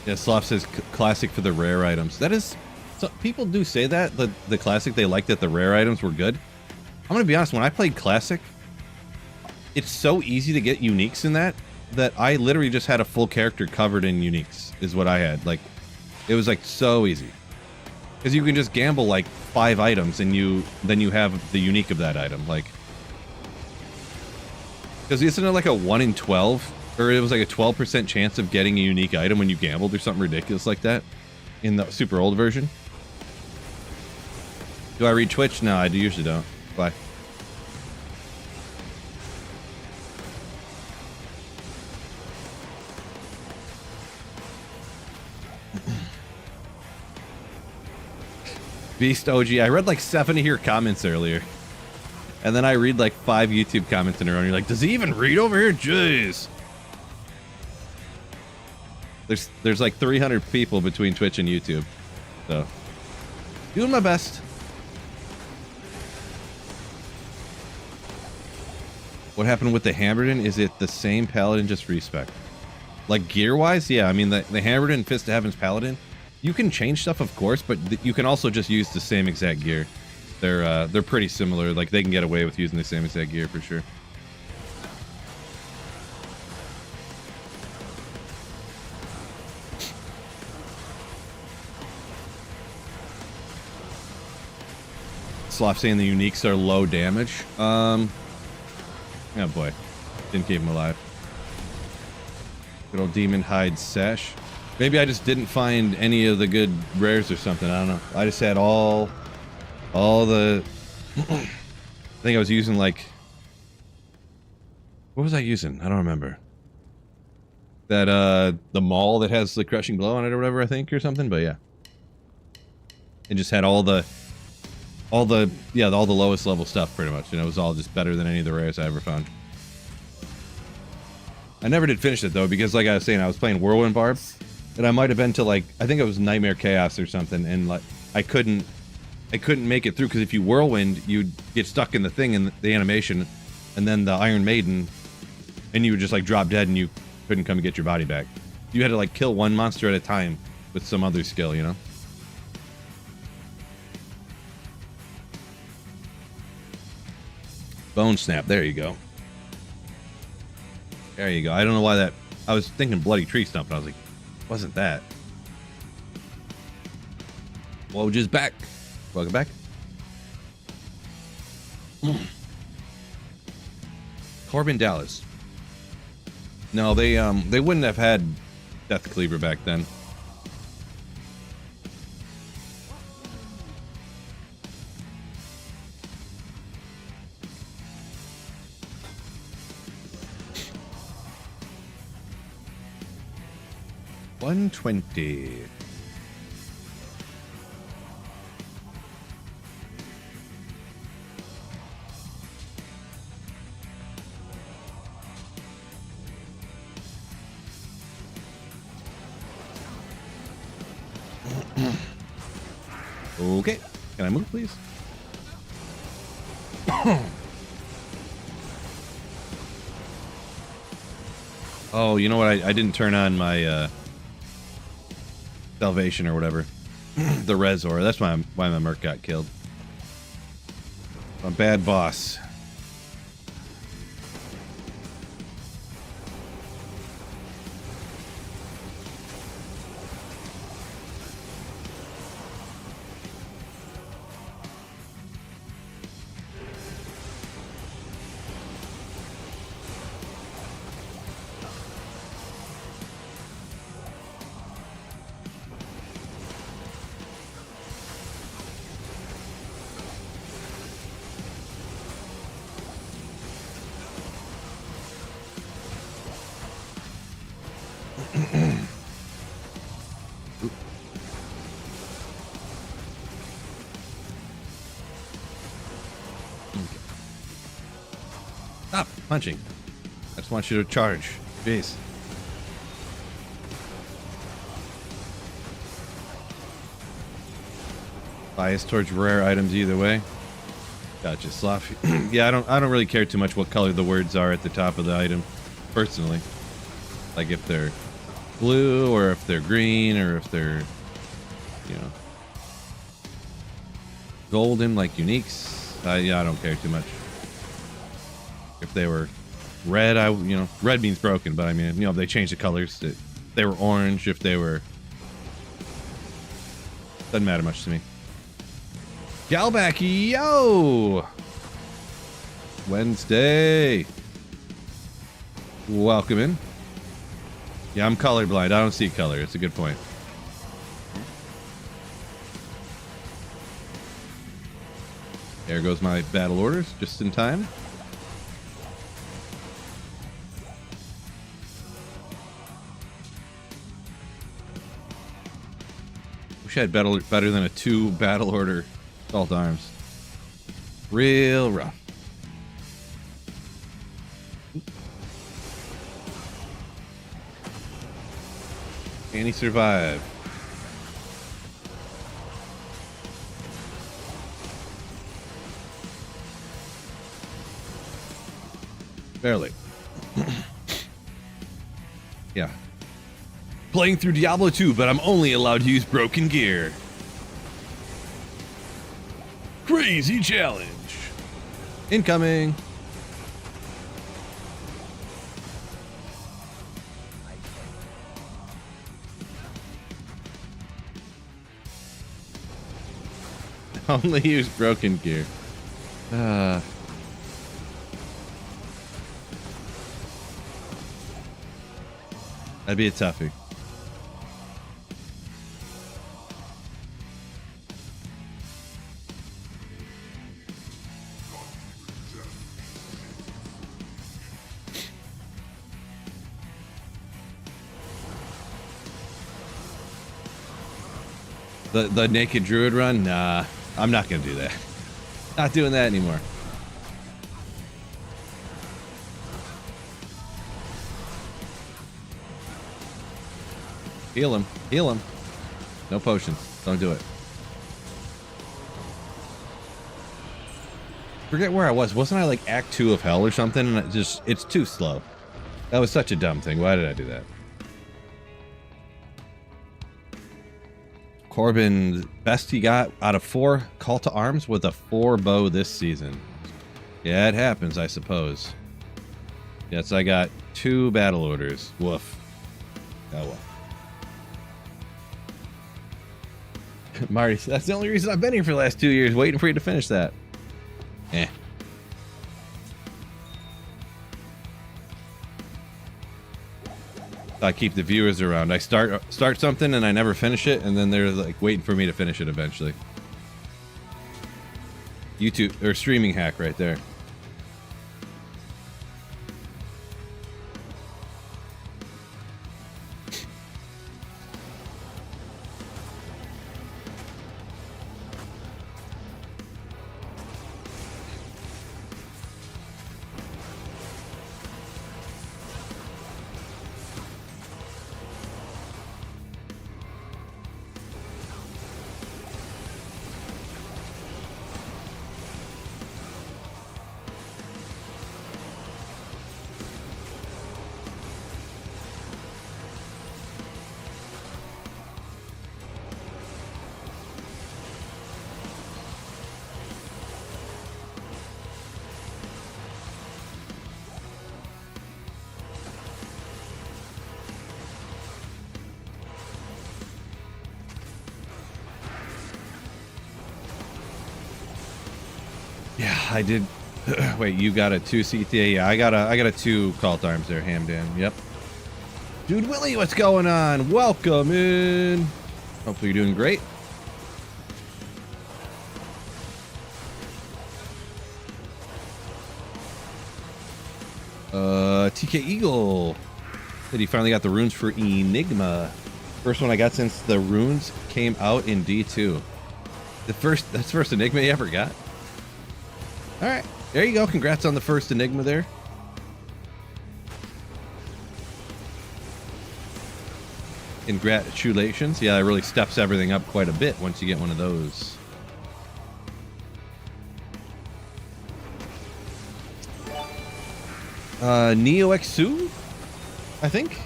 Yeah, Sloth says classic for the rare items. That is, so people do say that the classic, they liked that the rare items were good. I'm gonna be honest, when I played classic, it's so easy to get uniques in that I literally just had a full character covered in uniques is what I had. Like, it was like so easy because you can just gamble like 5 items and then you have the unique of that item. Like, because isn't it like a 1 in 12? Or it was like a 12% chance of getting a unique item when you gambled or something ridiculous like that in the super old version. Do I read Twitch? No, I usually don't. Bye. Beast OG. I read like 7 of your comments earlier. And then I read like 5 YouTube comments in a row and you're like, does he even read over here? Jeez. There's like 300 people between Twitch and YouTube, so doing my best. What happened with the Hammerden? Is it the same Paladin, just respec? Like gear wise, yeah. I mean the Hammerden Fist of Heaven's Paladin, you can change stuff, of course, but you can also just use the same exact gear. They're pretty similar. Like they can get away with using the same exact gear for sure. Sloth saying the uniques are low damage. Oh boy. Didn't keep him alive. Good old Demon Hide Sash. Maybe I just didn't find any of the good rares or something. I don't know. I just had all the... I think I was using like... What was I using? I don't remember. That, the Maul that has the Crushing Blow on it or whatever, I think, or something, but yeah. and just had all the lowest level stuff pretty much. It was all just better than any of the rares I ever found. I never did finish it though, because like I was saying, I was playing Whirlwind Barb, and I might have been to like, I think it was Nightmare Chaos or something, and like I couldn't make it through, because if you whirlwind, you'd get stuck in the thing in the animation, and then the Iron Maiden, and you would just like drop dead, and you couldn't come and get your body back. You had to like kill one monster at a time with some other skill, Bone Snap, there you go. There you go. I don't know why that... I was thinking Bloody Tree Stump, and I was like, wasn't that? Woj is back. Welcome back. Corbin Dallas. No, they wouldn't have had Death Cleaver back then. $120. Okay, can I move, please? Oh, you know what? I didn't turn on my salvation or whatever. The Resor. That's why my Merc got killed. A bad boss. Stop punching. I just want you to charge. Jeez. Bias towards rare items either way. Gotcha, Slough. Yeah, I don't really care too much what color the words are at the top of the item, personally. Like if they're blue or if they're green or if they're, golden like uniques. Yeah, I don't care too much. If they were red, red means broken, but I mean, if they changed the colors, if they were orange, if they were... Doesn't matter much to me. Galback, yo! Wednesday. Welcome in. Yeah, I'm colorblind. I don't see color. It's a good point. There goes my battle orders, just in time. Wish I had better than a 2 battle order assault arms. Real rough. Can he survive? Barely. Yeah. Playing through Diablo 2, but I'm only allowed to use broken gear. Crazy challenge. Incoming. Only use broken gear. That'd be a toughie. The naked druid run? Nah, I'm not gonna do that. Not doing that anymore. Heal him. Heal him. No potions. Don't do it. Forget where I was. Wasn't I like Act 2 of Hell or something? And it's too slow. That was such a dumb thing. Why did I do that? Corbin, best he got out of 4 call to arms with a 4 bow this season. Yeah, it happens, I suppose. Yes, I got 2 battle orders. Woof. Oh well. Marty, that's the only reason I've been here for the last 2 years, waiting for you to finish that. Eh. I keep the viewers around. I start something and I never finish it, and then they're like waiting for me to finish it eventually. YouTube or streaming hack right there. Yeah, I did. Wait, you got a 2 CTA? Yeah, I got a 2 call to arms there, Hamdan. Yep. Dude Willie, what's going on? Welcome in. Hopefully you're doing great. TK Eagle said he finally got the runes for Enigma. First one I got since the runes came out in D2. That's the first Enigma you ever got. All right, there you go. Congrats on the first Enigma there. Congratulations. Yeah, it really steps everything up quite a bit once you get one of those. Neo-Xu, I think.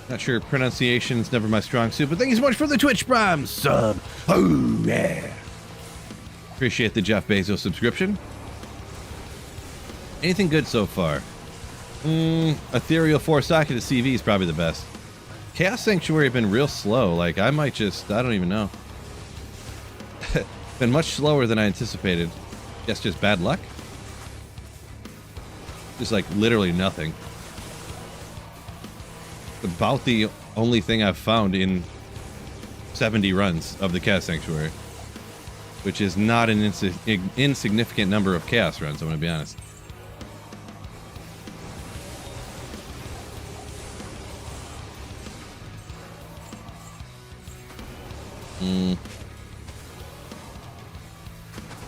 Not sure, pronunciation's never my strong suit, but thank you so much for the Twitch Prime sub. Oh, yeah. Appreciate the Jeff Bezos subscription. Anything good so far? Ethereal 4-socket to CV is probably the best. Chaos Sanctuary have been real slow. Like, I might just, I don't even know. Been much slower than I anticipated. Guess just bad luck? Just like literally nothing. About the only thing I've found in 70 runs of the Chaos Sanctuary. Which is not an insignificant number of Chaos runs, I'm going to be honest.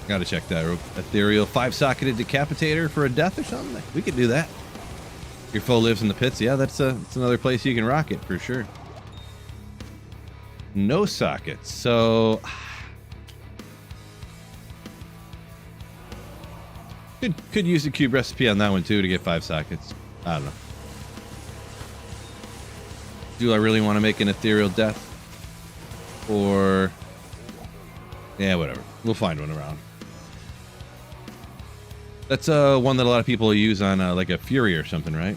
Gotta check that. Ethereal 5-socketed decapitator for a death or something? We could do that. Your foe lives in the pits. Yeah, that's another place you can rock it for sure. No sockets. So... Could use the cube recipe on that one too to get 5 sockets. I don't know. Do I really want to make an ethereal death? Or... yeah, whatever. We'll find one around. That's one that a lot of people use on like a Fury or something, right?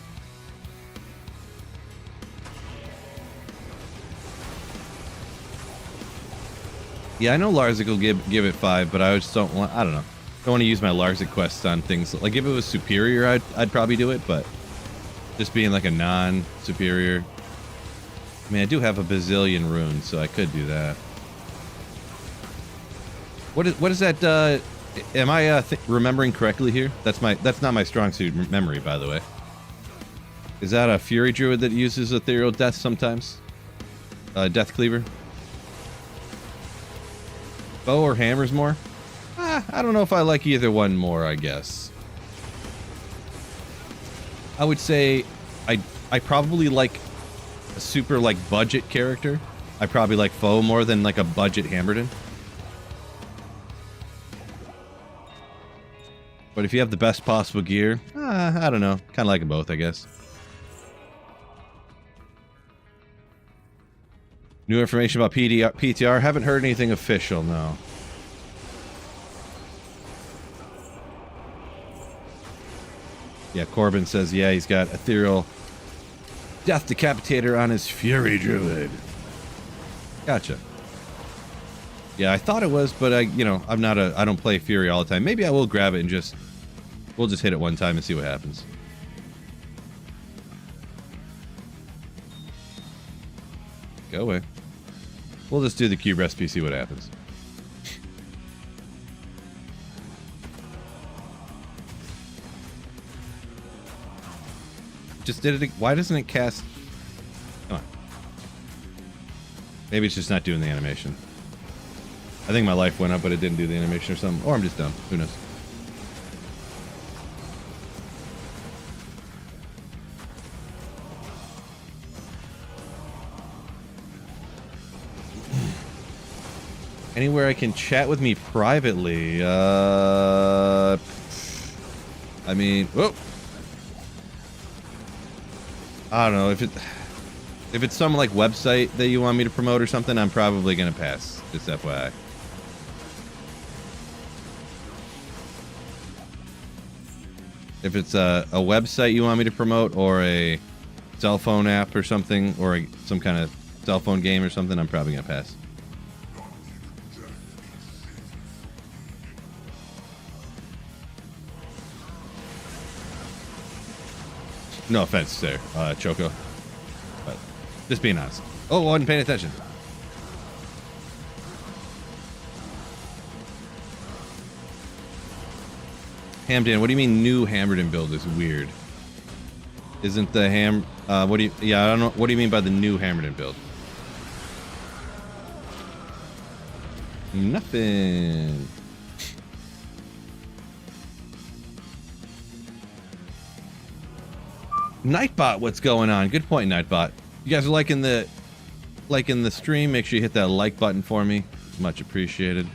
Yeah, I know Larzik will give it 5, but I just don't want... I don't know. I don't want to use my Larzik quests on things... like, if it was superior, I'd probably do it, but... just being like a non-superior... I mean, I do have a bazillion runes, so I could do that. What is that, am I remembering correctly here? That's not my strong suit memory, by the way. Is that a Fury Druid that uses Ethereal Death sometimes? Death Cleaver? Bow or hammers more? I don't know if I like either one more, I guess. I would say I probably like a super like budget character. I probably like Foh more than like a budget Hammerden. But if you have the best possible gear, I don't know. Kind of like them both, I guess. New information about PTR? Haven't heard anything official, no. Yeah, Corbin says, yeah, he's got Ethereal Death Decapitator on his Fury Druid. Gotcha. Yeah, I thought it was, but I don't play Fury all the time. Maybe I will grab it and we'll just hit it one time and see what happens. Go away. We'll just do the cube recipe, see what happens. Just did it. Why doesn't it cast? Come on. Maybe it's just not doing the animation. I think my life went up, but it didn't do the animation or something. Or I'm just dumb. Who knows? Anywhere I can chat with me privately. I mean, whoa. I don't know if it's some like website that you want me to promote or something. I'm probably gonna pass. Just FYI. If it's a website you want me to promote or a cell phone app or something or some kind of cell phone game or something, I'm probably gonna pass. No offense there, Choco. But just being honest. Oh, I wasn't paying attention. Hamden, what do you mean new Hammerden build is weird? Isn't the I don't know. What do you mean by the new Hammerden build? Nothing. Nightbot, what's going on? Good point, Nightbot. You guys are liking the stream. Make sure you hit that like button for me. Much appreciated.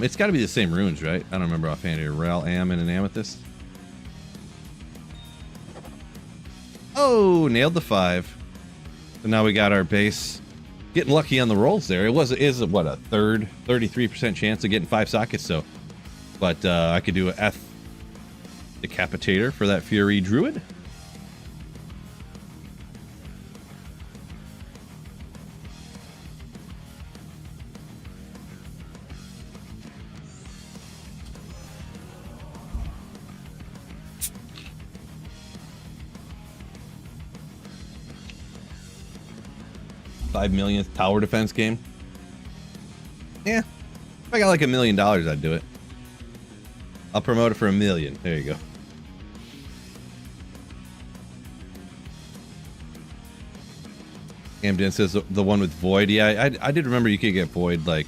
It's got to be the same runes, right? I don't remember offhand here. Rel, Am, and an Amethyst. Oh, nailed the 5. So now we got our base. Getting lucky on the rolls there. Is what, a third, 33% chance of getting 5 sockets. So, but I could do a F Decapitator for that Fury Druid. $5 millionth tower defense game. Yeah, if I got like $1 million, I'd do it. I'll promote it for $1 million. There you go. Hamden says the one with Void. Yeah, I did remember you could get Void. Like,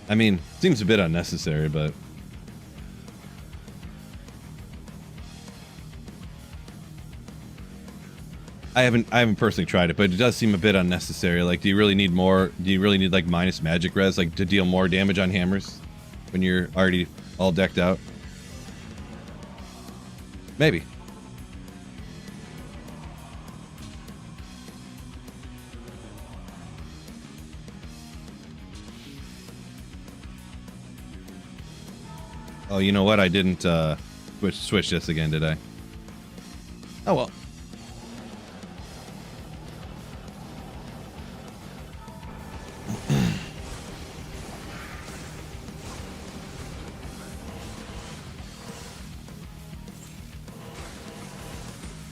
I mean, seems a bit unnecessary, but I haven't personally tried it, but it does seem a bit unnecessary. Like, do you really need more? Do you really need like minus magic res, like to deal more damage on hammers when you're already all decked out? Maybe. Oh, you know what? I didn't switch this again, did I? Oh well.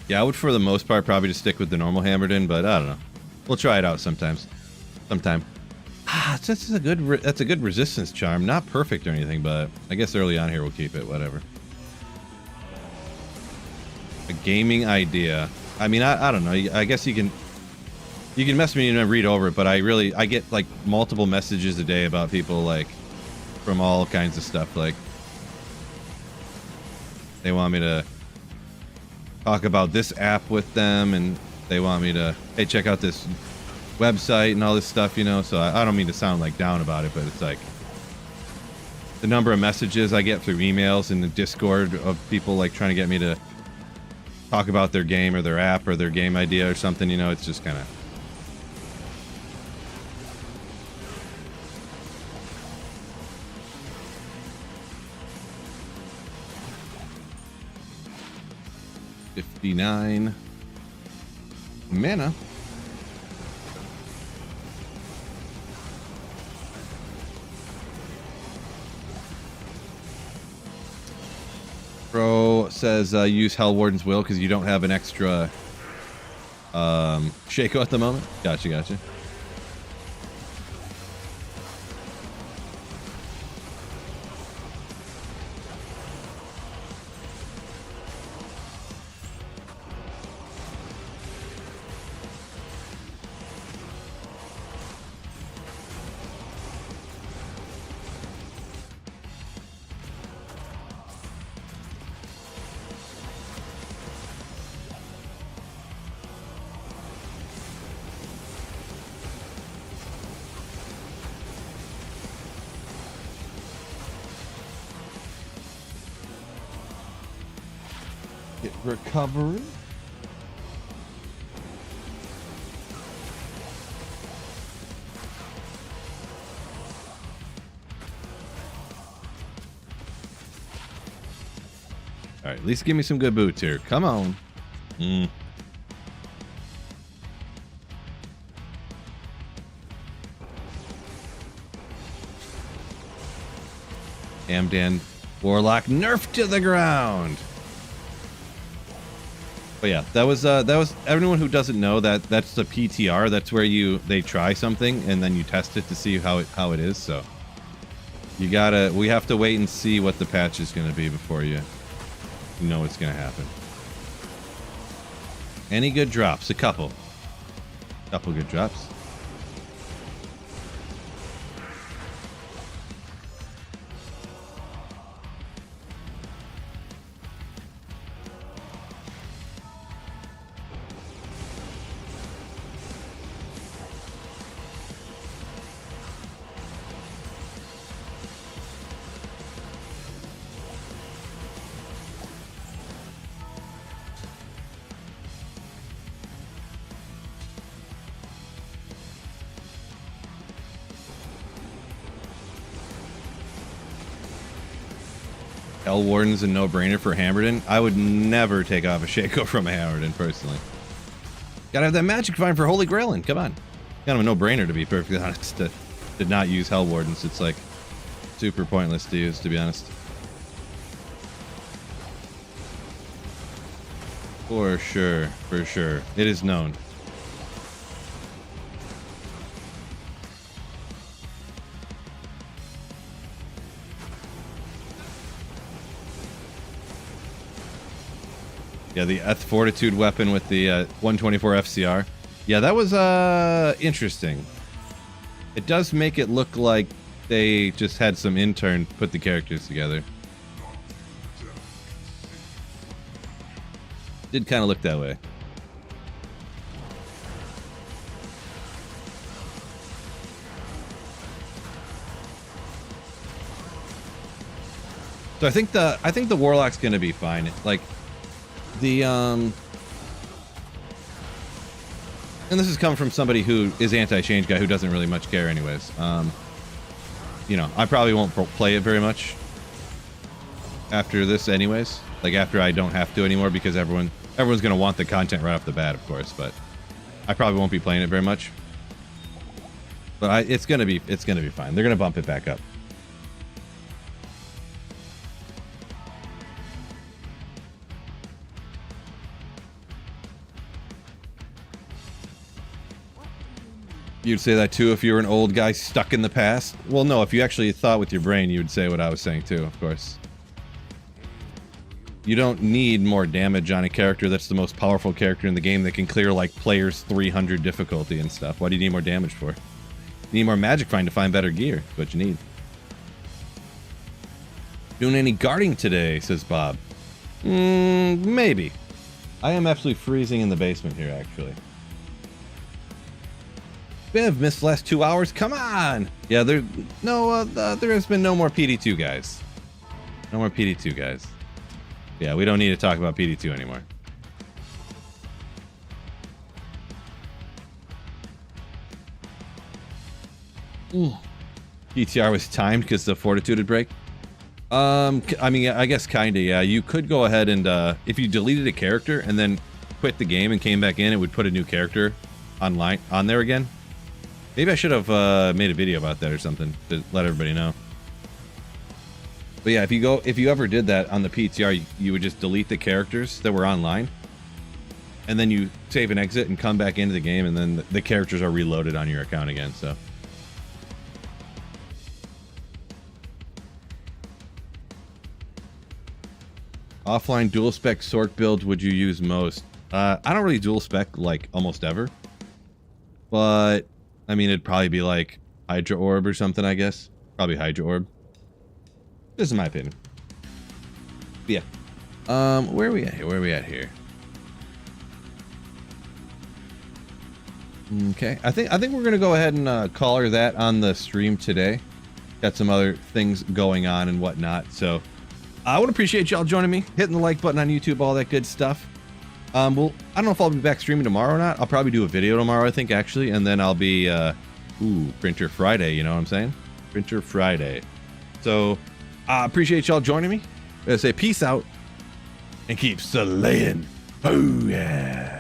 Yeah, I would for the most part probably just stick with the normal Hammerden, but I don't know. We'll try it out sometimes. Sometime. That's a good resistance charm. Not perfect or anything, but I guess early on here we'll keep it. Whatever. A gaming idea. I mean, I don't know. I guess you can mess me and read over it, but I get like multiple messages a day about people like from all kinds of stuff. Like they want me to talk about this app with them, and they want me to, hey, check out this website and all this stuff, you know. So I don't mean to sound like down about it, but it's like the number of messages I get through emails in the Discord of people like trying to get me to talk about their game or their app or their game idea or something, you know. It's just kind of $59 mana. Pro says use Hellwarden's Will because you don't have an extra Shaco at the moment. Gotcha. Recovery. All right, at least give me some good boots here. Come on. Amdan Warlock nerfed to the ground. But yeah, that was everyone who doesn't know that's the PTR. That's where they try something and then you test it to see how it is. So we have to wait and see what the patch is going to be before you know what's going to happen. Any good drops? A couple good drops. Hellwarden's a no-brainer for Hammerden. I would never take off a Shaco from a Hammerden, personally. Gotta have that magic vine for Holy Grailin'. Come on. Kind of a no-brainer, to be perfectly honest, to not use Hellwardens. It's like super pointless to use, to be honest. For sure. It is known. Yeah, the Eth Fortitude weapon with the 124 FCR. Yeah, that was interesting. It does make it look like they just had some intern put the characters together. Did kind of look that way. So I think the Warlock's gonna be fine. Like the and this is coming from somebody who is anti-change guy who doesn't really much care anyways. You know, I probably won't play it very much after this anyways. Like after I don't have to anymore because everyone's gonna want the content right off the bat, of course. But I probably won't be playing it very much. But it's gonna be fine. They're gonna bump it back up. You'd say that too if you were an old guy stuck in the past? Well, no, if you actually thought with your brain, you would say what I was saying too, of course. You don't need more damage on a character that's the most powerful character in the game that can clear like players 300 difficulty and stuff. What do you need more damage for? You need more magic find to find better gear. That's what you need. Doing any guarding today, says Bob. Maybe. I am absolutely freezing in the basement here, actually. Bev, missed the last 2 hours. Come on! Yeah, there has been no more PD2 guys. No more PD2 guys. Yeah, we don't need to talk about PD2 anymore. Ooh. PTR was timed because the fortitude would break. I mean, I guess kinda, yeah. You could go ahead and, if you deleted a character and then quit the game and came back in, it would put a new character on there again. Maybe I should have, made a video about that or something to let everybody know. But yeah, if you ever did that on the PTR, you would just delete the characters that were online. And then you save and exit and come back into the game, and then the characters are reloaded on your account again, so. Offline dual spec sort builds would you use most? I don't really dual spec like almost ever. But, I mean, it'd probably be like Hydra Orb or something, I guess. Probably Hydra Orb. This is my opinion. But yeah. Where are we at here? Where are we at here? Okay. I think we're gonna go ahead and call her that on the stream today. Got some other things going on and whatnot. So I would appreciate y'all joining me, hitting the like button on YouTube, all that good stuff. Well, I don't know if I'll be back streaming tomorrow or not. I'll probably do a video tomorrow, I think, actually, and then I'll be Printer Friday, you know what I'm saying? Printer Friday. So I appreciate y'all joining me. I say peace out and keep slaying. Oh yeah.